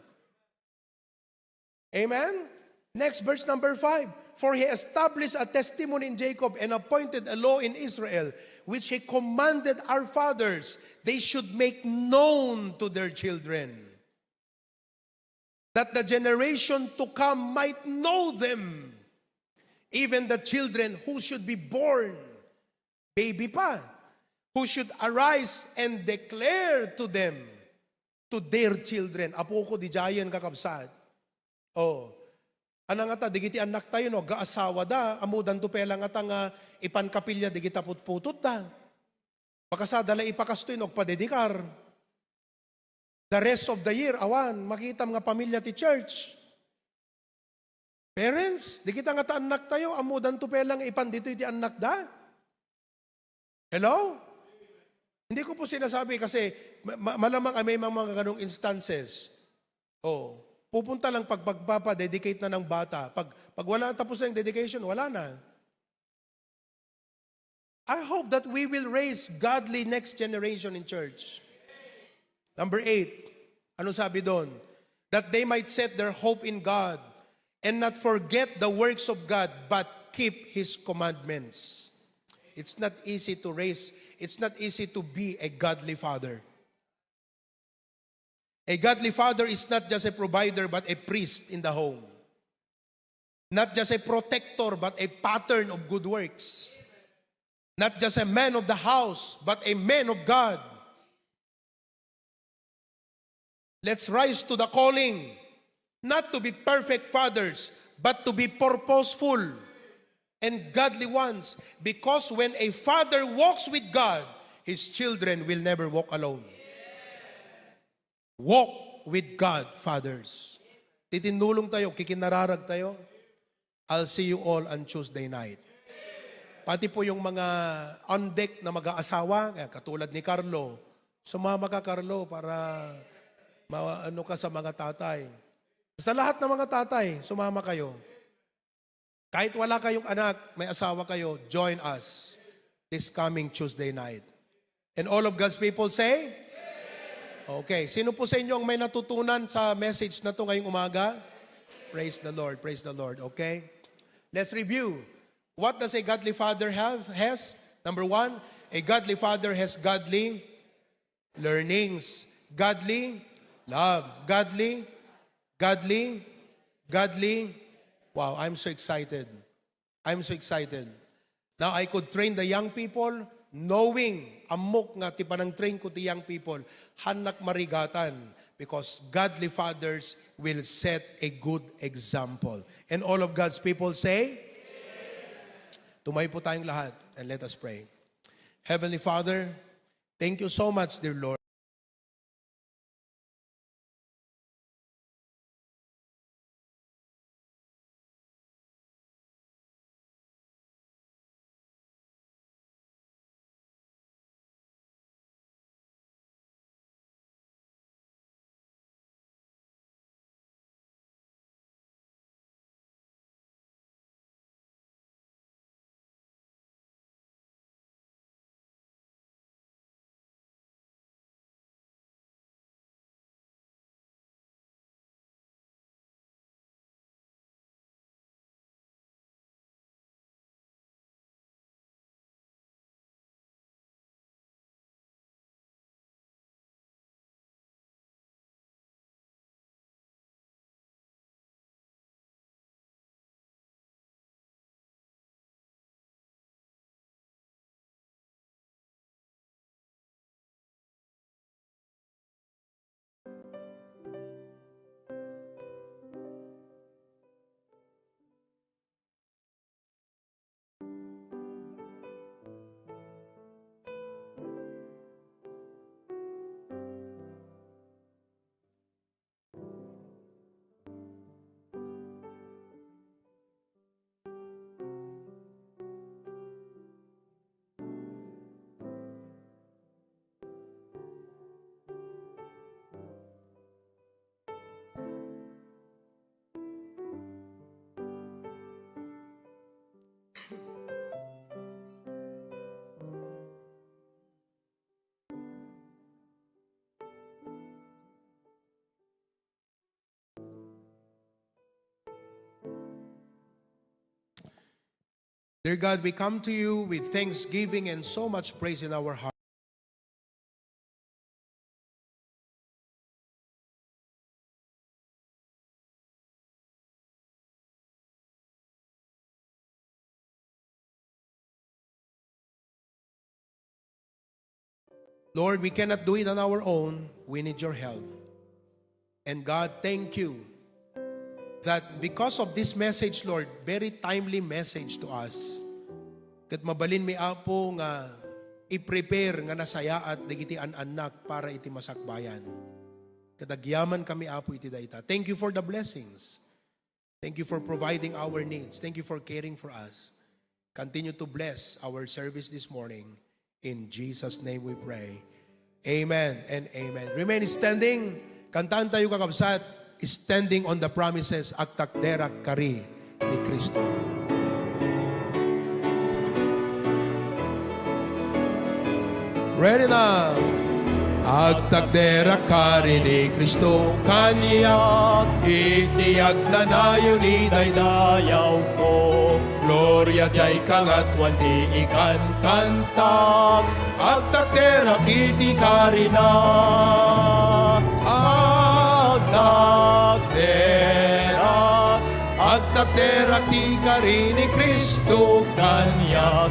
Amen? Next, verse number 5. For he established a testimony in Jacob and appointed a law in Israel, which he commanded our fathers, they should make known to their children, that the generation to come might know them, even the children who should be born, baby pa, who should arise and declare to them, to their children. Apo ko di jayan kakabsat. Oh, anang ata, digiti anak tayo no, gaasawa da, amudan to pela nga nga ipan kapilya, digita putputot da. Pagkasadala ipakastoy no, padedikar. The rest of the year, awan, makita mga pamilya ti church. Parents, di kita nga ta anak tayo, amudan to pelang ipan dito iti anak da. Hello? Hindi ko po sinasabi kasi malamang may mga ganong instances. Oh, pupunta lang pag dedicate na ng bata. Pag wala tapos na yung dedication, wala na. I hope that we will raise godly next generation in church. Number 8, ano sabi doon? That they might set their hope in God and not forget the works of God, but keep His commandments. It's not easy to raise, it's not easy to be a godly father. A godly father is not just a provider, but a priest in the home. Not just a protector, but a pattern of good works. Not just a man of the house, but a man of God. Let's rise to the calling, not to be perfect fathers, but to be purposeful and godly ones. Because when a father walks with God, his children will never walk alone. Walk with God, fathers. Titinulong tayo, kikinararag tayo. I'll see you all on Tuesday night. Pati po yung mga on deck na mag-aasawa, katulad ni Carlo, sumama ka Carlo para ano ka sa mga tatay. Sa lahat ng mga tatay, sumama kayo. Kahit wala kayong anak, may asawa kayo, join us this coming Tuesday night. And all of God's people say? Okay. Sino po sa inyo ang may natutunan sa message na to ngayong umaga? Praise the Lord. Praise the Lord. Okay? Let's review. What does a godly father has? Number 1, a godly father has godly learnings. Godly love. Godly. Wow, I'm so excited. I'm so excited. Now, I could train the young people knowing, amok nga ti panang train ko ti young people, hanak marigatan, because godly fathers will set a good example. And all of God's people say, tumayo po tayong lahat and let us pray. Heavenly Father, thank you so much, dear Lord. Dear God, we come to you with thanksgiving and so much praise in our heart. Lord, we cannot do it on our own. We need your help. And God, thank you that because of this message, Lord, very timely message to us. Kat mabalin mi apo nga i-prepare nga nasaya at digiti an anak para iti masakbayan. Kadagyaman kami apo iti dayta. Thank you for the blessings. Thank you for providing our needs. Thank you for caring for us. Continue to bless our service this morning. In Jesus' name we pray. Amen and amen. Remain standing. Kantaan tayo kakabsat. Standing on the promises. Agtakdera kari ni Kristo. Ready now. Agtakdera kari ni Kristo. Kanya itiyag na nayo ni daydayaw ko. Gloria jay kangat wanti ikan kanta. Agtakdera kiti karina. Agtakdera ti karini Kristo kanya.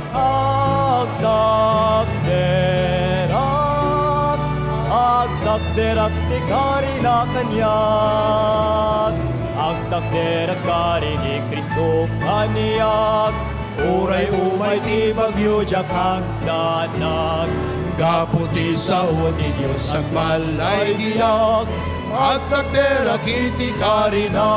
Agtakdera ti karina kanya. Agtakdera karini Kristo kanya. Uray umay ti bagyo jakang Danag gaputi sa ni Diyos ang balay diyak. Agtakdera kiti karina.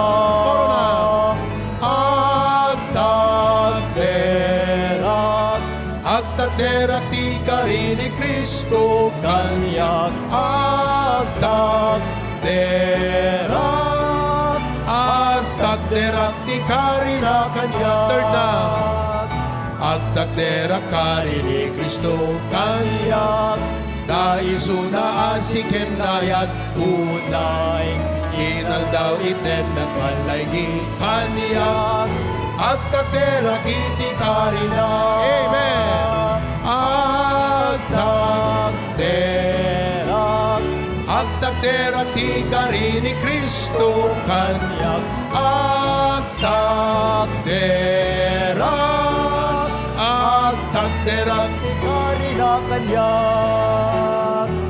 Agtakdera ti karini Kristo kanya. Agtakdera ti karina kanya. Third na. Agtakdera karini Kristo kanya. Daiso na asiken nayat unay. Inal daw iten at malaygi kanya. Agtakdera kiti karina. Amen. Agtakdera ti karini Kristo kanya. Agtakdera ti karina kanya.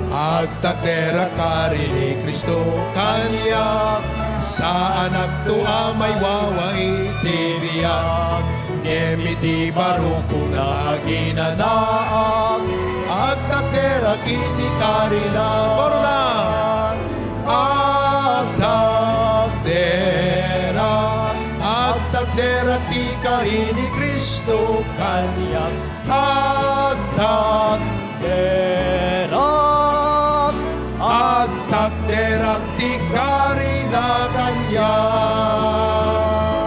Agtakdera karini Kristo kanya. Sa anak to amay wawai tibiyak. Nemiti barukong na ginanaak. Agtakdera kiti karina. Corona. Agtakdera ti karini Kristo kanya. Agtakdera ti karina kanya.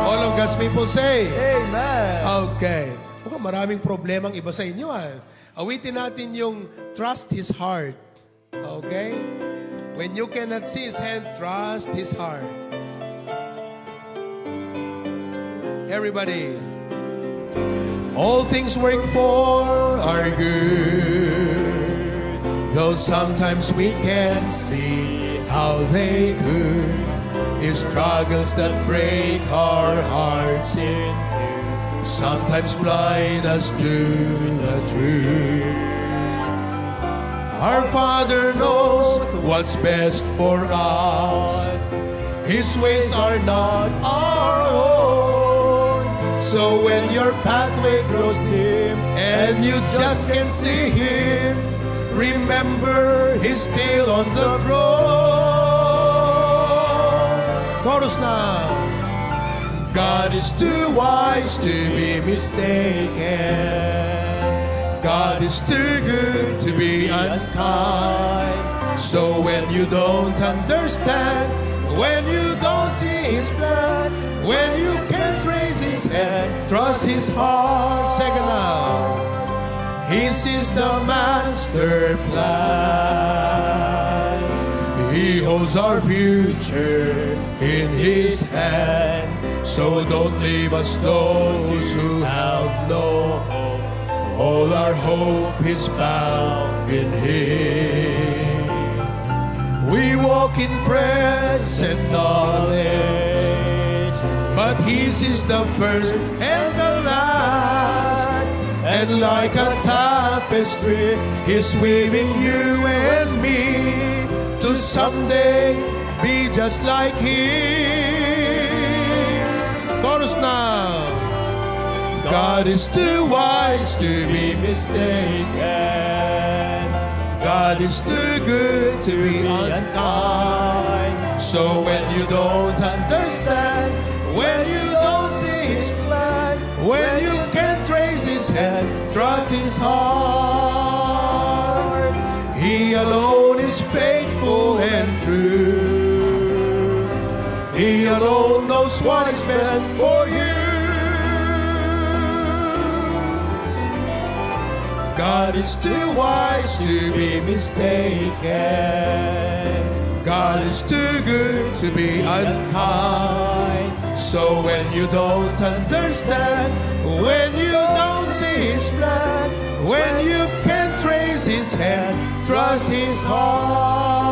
All of God's people say, Amen. okay. Mukhang maraming problemang iba sa inyo. Awitin natin yung trust His heart. Okay? When you cannot see His hand, trust His heart. Everybody. All things work for our good, though sometimes we can't see how they could. Is struggles that break our hearts into, sometimes blind us to the truth. Our Father knows what's best for us. His ways are not our own. So when your pathway grows dim and you just can't see Him, remember He's still on the throne. Chorus now. God is too wise to be mistaken. God is too good to be unkind. So when you don't understand, when you don't see His plan, when you can't trace His hand, trust His heart. Second now. His is the master plan. He holds our future in His hand. So don't leave us those who have no hope. All our hope is found in Him. We walk in present knowledge, but His is the first and the last. And like a tapestry, He's weaving you and me to someday be just like Him. Chorus now. God is too wise to be mistaken. God is too good to be unkind. So when you don't understand, when you don't see His plan, when you can't trace His hand, trust His heart. He alone is faithful and true. He alone knows what is best for you. God is too wise to be mistaken. God is too good to be unkind. So when you don't understand, when you don't see His plan, when you can't trace His hand, trust His heart.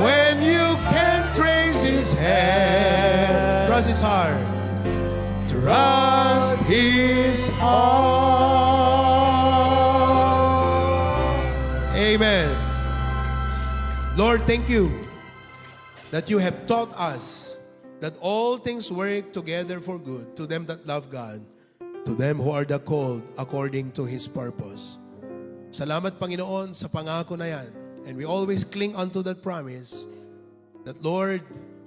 When you can't trace His hand, Trust His heart. trust His heart. Amen. Lord, thank you that you have taught us that all things work together for good to them that love God, to them who are the called according to His purpose. Salamat, Panginoon, sa pangako na yan. And we always cling unto that promise that, Lord,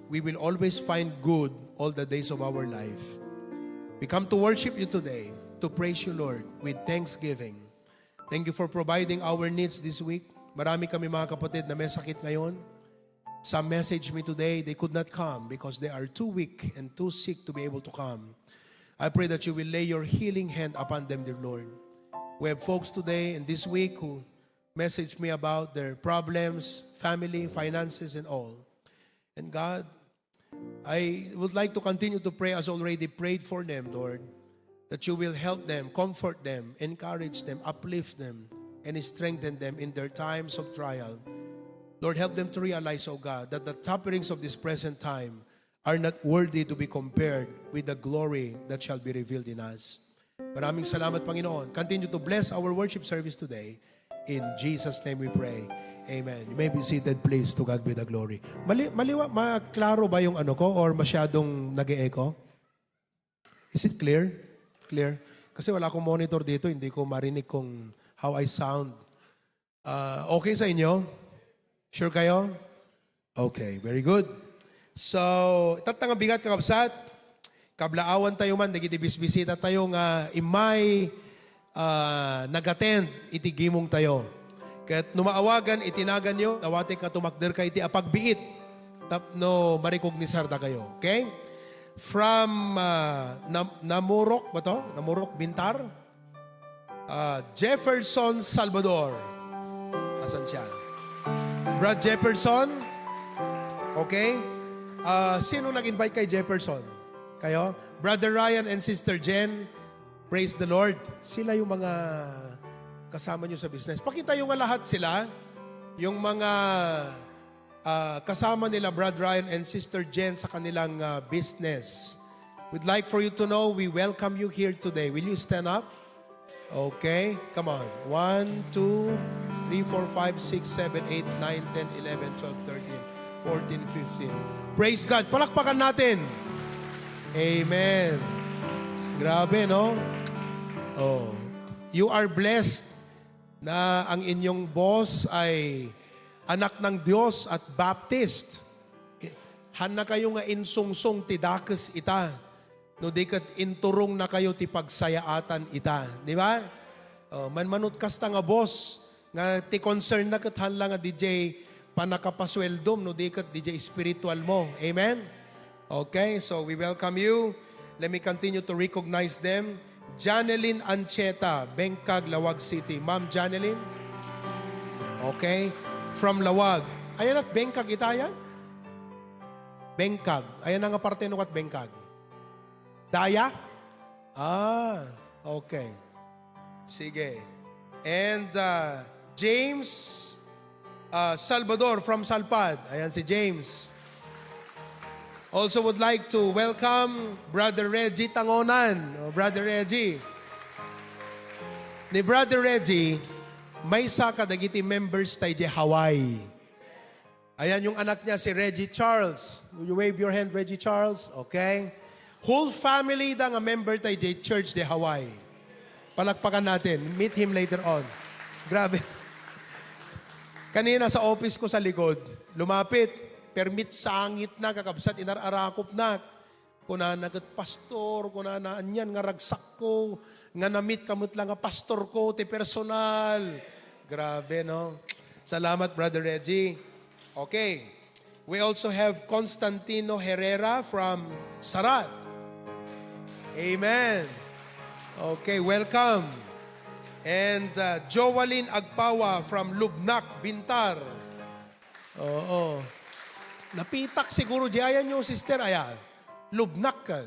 we will always find good all the days of our life. We come to worship you today, to praise you, Lord, with thanksgiving. Thank you for providing our needs this week. Marami kami mga kapatid na may sakit ngayon. Some message me today, they could not come because they are too weak and too sick to be able to come. I pray that you will lay your healing hand upon them, dear Lord. We have folks today and this week who messaged me about their problems, family, finances, and all. And God, I would like to continue to pray as already prayed for them, Lord, that you will help them, comfort them, encourage them, uplift them, and strengthen them in their times of trial. Lord, help them to realize, oh God, that the sufferings of this present time are not worthy to be compared with the glory that shall be revealed in us. Maraming salamat, Panginoon. Continue to bless our worship service today. In Jesus' name we pray. Amen. You may be seated, please. To God be the glory. Maklaro ba yung ano ko or masyadong nag-e-echo? Is it clear? Clear? Kasi wala akong monitor dito. Hindi ko marinig kung how I sound. Okay sa inyo? Sure kayo? Okay, very good. So, itatang ang bigat kakabsat. Kablaawan tayo man, nagitibis-bisita tayo nga imay nag-attend, itigimong tayo. Kaya't numaawagan, itinagan nyo, nawate ka tumakder ka iti apagbiit. Tapno marikognisar da kayo. Okay? From Namurok, ba to? Namurok, Bintar? Jefferson, Salvador. Asan siya? Brad Jefferson? Okay? Sino nag-invite kay Jefferson? Kayo? Brother Ryan and Sister Jen, praise the Lord. Sila yung mga kasama nyo sa business. Pakita yung nga lahat sila. Yung mga kasama nila, Brother Ryan and Sister Jen sa kanilang business. We'd like for you to know, we welcome you here today. Will you stand up? Okay, come on. 1, 2, 3, 4, 5, 6, 7, 8, 9, 10, 11, 12, 13, 14, 15. Praise God. Palakpakan natin. Amen. Grabe, no? Oh. You are blessed na ang inyong boss ay anak ng Diyos at Baptist. Han na kayo nga insungsong tidakes ita. No, di kat inturong na kayo ti pagsayaatan ita. Di ba? Oh, manmanut kasta nga boss nga ti concern na kat han lang nga DJ panakapasweldom, no, di kat DJ spiritual mo. Amen? Okay, so we welcome you. Let me continue to recognize them. Janeline Ancheta, Bengkag, Lawag City. Ma'am Janeline. Okay. From Lawag. Ayan at Bengkag itayan? Bengkag. Ayan ang Partenok at Bengkag. Daya? Okay. Sige. And James Salvador from Salpad. Ayan si James. Also would like to welcome Brother Reggie Tangonan. Brother Reggie. Ni Brother Reggie, may sa kadagiti members tayo di Hawaii. Ayan yung anak niya, si Reggie Charles. Will you wave your hand, Reggie Charles? Okay. Whole family da nga member tayo di Church de Hawaii. Palakpakan natin. Meet him later on. Grabe. Kanina sa office ko sa likod, lumapit, permit sangit na, kakabsat, inararakop na. Kuna nagat pastor, kuna na anyan nga ragsak ko, nga namit kamot lang nga pastor ko, ti personal. Grabe, no? Salamat, Brother Reggie. Okay. We also have Constantino Herrera from Sarat. Amen. Okay, welcome. And Joalyn Agpawa from Lubnak, Bintar. Oo. Napitak siguro di ayan yung sister. Ayan. Lubnak ka.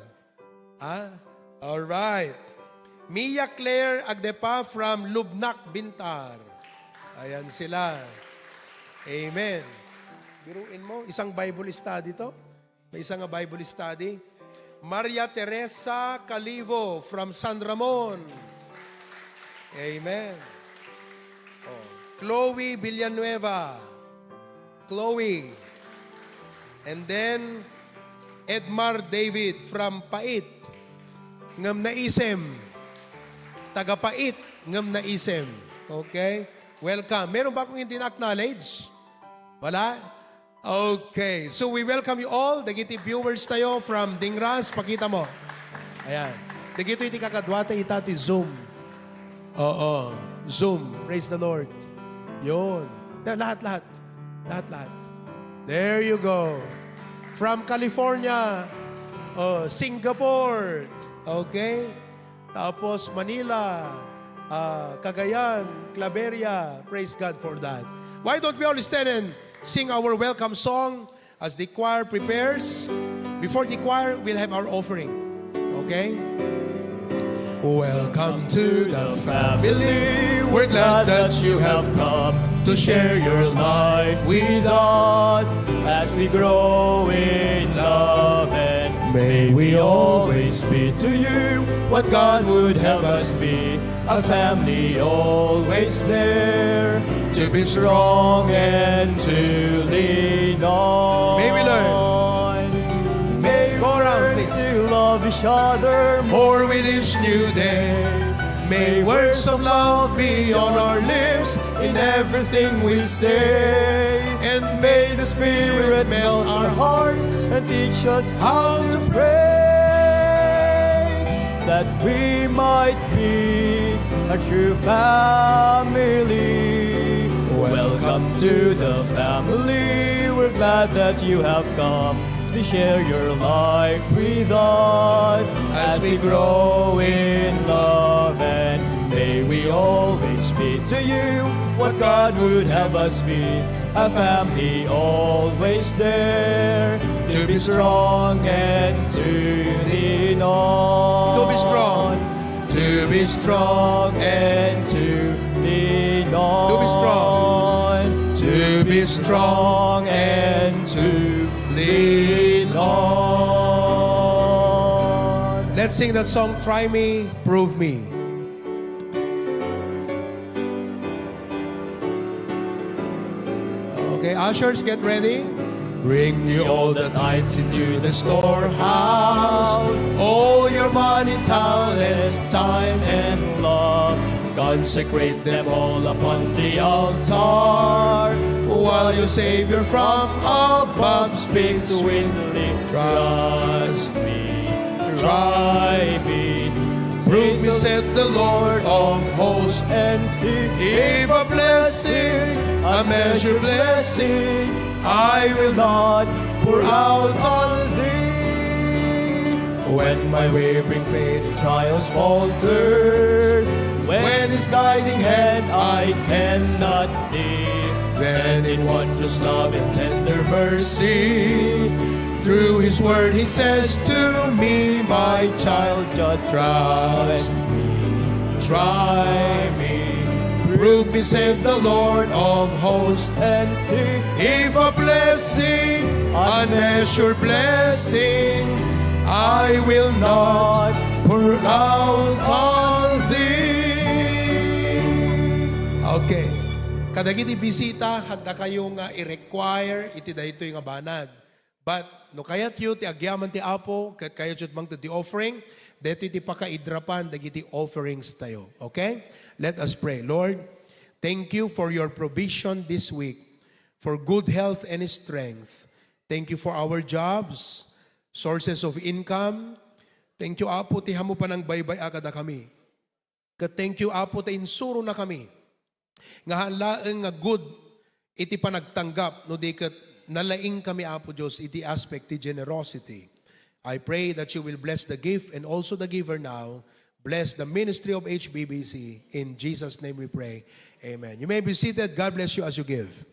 Alright. Mia Claire Agdepa from Lubnak, Bintar. Ayan sila. Amen. Biruin mo, isang Bible study to. May isang Bible study. Maria Teresa Calivo from San Ramon. Amen. Chloe Villanueva. Chloe. And then, Edmar David from Pait. Ngam na isem. Taga Pait. Ngam na isem. Okay? Welcome. Meron ba akong hindi na-acknowledge? Wala? Okay. So we welcome you all. Dagiti viewers tayo from Dingras. Pakita mo. Ayan. Dagito iti kakadwata itati Zoom. Oo. Zoom. Praise the Lord. Yun. Lahat-lahat. Lahat-lahat. There you go. From California. Singapore. Okay? Tapos Manila. Cagayan. Claveria. Praise God for that. Why don't we all stand and sing our welcome song as the choir prepares. Before the choir, we'll have our offering. Okay? Welcome to the family. We're glad that you have come to share your life with us As we grow in love, and may we always be to you what God would have us be, a family always there, to be strong and to lean on. May we learn. May we Go around, learn please. to love each other More with each new day. May words of love be on our lips in everything we say. And may the Spirit melt our hearts and teach us how to pray, that we might be a true family. Welcome to the family. We're glad that you have come to share your life with us as we grow in love, and may we always be to you what God would have us be, a family always there, to be strong and to lean on. To be strong. To be strong and to lean on. To be strong. To be strong and to lean on. Let's sing that song, Try Me, Prove Me. Okay, ushers, get ready. Bring you all the tithes into the storehouse. All your money, talents, time, and love, consecrate them all upon the altar, while your Savior from above speaks sweetly. Trust me, try me, prove me, said the Lord of hosts, and see if a blessing, a measure blessing, I will not pour out on thee. When my wavering faith in trials falters, when His guiding hand I cannot see, then in wondrous love and tender mercy, Through His word He says to me, my child, just trust me, try me. Prove me, says the Lord of hosts, and see if a blessing, unmeasured blessing, I will not pour out on thee. Okay. Kadagiti bisita, handa kayo nga i-require, iti dayto yung abanag. But, no kayat yu, ti agyaman ti Apo, kat kayat yu mang ti offering, dito iti pakaidrapan, dagiti offerings tayo. Okay? Let us pray. Lord, thank you for your provision this week, for good health and strength. Thank you for our jobs, sources of income. Thank you, Apo, ti hamo pa ng baybay akada kami. Thank you, Apo, ti insuro na kami. Nga halaeng nga good, iti panagtanggap, no di kat nalaing kami, Apo Diyos, iti aspect, ti generosity. I pray that you will bless the gift and also the giver now. Bless the ministry of HBBC. In Jesus' name we pray. Amen. You may be seated. God bless you as you give.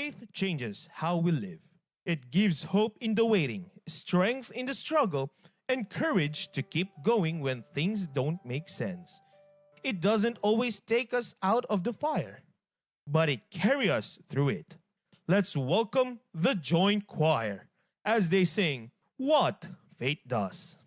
Faith changes how we live. It gives hope in the waiting, strength in the struggle, and courage to keep going when things don't make sense. It doesn't always take us out of the fire, but it carries us through it. Let's welcome the joint choir as they sing What Faith Does.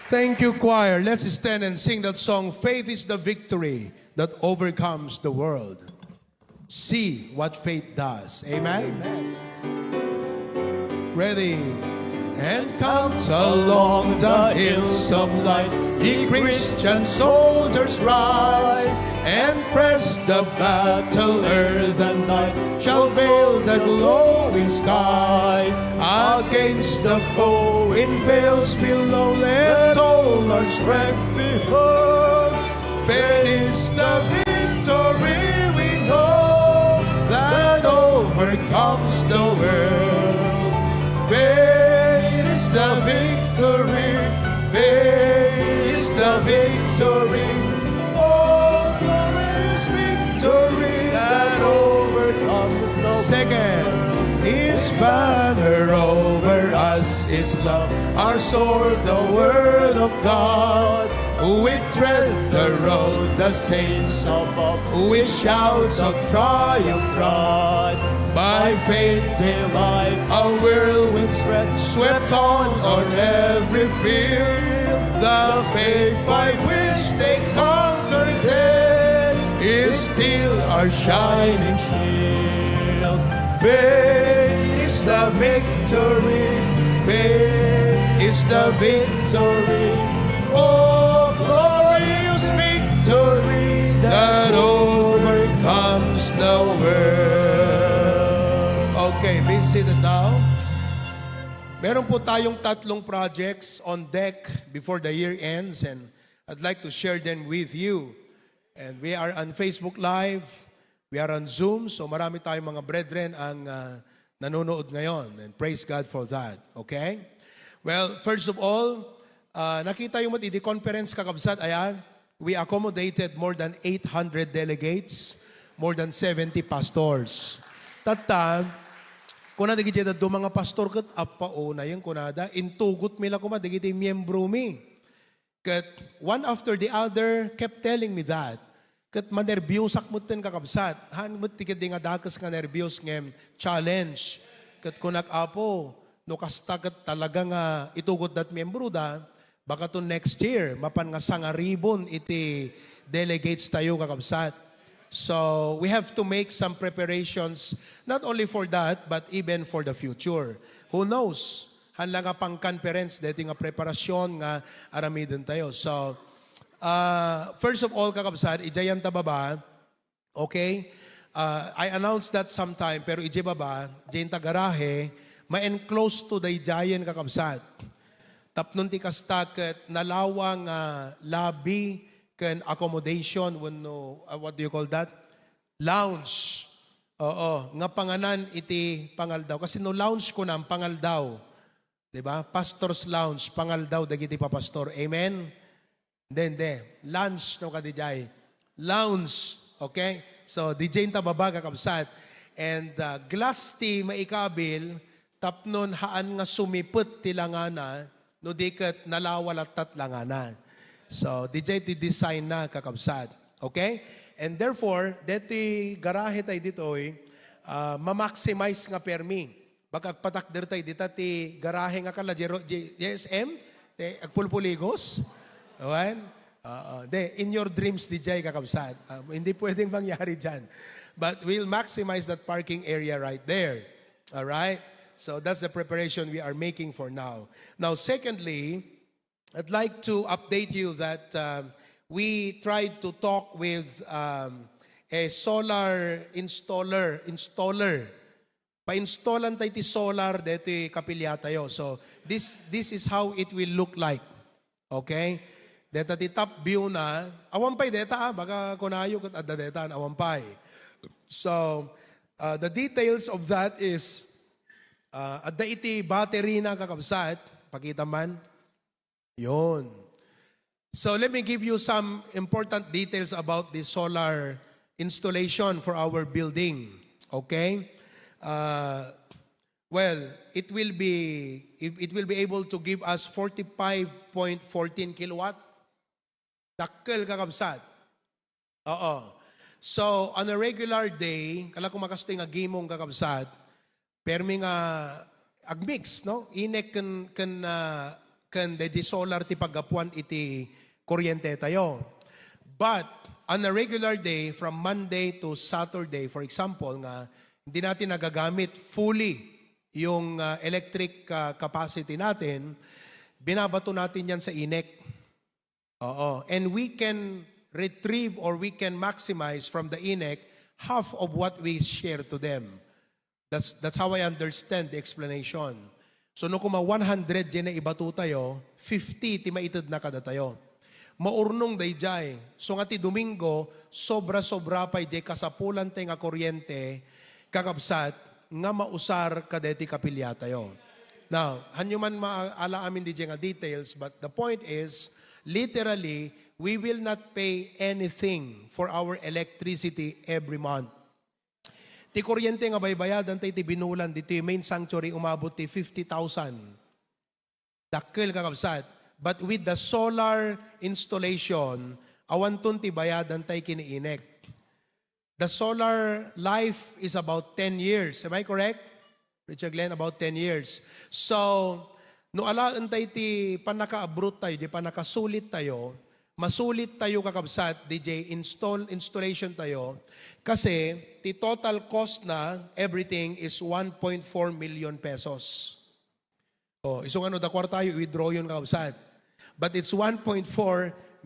Thank you, choir. Let's stand and sing that song, Faith is the Victory that Overcomes the World. See what faith does. Amen? Ready? And comes along the hills of light, ye Christian soldiers rise, and press the battle earth and night shall veil the glowing skies. Against the foe in veils below, let all our strength behold. Faith is the victory we know that overcomes the world. Faith is the victory, faith is the victory. Oh, glorious victory that overcomes the world. Second, His banner over us is love, our sword, the word of God. We tread the road, the saints above, with shouts of triumph trod. By faith delight, a whirlwind swept on every field. The faith by which they conquered death is still our shining shield. Faith is the victory, faith is the victory. Oh, glorious victory that overcomes the world. Meron po tayong tatlong projects on deck before the year ends and I'd like to share them with you. And we are on Facebook Live, we are on Zoom, so marami tayong mga brethren ang nanonood ngayon. And praise God for that, okay? Well, first of all, nakita yung matindi conference kakabsat, ayan, we accommodated more than 800 delegates, more than 70 pastors. Tata, kuna digiti do mga pastor ket apa na yung kunada intugot mila kuma digiti miyembro mi. Ket one after the other kept telling me that. Ket manerbyusak mo ten kakabsat. Han mo tikid nga dakas nga nervyos ngem challenge. Ket kunak apo no kasta ket talaga nga itugot dat miyembro da baka to next year mapan nga 1,000 iti delegates tayo kakabsat. So we have to make some preparations, not only for that, but even for the future. Who knows? Hanla nga pang conference, dito nga preparasyon nga aramidin tayo. So, first of all, kakabsat, ijayan ta baba, okay? I announced that sometime, pero ijay baba, ijayan ta garahe, ma-enclose to the ijayan kakabsat. Tapnon ti kastaket, nalawang lobby, can accommodation when what do you call that? Lounge. Oo, nga panganan iti pangaldaw kasi no lounge ko na ang pangaldaw. 'Di ba? Pastor's lounge, pangaldaw dagiti pa pastor. Amen. Then lunch no kadijay. Lounge, okay? So DJ ta baba kakabsat. And glass ti maikabil tapnon haan nga sumiput ti langana no diket nalawalat langana. So, DJ ti design na kakabsat. Okay? And therefore, deti garahe tayo dito ma-maximize nga permi. Baka patakder tayo dito ti garahe nga kala JSM, te agpulpuligos. Okay? In your dreams, DJ kakabsat. Hindi pwedeng mangyari dyan. But we'll maximize that parking area right there. Alright? So, that's the preparation we are making for now. Now, secondly, I'd like to update you that we tried to talk with a solar installer. Pa-installan tayo ti solar dito kapilya tayo. So this is how it will look like. Okay? Deta ti top view na. Awampay deta baka kunayo kat adda deta awampay. So the details of that is adda iti battery na kakabsat. Pakita man. Yon. So let me give you some important details about the solar installation for our building. Okay? Well, it will be able to give us 45.14 kilowatt. Dakkel kakabsat. Oo. So on a regular day, kala ko makasti nga gimong kakabsat, permi nga agmix, no? Inek kan di solar ti paggapuan iti kuryente tayo. But on a regular day, from Monday to Saturday, for example, nga hindi natin nagagamit fully yung electric capacity natin, binabato natin yan sa inek. Oo. And we can retrieve or we can maximize from the inek half of what we share to them. That's how I understand the explanation. So no kuma 100 din na ibato tayo, 50 ti maitid na kada tayo. Maurnong dayjay. So nga ti Domingo, sobra-sobra pa jay kasapulan tayo nga kuryente, kakabsat, nga mausar kadeti kapilya tayo. Now, hanyo man maala amin di nga details, but the point is, literally, we will not pay anything for our electricity every month. Ti kuryente nga baybayadan tayo ti binulan dito yung main sanctuary umabot ti 50,000. Dakkel kakabsat. But with the solar installation, awanton ti bayadan tayo kiniinek. The solar life is about 10 years. Am I correct? Richard Glenn, about 10 years. So, no alaan tayo ti panaka-abroad tayo, di panakasulit tayo, masulit tayo kakabsat, DJ, installation tayo, kasi the total cost na everything is 1.4 million pesos. Oh, isong ano da kwarta tayo withdraw yun kakabsat. But it's 1.4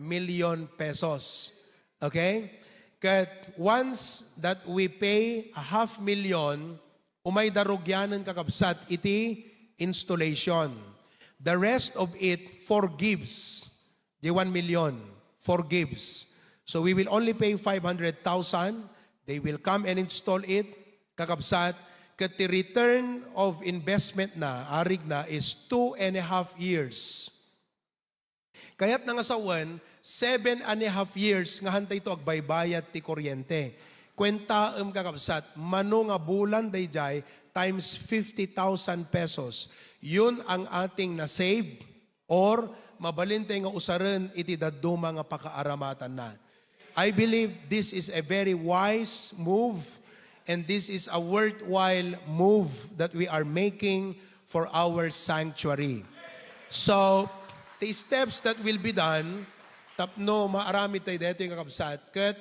million pesos. Okay? Kat once that we pay 500,000, umay darugyanan kakabsat iti installation. The rest of it forgives. The 1 million forgives. So we will only pay 500,000. They will come and install it. Kakabsat, kat the return of investment na, arig na, is 2.5 years. Kaya't nga sa 7.5 years nga hantay ito agbaybayad ti kuryente. Kwenta kakabsat, mano nga bulan dayjay times 50,000 pesos. Yun ang ating na-save or mabalintay nga usaran iti daduma nga pakaaramatan na. I believe this is a very wise move and this is a worthwhile move that we are making for our sanctuary. So, the steps that will be done, tapno maarami tayo dito yung kakabsat, kat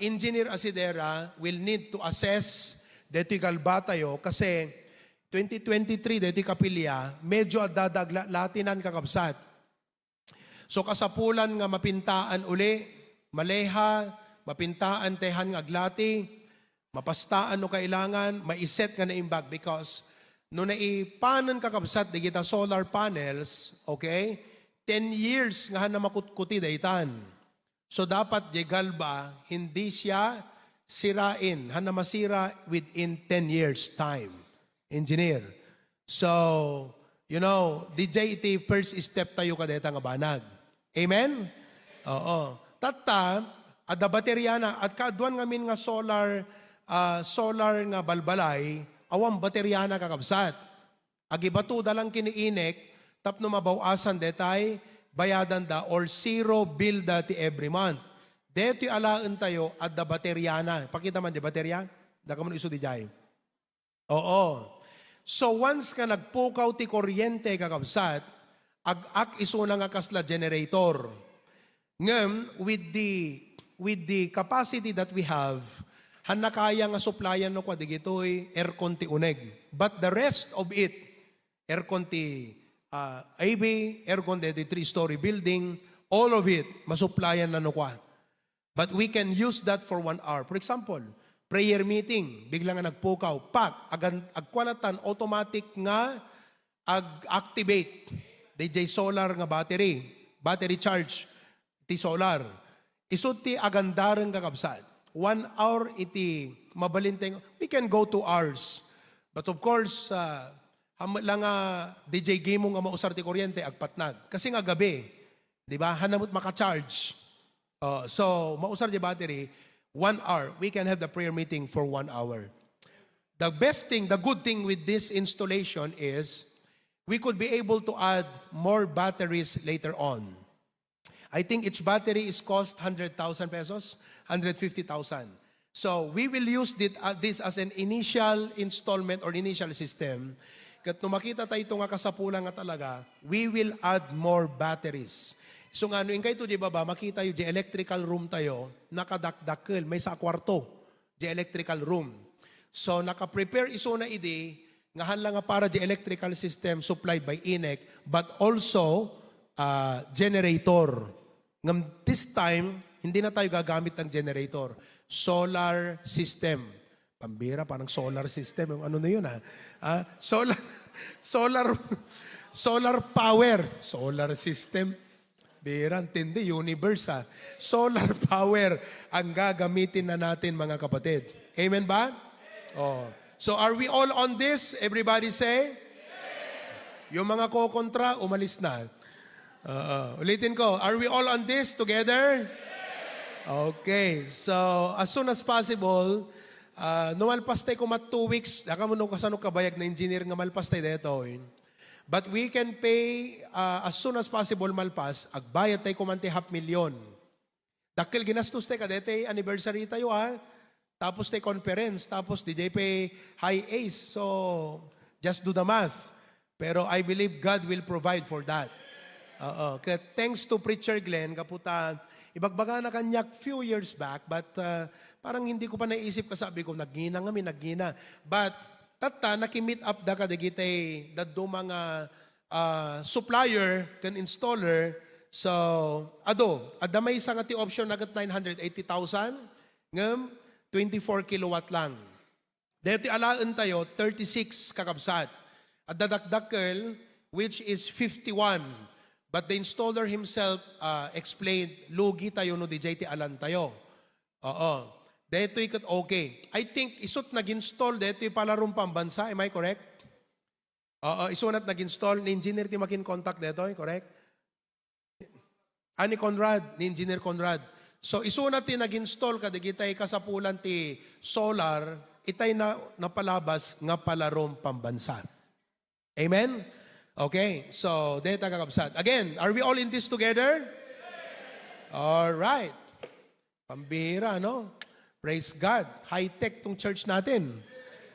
Engineer Asidera will need to assess dito yung kalbatayo kasi 2023 dito yung kapilya, medyo latinan kakabsat. So kasapulan nga mapintaan uli, maleha, mapintaan tehan nga aglati, mapastaan no kailangan, maiset nga naimbag because no naipanan kakabsat di kita solar panels, okay? 10 years nga na makutkuti daytan. So dapat jegalba, hindi siya sirain, hana masira within 10 years time. Engineer. So, you know, DJ iti first step tayo kadeta nga banag. Amen? Oo. Tata, ada baterya na, at kaduan nga min nga solar nga balbalay, awang baterya na kakabsat. Agibato dalang kiniinek, tapno mabawasan detay, bayadan da or zero bill dati every month. Dito alaan tayo at da baterya na. Pakita man di baterya? Da ka man iso di jay. Oo. So once ka nagpukaw ti kuryente kakabsat, ag-ak iso na nga kasla generator. Ngem, with the capacity that we have, han nakaya nga supplyan no kwa digitoy aircon ti uneg. But the rest of it, aircon ti AB, aircon ti 3-story building, all of it, masupplyan na no kwa. But we can use that for 1 hour. For example, prayer meeting, bigla nga nagpukaw, agkwanatan, automatic nga ag-activate. DJ solar nga battery charge, ti solar. Isod ti agandarang kakabsat. 1 hour iti mabalinteng, we can go 2 hours. But of course, lang DJ game mo nga mausar ti kuryente, agpatnag. Kasi nga gabi, di ba? Hanamot maka-charge. So, mausar di battery, 1 hour. We can have the prayer meeting for 1 hour. The best thing, the good thing with this installation is we could be able to add more batteries later on. I think each battery is cost 100,000 pesos, 150,000. So we will use this as an initial installment or initial system. Kat nung makita tayo ito nga kasapulan nga talaga, we will add more batteries. So nga, no, kay ito, di ba makita yung di electrical room tayo, nakadakdakkel, may sa kwarto, di electrical room. So naka-prepare iso na ide, ngahan lang nga para di electrical system supplied by INEC, but also generator. Ngam this time, hindi na tayo gagamit ng generator. Solar system. Pambira, parang solar system. Ano na yun solar power. Solar system. Bira, tindi, universe Solar power ang gagamitin na natin mga kapatid. Amen ba? Oh. So are we all on this? Everybody say? Yung mga kokontra, umalis na. Ulitin ko, are we all on this together? Okay. So as soon as possible, numalpas tayo kumat 2 weeks, daka mo nung kasano kabayag na engineer nga malpas tayo dito. But we can pay as soon as possible malpas, agbayad tayo kumanti 500,000. Dakil ginastos tayo kadete, anniversary tayo tapos tayo conference, tapos DJ pay high ace. So, just do the math. Pero I believe God will provide for that. Kaya thanks to Preacher Glenn, kaputa, ibagbaga na kanyak few years back, but parang hindi ko pa naisip kasabi ko, naggina. But, tata, nakimit up da kadigitay daddo mga supplier kan installer. So, adamay isang ati option nagat 980,000 ngam 24 kilowatt lang. Dito alaan tayo 36 kakabsat. at dadakdakkel, which is 51. But the installer himself explained, lugi tayo no DJ ti alan tayo. Oo. Dito ikot okay. I think isot nag-install dito palarong pambansa. Am I correct? Oo, isunat nag-install ni engineer ti makin contact dito, correct? Ni Conrad, ni engineer Conrad. So isunat ti nag-install kadigitay kasapulan ti solar, itay na napalabas nga palarong pambansa. Amen? Okay, so dito kakabsat. Again, are we all in this together? All right. Pambira, no? Praise God. High-tech tong church natin.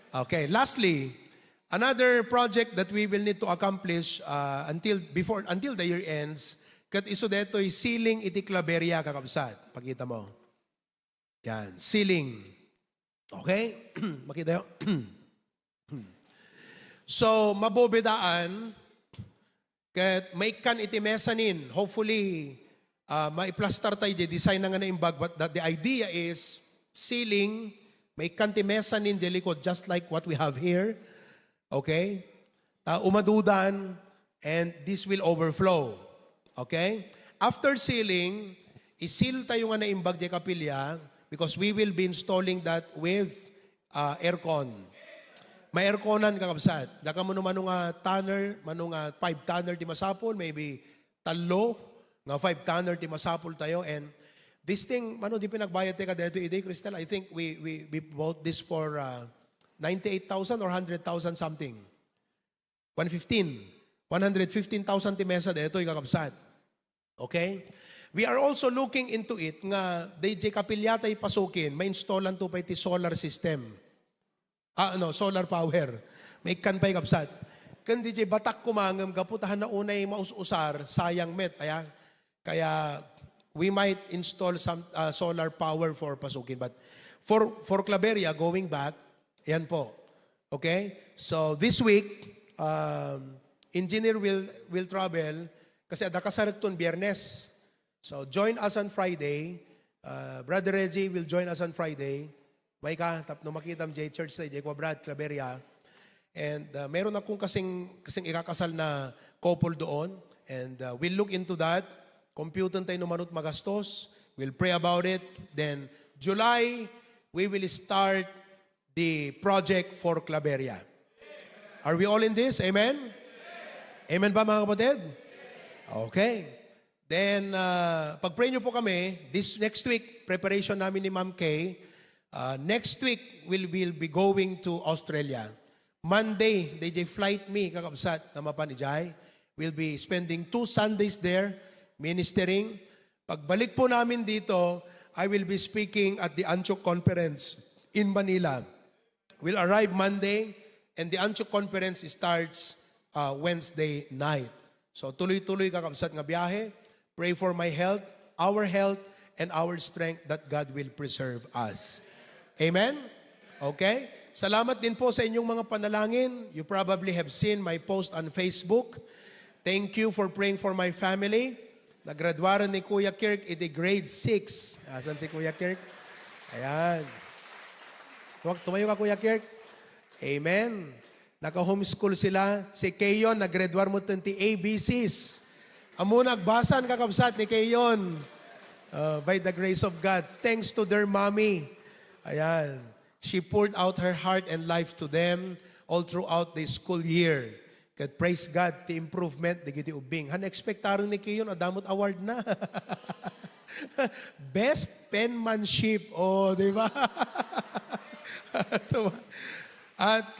Okay, lastly, another project that we will need to accomplish until the year ends, kat iso deto'y ceiling iti Claveria kakabsat. Pakita mo. Yan, ceiling. Okay? Makita yun? So, mabobedaan, kat may kan iti mezzanine. Hopefully, maiplastar tayo di design na nga na imbag. But the idea is, ceiling, may kan ti mezzanine di likod, just like what we have here. Okay? Umadudan, and this will overflow. Okay? After ceiling, isil tayo nga na imbag di kapilya, because we will be installing that with aircon. May airconan kakabsat. Daka mo naman nga tanner, mano nga 5 tanner ti masapol, maybe talo, nga 5 tanner ti masapol tayo. And this thing, mano di pinagbayad te ka dito ide, Crystal, I think we bought this for 98,000 or 100,000 something. 115,000 ti mesa dito kakabsat. Okay? We are also looking into it nga DJ kapilyata ipasukin, may installan to pa iti solar system. Solar power. May kan pa'y kapsat. Kan DJ batak kumangam, kaputahan na unay maus-usar, sayang met. Kaya we might install some solar power for pasukin. But for Claveria, going back, yan po. Okay? So this week, engineer will travel kasi adakasaragton Biyernes. So join us on Friday. Brother Reggie will join us on Friday. May ka, tapno makitam J Church sa J. Brad Claveria. And meron akong kasing ikakasal na couple doon. And we'll look into that. Computan tayo numanot magastos. We'll pray about it. Then July, we will start the project for Claveria. Are we all in this? Amen? Amen ba mga kapatid? Okay. Then, pag-pray nyo po kami, this next week, preparation namin ni Ma'am Kay. Next week, we'll be going to Australia. Monday, DJ flight me, kakabsat na mapanijay. We'll be spending 2 Sundays there, ministering. Pagbalik po namin dito, I will be speaking at the Antioch Conference in Manila. We'll arrive Monday, and the Antioch Conference starts Wednesday night. So tuloy-tuloy kakabsat nga biyahe. Pray for my health, and our strength that God will preserve us. Amen? Okay? Salamat din po sa inyong mga panalangin. You probably have seen my post on Facebook. Thank you for praying for my family. Nagradwaran ni Kuya Kirk iti grade 6. Asan si Kuya Kirk? Ayan. Tumayo ka, Kuya Kirk. Amen. Naka-homeschool sila. Si Keyon, nag-graduar mo ti ABCs. Amo nagbasan kakabsat ni Keyon. By the grace of God. Thanks to their mommy. Ayan. She poured out her heart and life to them all throughout the school year. Kaya praise God, the improvement, di giti ubing. Han-expectaron ni Keyon, adamot award na. Best penmanship. Oh, di ba? At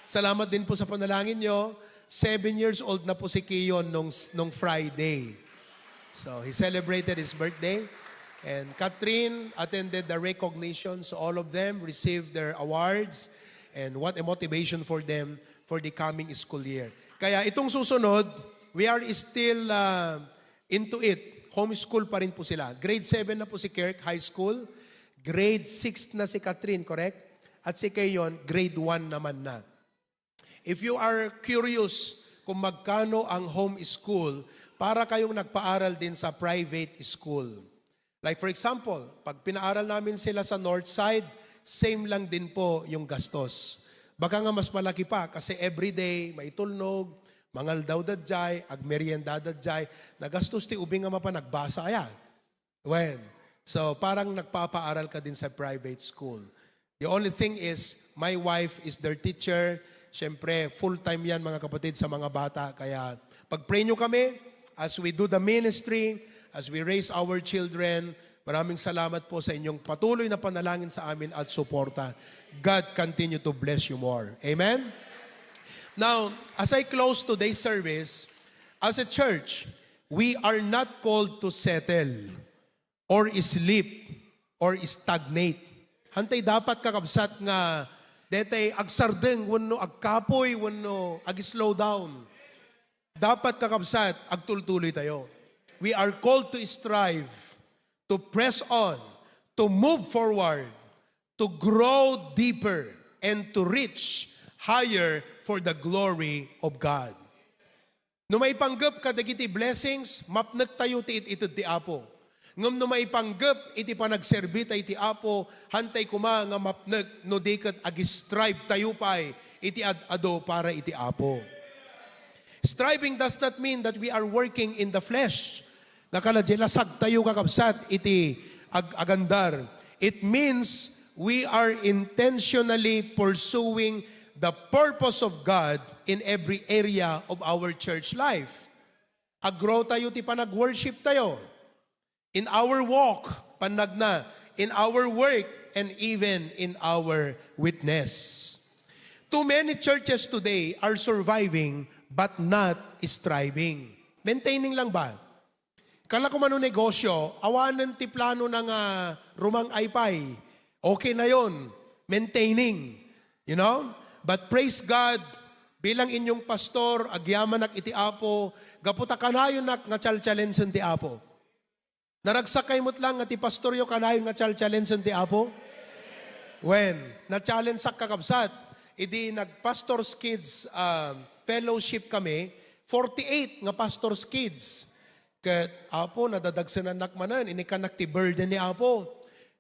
salamat din po sa panalangin nyo. 7 years old na po si Keyon nung Friday. So, he celebrated his birthday. And Catherine attended the recognition. So, all of them received their awards. And what a motivation for them for the coming school year. Kaya itong susunod, we are still into it. Homeschool pa rin po sila. Grade 7 na po si Kirk, high school. Grade 6 na si Catherine, correct? At si Keyon, grade 1 naman na. If you are curious kung magkano ang homeschool, para kayong nagpaaral din sa private school. Like for example, pag pinaaral namin sila sa north side, same lang din po yung gastos. Baka nga mas malaki pa kasi everyday may tulnog, mangal daw dadjay, ag merienda dadjay, nagastos ti ubing nga mapa nagbasa yan. When? So parang nagpapaaral ka din sa private school. The only thing is, my wife is their teacher. Siyempre, full-time yan mga kapatid sa mga bata. Kaya pag-pray nyo kami, as we do the ministry, as we raise our children, maraming salamat po sa inyong patuloy na panalangin sa amin at suporta. God continue to bless you more. Amen? Now, as I close today's service, as a church, we are not called to settle or sleep or stagnate. Hantay dapat kakabsat nga detay agsardeng wenno agkapoy wenno ag-slow down. Dapat kakabsat agtultuloy tayo. We are called to strive, to press on, to move forward, to grow deeper, and to reach higher for the glory of God. No may panggap kadagiti blessings, mapnek tayo ti itid ti Apo. Ngam no may panggap, iti panagserbi tayo ti Apo, hantay kuma nga mapnek, no dikat ag-strive tayo pa'y, iti ado para iti Apo. Striving does not mean that we are working in the flesh. Nakalajelasag tayo kakabsat, iti agandar. It means we are intentionally pursuing the purpose of God in every area of our church life. Agrow tayo ti panag-worship tayo. In our walk, panagna, in our work, and even in our witness. Too many churches today are surviving but not striving. Maintaining lang ba? Kala ko mano negosyo, awanan ti plano ng rumang aypay. Okay na yon. Maintaining. You know? But praise God, bilang inyong pastor, agyaman nak iti Apo, gaputa kanayon nak nga chalchalensen ti Apo. Naragsakay mo't lang nga ti pastoryo kanayon nga chalchalensen ti Apo? When? Na-challenge sak kakabsat, idi nag-pastor's kids fellowship kami, 48 nga pastor's kids. Kat Apo, nadadagsanan nakmanan, inikanak ti burden ni Apo.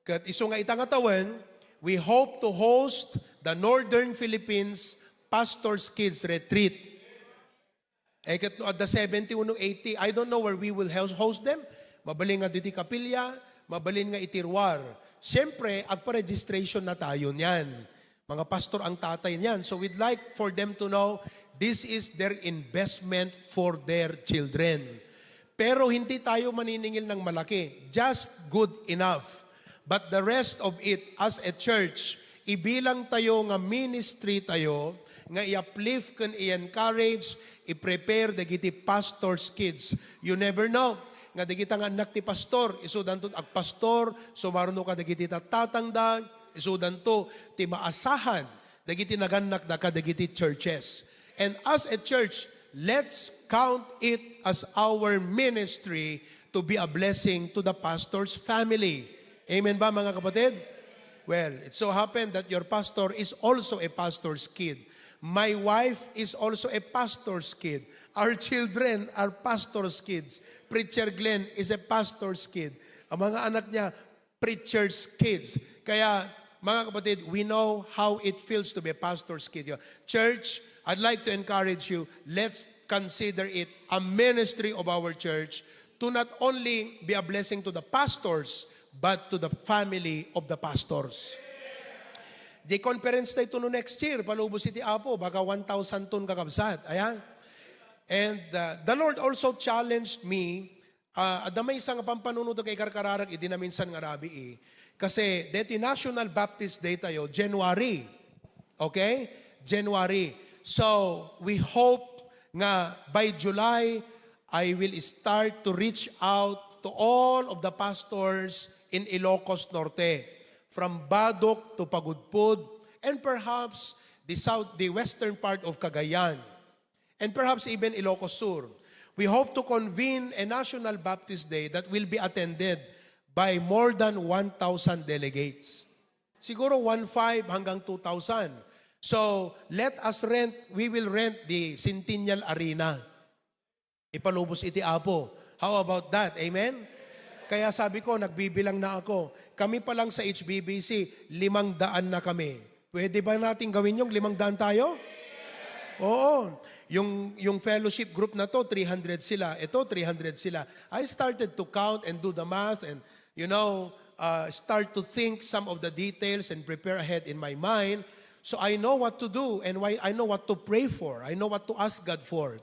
Kat iso nga itangatawan, we hope to host the Northern Philippines Pastor's Kids Retreat. Kat at the 7180, I don't know where we will host them. Mabalin nga diti kapilya, mabalin nga itirwar. Siyempre, agpa-registration na tayo niyan. Mga pastor ang tatay niyan. So we'd like for them to know this is their investment for their children. Pero hindi tayo maniningil ng malaki. Just good enough. But the rest of it, as a church, ibilang tayo nga ministry tayo, nga i-uplift kan i-encourage, i-prepare dagiti pastor's kids. You never know. Nga dagiti nga anak ti pastor, isudan to agpastor, so maruno ka dagiti tatangda, isudan to ti maasahan, dagiti naganak da ka dagiti churches. And as a church, let's count it as our ministry to be a blessing to the pastor's family. Amen ba mga kapatid? Well, it so happened that your pastor is also a pastor's kid. My wife is also a pastor's kid. Our children are pastor's kids. Preacher Glenn is a pastor's kid. Ang mga anak niya, preacher's kids. Kaya, mga kapatid, we know how it feels to be a pastor's kid. Church, I'd like to encourage you, let's consider it a ministry of our church to not only be a blessing to the pastors, but to the family of the pastors. The conference tayo no next year, palubos iti Apo, baka 1,000 ton kakabsat. Ayan. And the Lord also challenged me, adamay isang pampanunuto kay Karkararag, idi na minsan nga rabi kasi deti National Baptist Day tayo, January. Okay? January. So, we hope nga by July, I will start to reach out to all of the pastors in Ilocos Norte, from Badok to Pagudpud, and perhaps the western part of Cagayan, and perhaps even Ilocos Sur. We hope to convene a National Baptist Day that will be attended by more than 1,000 delegates. Siguro 1,500 hanggang 2,000. So, we will rent the Centennial Arena. Ipalubos iti Apo. How about that? Amen? Kaya sabi ko, nagbibilang na ako. Kami pa lang sa HBBC, 500 na kami. Pwede ba natin gawin yung 500 tayo? Oo. Yung fellowship group na to, 300 sila. Ito, 300 sila. I started to count and do the math and, start to think some of the details and prepare ahead in my mind. So I know what to do and I know what to pray for. I know what to ask God for.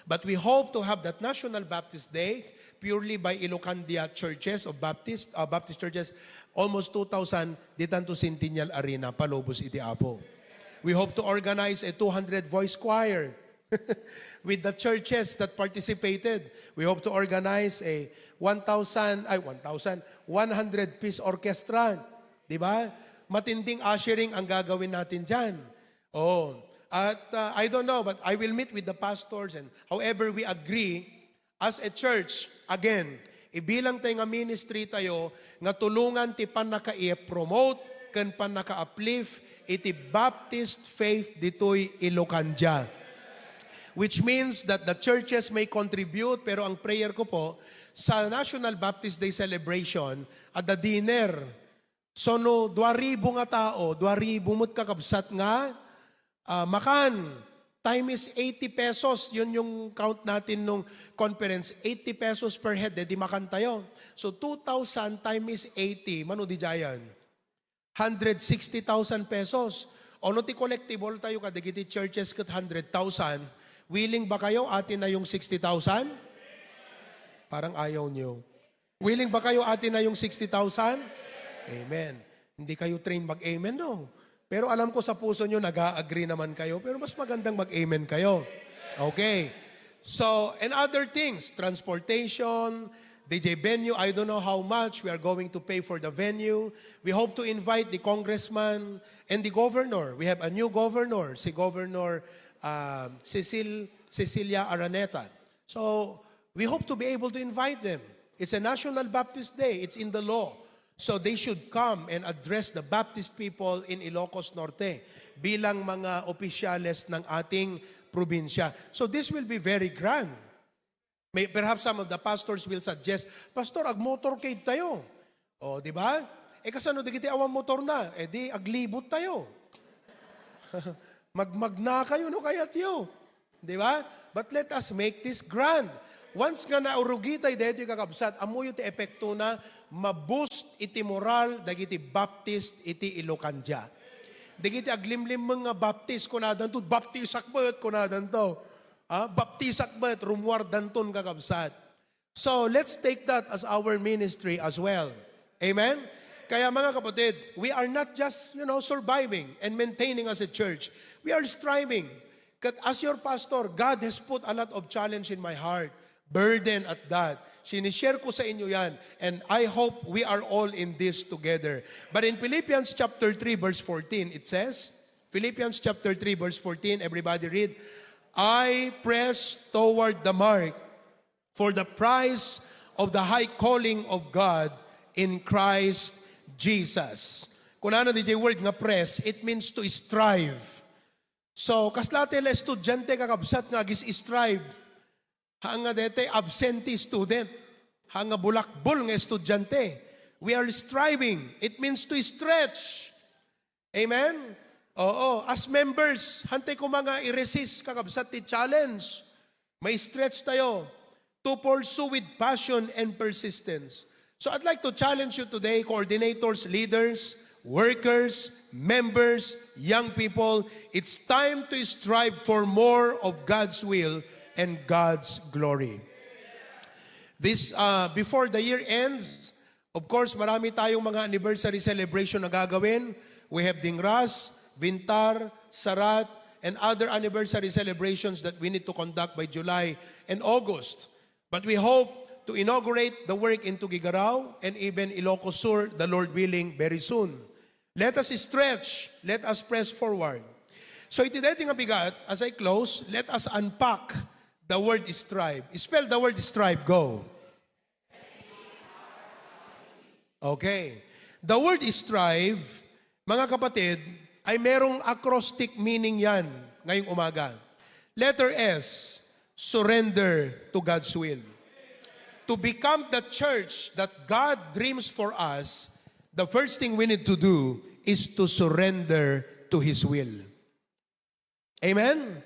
But we hope to have that National Baptist Day purely by Ilocandia churches of Baptist churches, almost 2,000 ditanto Centennial Arena, Palobos, iti Apo. We hope to organize a 200 voice choir with the churches that participated. We hope to organize a 100 piece orchestra. Di ba? Matinding ushering ang gagawin natin dyan. Oh. At I don't know, but I will meet with the pastors and however we agree, as a church, again, ibilang tayo nga ministry tayo, nga tulungan ti pan naka-i-promote, kan pan naka-uplift, iti Baptist faith ditoy Ilocandia. Which means that the churches may contribute, pero ang prayer ko po, sa National Baptist Day celebration, at the dinner, so no, 2,000 nga tao, 2,000 mo't kakabsat nga, makan. Time is 80 pesos. Yun yung count natin nung conference. 80 pesos per head, di makan tayo. So 2,000 time is 80. Mano di jayan? 160,000 pesos. O no ti collectible tayo kadigiti churches kat 100,000. Willing ba kayo atin na yung 60,000? Parang ayaw nyo. Willing ba kayo atin na yung 60,000? Amen. Hindi kayo train mag-amen, no? Pero alam ko sa puso nyo, nag-agree naman kayo. Pero mas magandang mag-amen kayo. Okay. So, and other things, transportation, DJ venue, I don't know how much we are going to pay for the venue. We hope to invite the congressman and the governor. We have a new governor, si Governor Cecilia Araneta. So, we hope to be able to invite them. It's a National Baptist Day. It's in the law. So they should come and address the Baptist people in Ilocos Norte bilang mga opisyales ng ating probinsya. So this will be very grand. Perhaps some of the pastors will suggest, Pastor, ag-motorcade tayo. O, di ba? Kasano, di kita awang motor na. Di, aglibot tayo. Magmagna kayo, no, kaya tiyo. Di ba? But let us make this grand. Once nga naurugi tayo dito kakabsat, amuyo ti epekto na maboost iti moral dagiti Baptist iti Ilocandia. Dagiti aglimlim mga Baptist kunadan to, baptisakbet kunadan to. Baptisakbet rumwar danton kakabsat. So let's take that as our ministry as well. Amen? Kaya mga kapatid, we are not just, surviving and maintaining as a church. We are striving. As your pastor, God has put a lot of challenge in my heart. Burden at that. Sinishare ko sa inyo yan. And I hope we are all in this together. But in Philippians chapter 3 verse 14, it says, Philippians chapter 3 verse 14, everybody read, I press toward the mark for the prize of the high calling of God in Christ Jesus. Kung ano DJ word nga press, it means to strive. So, kaslate la estudyante kakabsat nga strive. Hanga dete absentee student. Hanga bulakbol nga estudyante. We are striving. It means to stretch. Amen? Oo. As members, hantay ko mga i-resist kakabsat ti challenge. May stretch tayo to pursue with passion and persistence. So I'd like to challenge you today, coordinators, leaders, workers, members, young people. It's time to strive for more of God's will and God's glory. This, before the year ends, of course, marami tayong mga anniversary celebration na gagawin. We have Dingras, Vintar, Sarat, and other anniversary celebrations that we need to conduct by July and August. But we hope to inaugurate the work in Tuguegarao and even Ilocos Sur, the Lord willing, very soon. Let us stretch. Let us press forward. So iti dating nga bigat, as I close, let us unpack the word strive. Spell the word strive. Go. Okay. The word strive, mga kapatid, ay merong acrostic meaning yan ngayong umaga. Letter S, surrender to God's will. To become the church that God dreams for us, the first thing we need to do is to surrender to His will. Amen?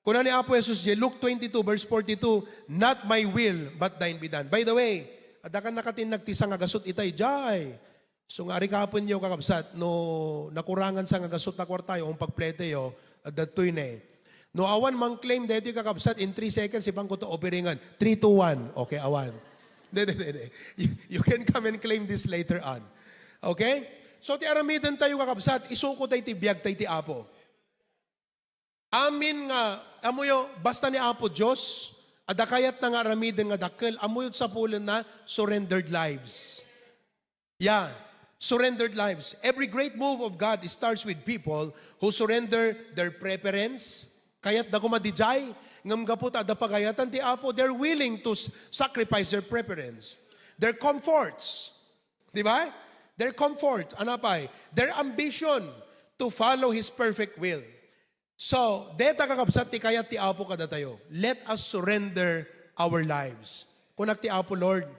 Kuna ni Apo Jesus, Luke 22 verse 42, not my will, but thine be done. By the way, adakan nakatin nagtisang agasot itay, jay. So nga kapon niyo kakabsat, no nakurangan sa agasot na kwartayo, ang pagplete yo, at datoy na no awan mang claim dito yung kakabsat, in 3 seconds, ibang ko to operingan. 3, 2, 1. Okay, awan. You can come and claim this later on. Okay? So ti aramidan tayo kakabsat, isuko tayo ti biyag tayo ti Apo. Amin nga, amuyo, basta ni Apo Diyos, adakayat na nga aramidin nga dakkel, amuyo sa pulen na surrendered lives. Yeah, surrendered lives. Every great move of God starts with people who surrender their preference. Kayat da kumadijay, ngam gapot ada pagayatan ti Apo, they're willing to sacrifice their preference. Their comforts. Di ba? Their comfort, anapay, their ambition to follow His perfect will. So, deta kakabsat ti kayat ti Apo kada tayo. Let us surrender our lives. Kunak ti Apo, Lord,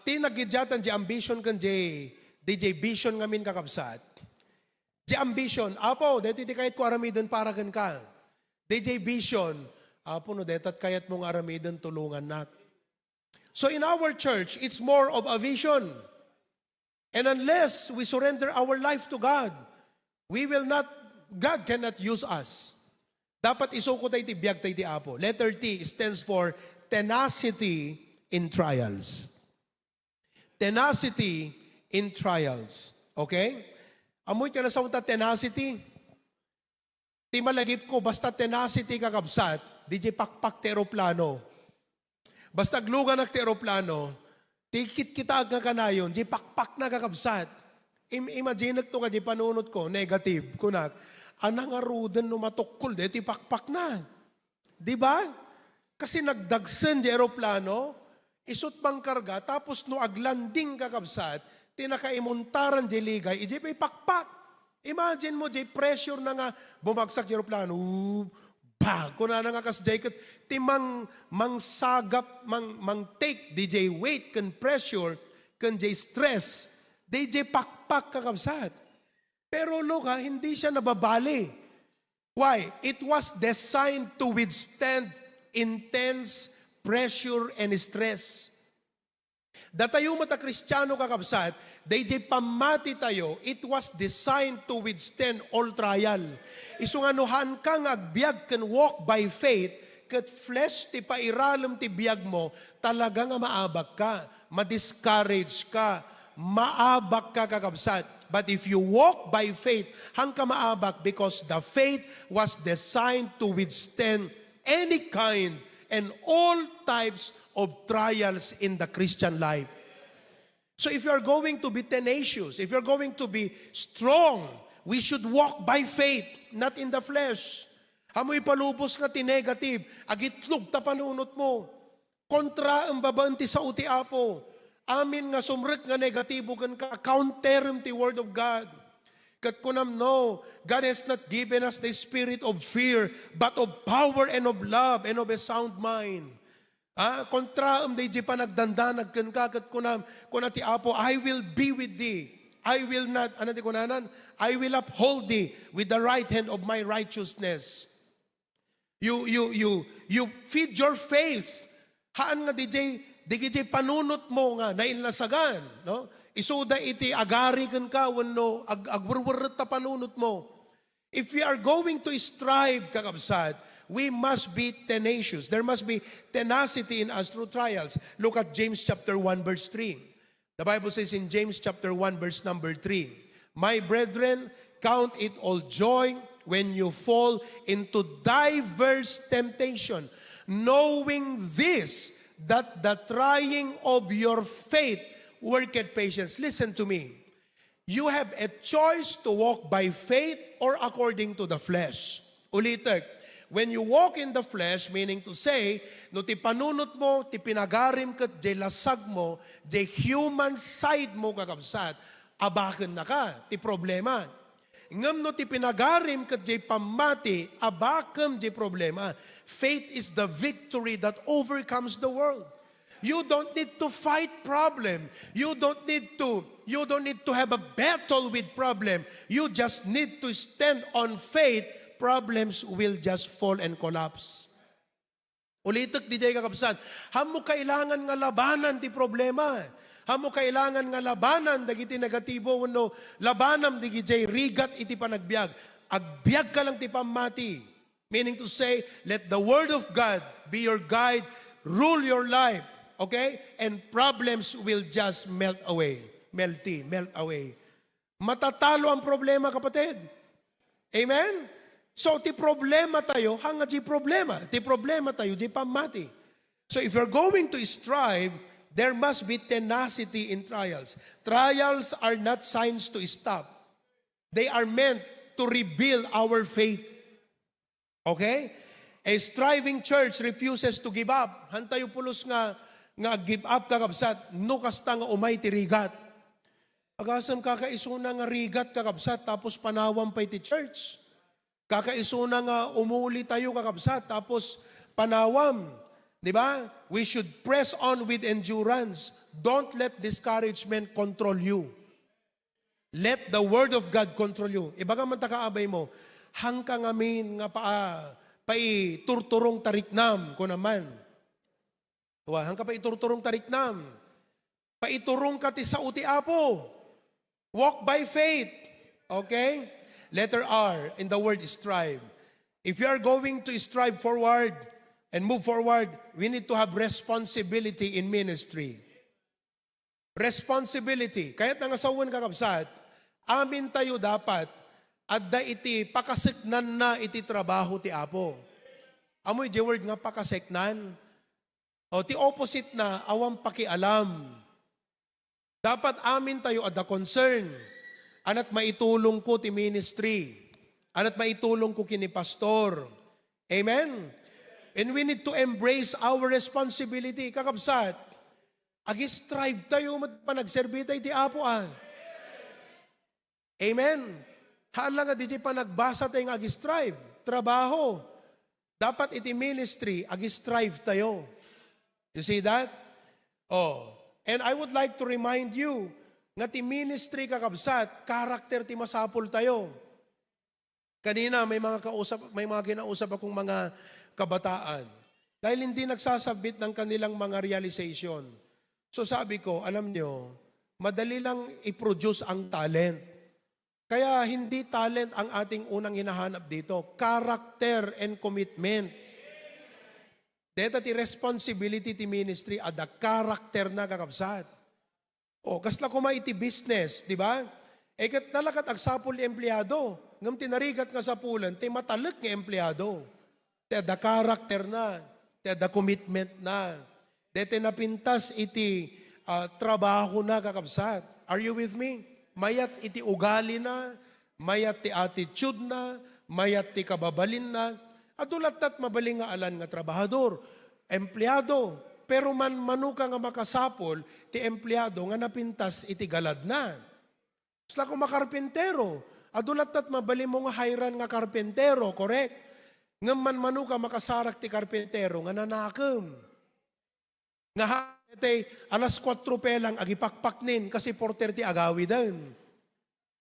ti nagidyatan di ambition kan di vision ngamin kakabsat. Di ambition, Apo, deti ti kayat ko aramidon para kan ka. Di vision, Apo, no, detat kayat mong aramidon tulungan nak. So in our church, it's more of a vision. And unless we surrender our life to God, God cannot use us. Dapat isuko tayo ti biyag tayo ti Apo. Letter T stands for tenacity in trials. Tenacity in trials. Okay? Amoy ka na sa unta tenacity. Ti malagip ko, basta tenacity kakabsat, di pakpak ti aeroplano. Basta glugan ng ti aeroplano, tikit kita aga ka na yun, di pakpak na kakabsat. Imagine to ka di panunot ko, negative, kunak. Anang arudan no matukol, di pakpak na. Di ba? Kasi nagdagsan di aeroplano, isot bang karga, tapos no aglanding kakabsat, tinakaimuntaran di ligay, iji pa'y pakpak. Imagine mo, di pressure na nga, bumagsak di aeroplano, bag, kuna na nga kasjay kat, timang mangsagap, mang take, DJ weight, kan pressure, kan di stress, DJ pakpak kakabsat. Pero look ha, hindi siya nababali. Why? It was designed to withstand intense pressure and stress. Datayo mata Kristiyano kakabsat, DJ pamati tayo, it was designed to withstand all trial. Isunganuhan ka nga agbyag can walk by faith, kat flesh ti pairalam ti biyag mo, talaga nga maabag ka, ma-discourage ka, maabak ka kakabsat. But if you walk by faith, hang ka maabak because the faith was designed to withstand any kind and all types of trials in the Christian life. So if you're going to be tenacious, if you're going to be strong, we should walk by faith, not in the flesh. Hamoy palubos nga ti negative, agitlog ta panunot mo. Kontra ang babanti sa uti Apo. Amin nga sumrek nga negatibo kan ka, counter ti word of God. Kat kunam no, God has not given us the spirit of fear, but of power and of love and of a sound mind. Kontra di pa nagdandanag kan ka, kat kunam, ti Apo, I will be with thee. I will not, ti kunanan? I will uphold thee with the right hand of my righteousness. You feed your faith. Haan nga DJ panunot mo nga nainlasagan, no? Isuda iti agari kan ka wenno agwurwurret ta panunot mo. If we are going to strive kakabsat, we must be tenacious. There must be tenacity in us through trials. Look at James chapter 1 verse 3. The Bible says in James chapter 1 verse number 3, my brethren, count it all joy when you fall into diverse temptation, knowing this, that the trying of your faith worketh patience. Listen to me. You have a choice to walk by faith or according to the flesh. Ulitek, when you walk in the flesh, meaning to say, no ti panunot mo, ti pinagarim kat jay lasag mo, jay human side mo kakabsat, abakan na ka, ti problema. Ngam no ti pinagarim kat jay pamati, abakam jay problema. Faith is the victory that overcomes the world. You don't need to fight problem. You don't need to have a battle with problem. You just need to stand on faith. Problems will just fall and collapse. Ulitok di jay kakabsat. Hamo kailangan nga labanan ti problema. Hamo kailangan nga labanan dagiti negatibo wenno labanam di jay rigat iti panagbiag. Agbiag ka lang ti pamati. Meaning to say, let the word of God be your guide, rule your life, okay? And problems will just melt away. Melt away. Matatalo ang problema, kapatid. Amen? So, ti problema tayo, hanga di problema. Ti problema tayo, di pamati. So, if you're going to strive, there must be tenacity in trials. Trials are not signs to stop. They are meant to rebuild our faith. Okay? A striving church refuses to give up. Hantayo pulos nga give up kakabsat, nukas ta nga umay ti rigat. Agasam kakaisuna nga rigat kakabsat, tapos panawam pa iti church. Kakaisuna nga umuli tayo kakabsat, tapos panawam. Di ba? We should press on with endurance. Don't let discouragement control you. Let the word of God control you. Ibaga man takaabay mo, hangka ngamin nga turturong tariknam ko naman. Hangka turturong tariknam. Paiturong ka ti sa uti apo. Walk by faith. Okay? Letter R in the word strive. If you are going to strive forward and move forward, we need to have responsibility in ministry. Responsibility. Kaya't nangasawan kakabsat, amin tayo dapat adda iti pakaseknan na iti trabaho ti Apo. Amoy di word nga pakaseknan. O ti opposite na awang pakialam. Dapat amin tayo adda concern. Anat maitulong ko ti ministry. Anat maitulong ko kini pastor. Amen? And we need to embrace our responsibility. Kakabsat, agi-strive tayo panagserbi tayo ti Apo. Amen? Hala nga di pa nagbasa tayo agi-strive. Trabaho. Dapat iti ministry, agi-strive tayo. You see that? Oh. And I would like to remind you, nga ti ministry kakabsat, karakter ti masapul tayo. Kanina may mga kinausap akong mga kabataan. Dahil hindi nagsasabit ng kanilang mga realization. So sabi ko, alam nyo, madali lang i-produce ang talent. Kaya hindi talent ang ating unang hinahanap dito. Character and commitment. Deta ti responsibility ti ministry ada character na kakabsat. O, kasla kuma iti business, di ba? E kat nalakat agsapul ni empleyado. Ngam tinarigat nga sa pulan, ti matalak nga empleyado. Ti ada character na. Ti ada commitment na. Dete napintas iti trabaho na kakabsat. Are you with me? Mayat iti ugali na, mayat ti attitude na, mayat ti kababalin na. Adulat tat mabaling nga alan nga trabahador, empleyado. Pero manuka nga makasapol, ti empleyado nga napintas iti galad na. Sla kung makarpentero, adulat tat mabali mo nga hayran nga karpentero, correct? Nga manuka makasarak ti karpentero nga nanakam. Nga alas 4 pelang agipakpaknin kasi 4:30 agawi dan.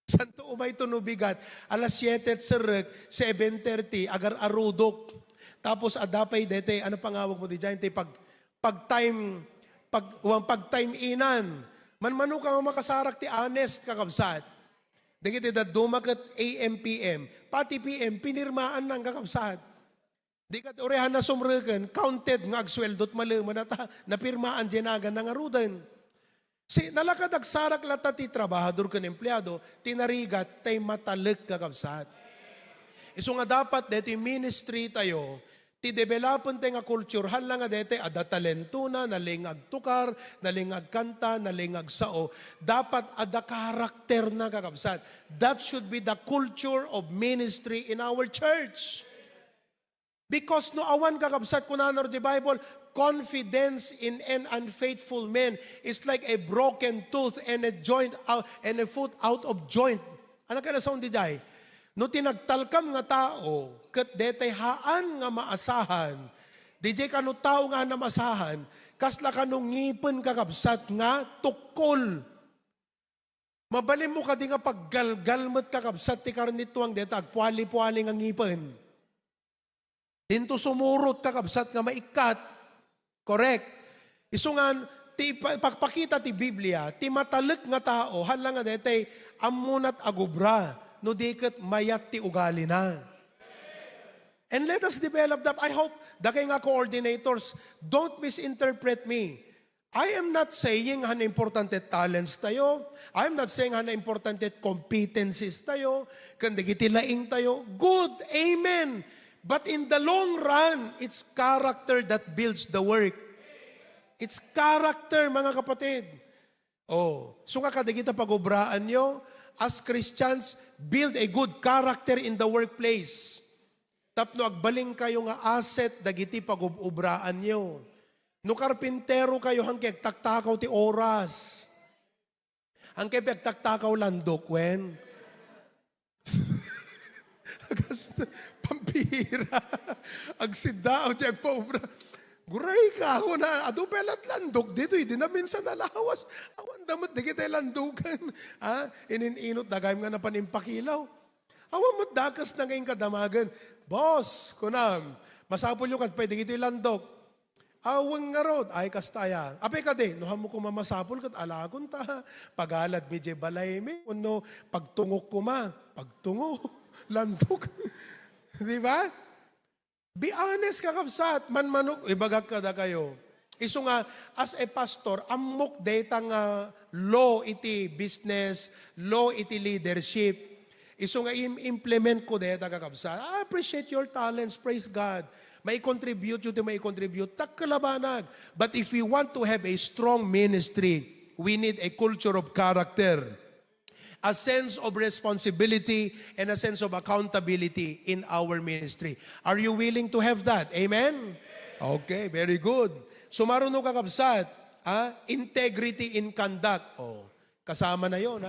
Santo umay tunubigat, alas 7 serek, 7:30 agar arudok. Tapos adapay dete, ano pangawag mo di dyan? Pag-time inan. Manmano ka makasarak ti honest kakabsat. Dagiti dumagat AM, PM. Pati PM, pinirmaan ng kakabsat. Di kat urehan na sumrekan, counted nga agsweldot malaman na napirmaan dinagan ng arudan. Si nalakad agsarak lata ti trabahador kan empleyado, tinarigat tay matalag kakabsat. Iso nga dapat dito ministry tayo, ti developon tayo nga culture, hala nga dito ada talento na, nalingag tukar, nalingag kanta, nalingag sao. Dapat ada karakter na kakabsat. That should be the culture of ministry in our church. Because no awan kakabsat kunanor di Bible, confidence in an unfaithful man is like a broken tooth and a joint out, and a foot out of joint. Ano ka na sound di jay? No tinagtalkam nga tao, kat detay haan nga maasahan, di jay ka no tao nga namasahan, kasla ka nung ngipon kakabsat nga tukol. Mabalin mo ka di nga paggalgal mo't kakabsat ti karnituang deta, agpuali-puali nga ngipon. Dinto sumurot kakabsat nga maikat. Correct. Isungan, pagpakita ti Biblia, ti matalek nga tao, hala nga dete, amunat agubra, no diket mayat ti ugali na. And let us develop that. I hope, dakay nga coordinators, don't misinterpret me. I am not saying han importante talents tayo. I am not saying han importante competencies tayo. Kandigiti laing tayo. Good, amen. But in the long run, it's character that builds the work. It's character, mga kapatid. Oh, so nga kadigita pag-ubraan nyo, as Christians, build a good character in the workplace. Tapno agbaling kayo nga asset dagiti pag-ubraan nyo. No karpintero kayo hangkeg taktakaw ti oras. Hangkeg pagtaktakaw landok wen. Pampira. Agsidao di agpaubra. Guray ka ako na adupelat landok dito. Hindi na minsan nalawas. Awan damot di kita landukan. Ininot dagayim nga na panimpakilaw. Awan mo't dakas na ngayon kadamagan. Boss, kunam, masapol yung pwede ito ilandok. Awang nga rod, ay kastaya. Apay ka di, nuham mo kumamasapol kat alagon ta. Pagalad medyo balay mi, uno, pagtungok kuma, pagtungo, landok. Di ba? Be honest kakabsat, manmanok, ibagag ka da kayo. Iso nga, as a pastor, amok data nga law iti business, law iti leadership. Iso nga implement ko deta kakabsa. I appreciate your talents, praise God. May contribute yun, may contribute. Takkalabanag. But if we want to have a strong ministry, we need a culture of character, a sense of responsibility, and a sense of accountability in our ministry. Are you willing to have that? Amen? Okay, very good. So marunong kakabsat, integrity in conduct. Oh, kasama na yun,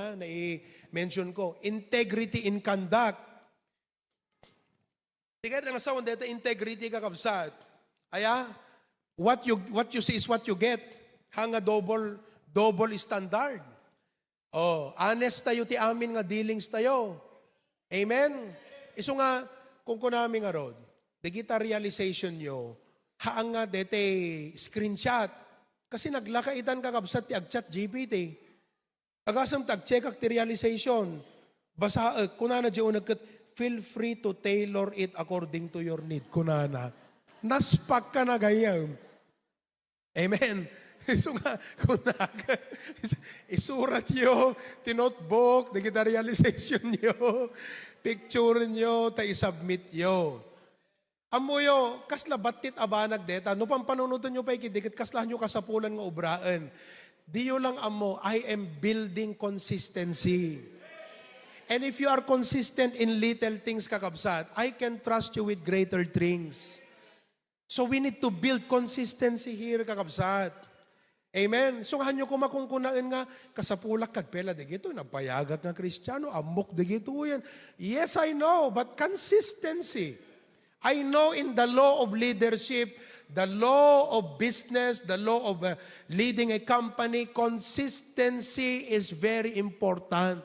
mention ko, integrity in conduct. Tingnan nga sa dito, integrity kakabsat. Aya, what you see is what you get. Hanga double standard. Oh, honest tayo ti amin nga dealings tayo. Amen? Iso nga, kung kunami nga rod, digita realization nyo, haang nga dete screenshot. Kasi naglakaitan kakabsat ti agchat GPT. Agasam tag-check ti realization. Basa, kunana diyo nagkat, feel free to tailor it according to your need. Kunana. Naspak ka na gayam. Amen. So nga, kunana, isurat nyo, tinotebook, di kita realization nyo, picture nyo, ta isubmit nyo. Amuyo, kasla batit abanag deta, no pampanunutan nyo pa ikidikit, kasla nyo kasapulan nga ubraan. Diyo lang amo, I am building consistency. And if you are consistent in little things, kakabsat, I can trust you with greater things. So we need to build consistency here, kakabsat. Amen? So hanyo kumakungkunaan nga, kasapulak kadpela de gito, napayagat nga Kristiyano, amok de gito yan. Yes, I know, but consistency. I know in the law of leadership, the law of business, the law of leading a company, consistency is very important.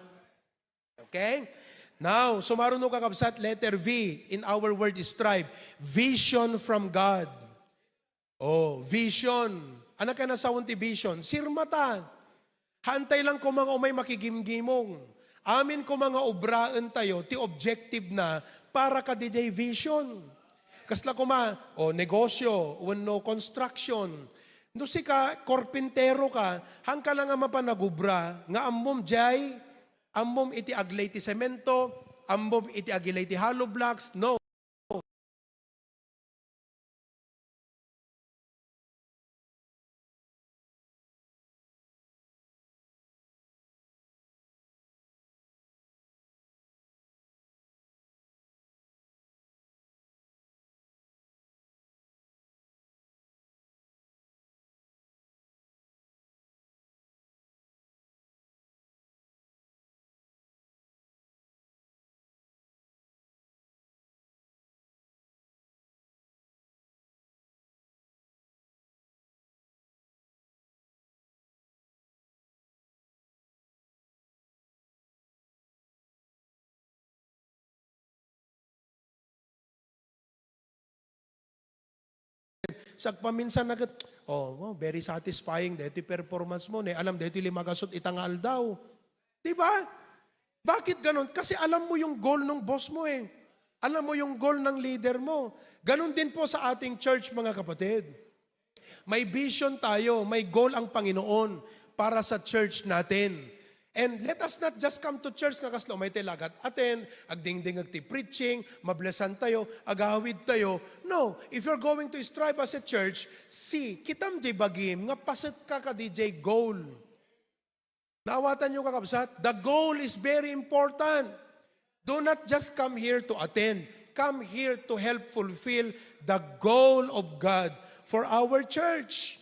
Okay? Now, so marunong kakabsat, letter V in our word is strive. Vision from God. Oh, vision. Anak ka na sa unti vision. Sirmata. Hantay lang ko mga umay makigimgimong. Amin ko mga obraan tayo, ti objective na para ka DJ vision. Kasla kuma, negosyo, construction. No si ka, korpintero ka, hang ka lang nga mapanagubra, nga ammom jay, ammom iti aglay ti semento, ammom iti agilay ti hollow blocks. No. paminsan nagat, very satisfying, dito performance mo, alam, dito limagasot itangal daw. Diba? Bakit ganon? Kasi alam mo yung goal ng boss mo eh. Alam mo yung goal ng leader mo. Ganon din po sa ating church, mga kapatid. May vision tayo, may goal ang Panginoon para sa church natin. And let us not just come to church nga kaslo, may tilagat atin, agdingding agti preaching, mablesan tayo, agawid tayo. No, if you're going to strive as a church, kitam di bagim, nga pasit ka DJ goal. Naawatan nyo kakabsat, the goal is very important. Do not just come here to attend. Come here to help fulfill the goal of God for our church.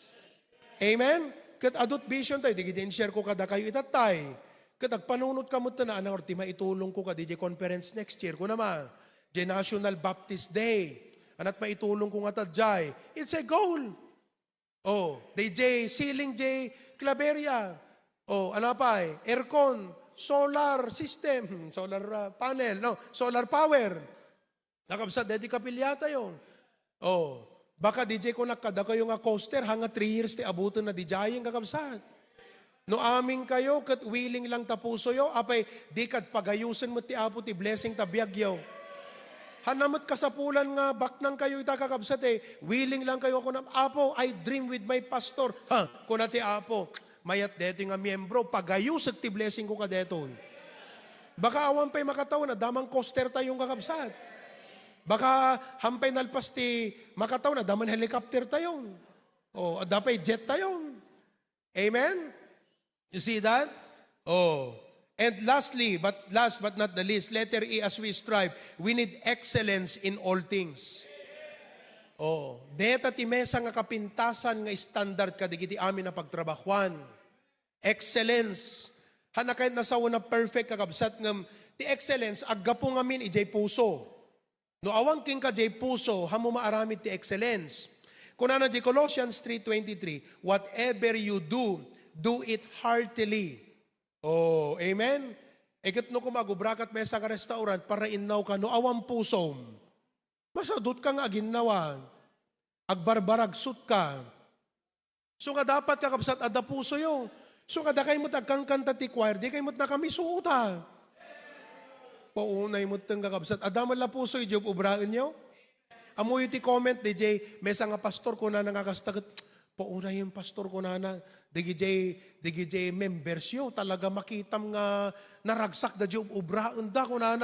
Amen? Kat adot vision tayo, di share ko kada kayo itatay. Kat agpanunod ka mo na, or ti maitulong ko ka, di conference next year ko naman. Di National Baptist Day. Anat maitulong ko nga tadjay. It's a goal. DJ Ceiling J Claveria. Ano pa aircon, solar system, solar panel, solar power. Nakabsat, dedi kapilyata yun. Baka DJ ko nakada kayo nga coaster, hanga 3 years ti abuton na DJ yung kakabsat. No aming kayo, kat willing lang tapuso yo, apay di kat pagayusan mo ti apo ti blessing tabiyag yo. Hanamot kasapulan nga baknang kayo ita kakabsat willing lang kayo ako na, apo, I dream with my pastor. Kuna ti apo, mayat deto nga miyembro, pagayusag ti blessing ko ka deto. Baka awan pa'y makataon na damang coaster tayong kakabsat. Baka hampay nalpas ti makataw na daman helicopter tayong. Dapay jet tayong. Amen? You see that? And last but not the least, letter E, as we strive, we need excellence in all things. Deta ti mesa nga kapintasan nga standard kadigiti amin na pagtrabahuan. Excellence. Hanakay na sa una perfect kakabsat ngam ti excellence aggapo ngamin ijay puso. No awang king ka jay puso, hamo maaramid ti excellence. Kunana di Colossians 3:23, whatever you do, do it heartily. Amen? Ikit no kumagubrakat mesa ka restaurant para innaw ka, no awang pusom. Masadot ka nga aginawa. Agbarbarag-sut ka. So nga dapat kakabsat ada puso yo. So nga da kayo mo tagkangkanta ti choir, di kayo mo na kami suuta. Paunay mo tang kakabsat. Adaman la puso yung job ubraan nyo. Amoy ti comment, DJ, mesa nga pastor ko na nangakastagat. Paunay yung pastor ko na DJ members yo. Talaga makitam nga naragsak da job ubraan da ko na.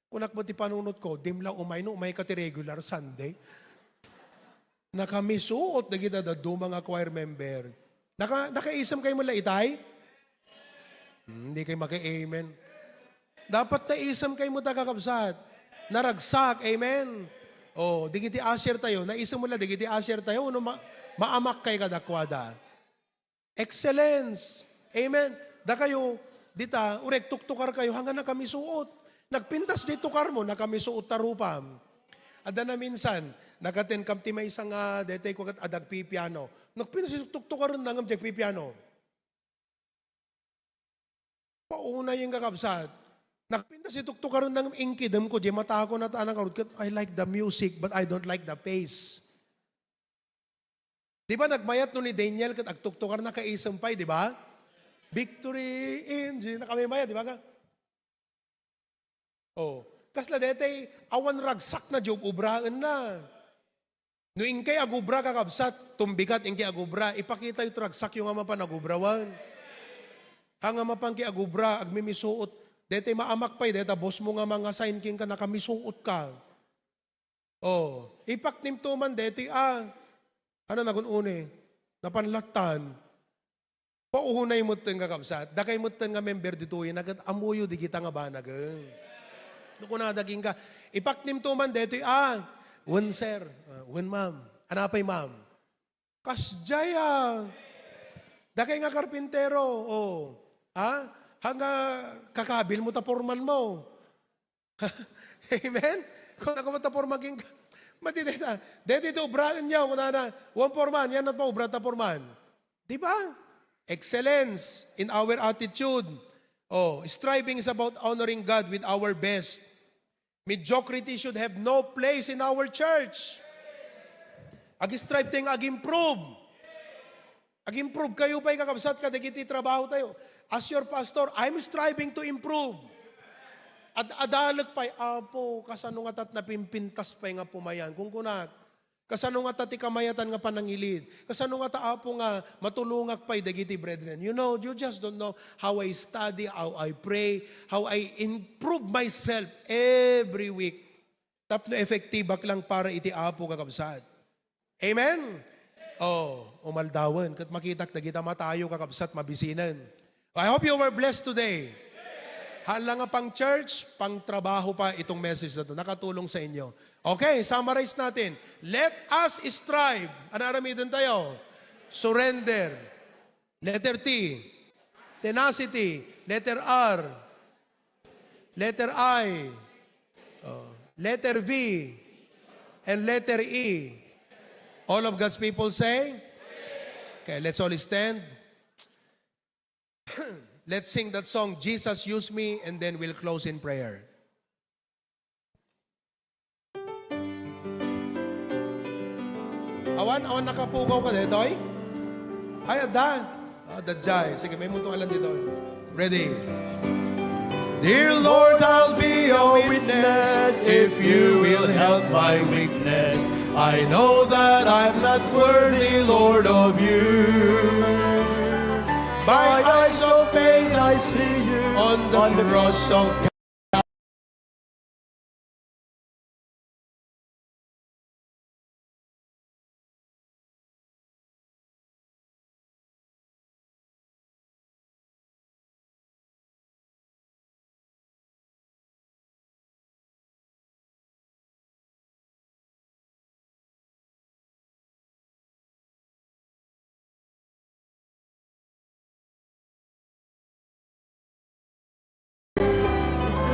Kunak mo ti panunot ko, dimla umay ka ti regular Sunday. Nakamisuot na kita da mga choir member. Nakaisam kayo mula itay? Hindi kayo maka-amen. Dapat na isam kayo mo kakabsat. Naragsak, amen. Digiti asher tayo. Naisam mo lang, digiti asher tayo. Maamak kayo kadakwada. Excellence. Amen. Da kayo, dita, urek tuktukar kayo, hanggang na kami suot. Nagpintas di tukar mo, na kami suot tarupam. Ada na minsan, nagaten kam ti may isang detay ko kat adag pipiano. Nagpintas di tuktukar rin nangam di pipiano. Pauna yung kakabsat. Nakapinta si tuktukaron ng ingkidam ko, di mata ko na taanang karot, I like the music, but I don't like the pace. Di ba nagmayat no ni Daniel, kat agtuktukar na kaisampay, di ba? Victory in, na kami mayat, di ba ka? Kasla detay, awan ragsak na job ubraan na. No ingkay agubra kakabsat, tumbigat ingkay agubra, ipakita yung ragsak yung amapan agubrawan. Hang amapan ki agubra, agmimisuot, dete maamak pa'y, dete boss mo nga mga sign king ka, nakamisuot ka. Ipaknim tuman, dete ano nagunune? Napanlatan. Pauhunay mo itong kakabsat. Dakay mo itong nga member dito, nagat amuyo di kita nga ba nagang. Nuko na daging ka. Ipaknim tuman, dete one sir, one ma'am. Anapay ma'am? Kasjaya. Dakay nga karpintero, hanga kakabil mo taporman mo. Amen? Kung nakamataporman king matitita. Dito ubraan niya. Kung na, one porman, yan at pa ubra taporman. Diba? Excellence in our attitude. Striving is about honoring God with our best. Mediocrity should have no place in our church. Ag-strive tayo ag-improve. Ag-improve kayo pa kakabsat ka, dagiti trabaho tayo. As your pastor, I'm striving to improve. At adalag pa'y, apo, kasano nga tat napimpintas pa'y nga pumayan. Kung kunak, kasano nga tati kamayatan nga panangilid. Kasano nga taapo nga matulungak pa'y dagiti brethren. You know, you just don't know how I study, how I pray, how I improve myself every week. Tapno efektibak lang para iti apo kakabsat. Amen? Umaldawan. Kat makitak na kita matayo kakabsat mabisinan. I hope you were blessed today. Hala nga pang church, pang trabaho pa itong message na ito. Nakatulong sa inyo. Okay, summarize natin. Let us strive. Ano aramidan tayo? Surrender. Letter T. Tenacity. Letter R. Letter I. Letter V. And letter E. All of God's people say? Okay, let's all stand. Let's sing that song, Jesus Use Me, and then we'll close in prayer. Awan nakapukaw ka dito, eh? Ay, ada. Dadjay. Sige, may muntong alam dito. Ready? Dear Lord, I'll be your witness if you will help my weakness. I know that I'm not worthy, Lord, of you. By eyes of faith I see you on the cross of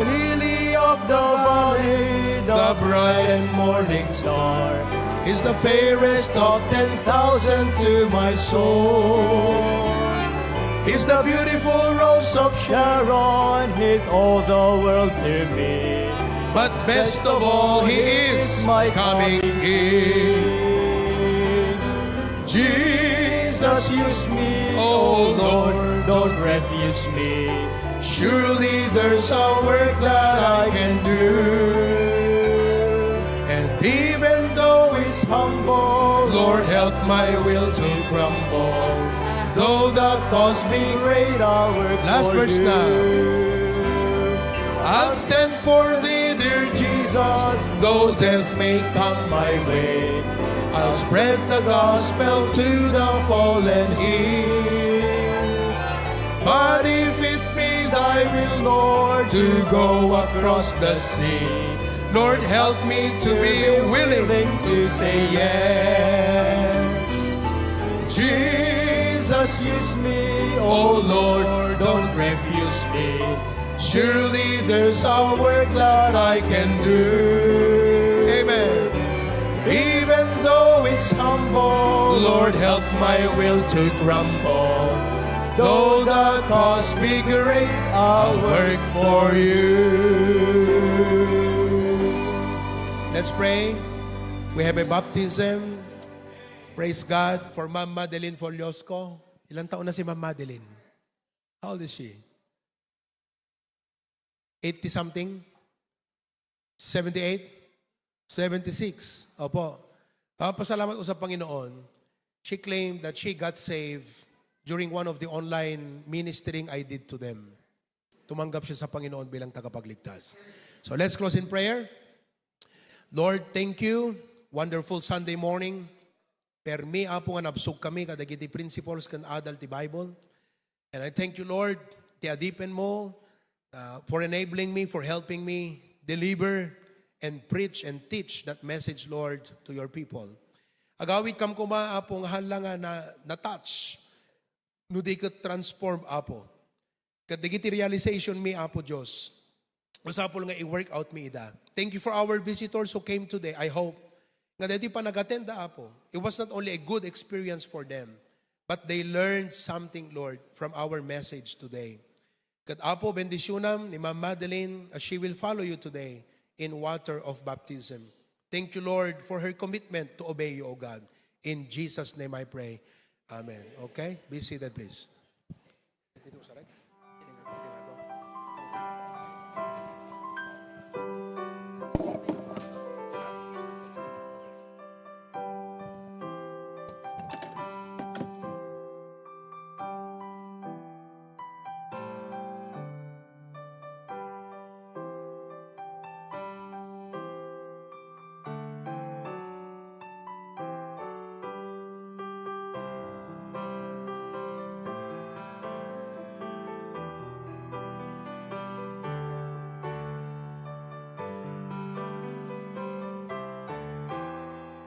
lily of the valley, the bright and morning star, is the fairest of 10,000 to my soul. He's the beautiful rose of Sharon, he's all the world to me. But best of all, He is my coming King. Jesus, use me, oh Lord, don't refuse me. Surely there's a work that I can do. And even though it's humble, Lord, help my will to crumble. Though the cost be great, I'll work Last for verse you. now. I'll stand for thee, dear Jesus, though death may come my way. I'll spread the gospel to the fallen here. But if it be thy will, Lord, to go across the sea, Lord, help me to be willing to say yes. Jesus, use me, oh Lord, don't refuse me. Surely there's a work that I can do. Amen. Even though it's humble, Lord, help my will to crumble. Though the cost be great, I'll work for you. Let's pray. We have a baptism. Praise God for Ma'am Madeline Foliosco. Ilang taon na si Ma'am Madeline? How old is she? 80-something? 78? 76? Opo. Pasalamat ko sa Panginoon. She claimed that she got saved during one of the online ministering I did to them. Tumanggap siya sa Panginoon bilang tagapagligtas. So let's close in prayer. Lord, thank you. Wonderful Sunday morning. Permi apo nga nabsog kami kadagiti principles kan adult ti Bible. And I thank you, Lord, ti adipen mo for enabling me, for helping me deliver and preach and teach that message, Lord, to your people. Agawid kam kuma apong halanga na touch. No di ka transform apo. Kadagiti realization mi apo Diyos. Masapol nga i-work out mi ida. Thank you for our visitors who came today. I hope nga dati pa nag-attenda apo. It was not only a good experience for them, but they learned something, Lord, from our message today. Kat apo bendisyonam ni Ma'am Madeline as she will follow you today in water of baptism. Thank you, Lord, for her commitment to obey you, O God. In Jesus' name I pray. Amen. Okay? Be seated, please.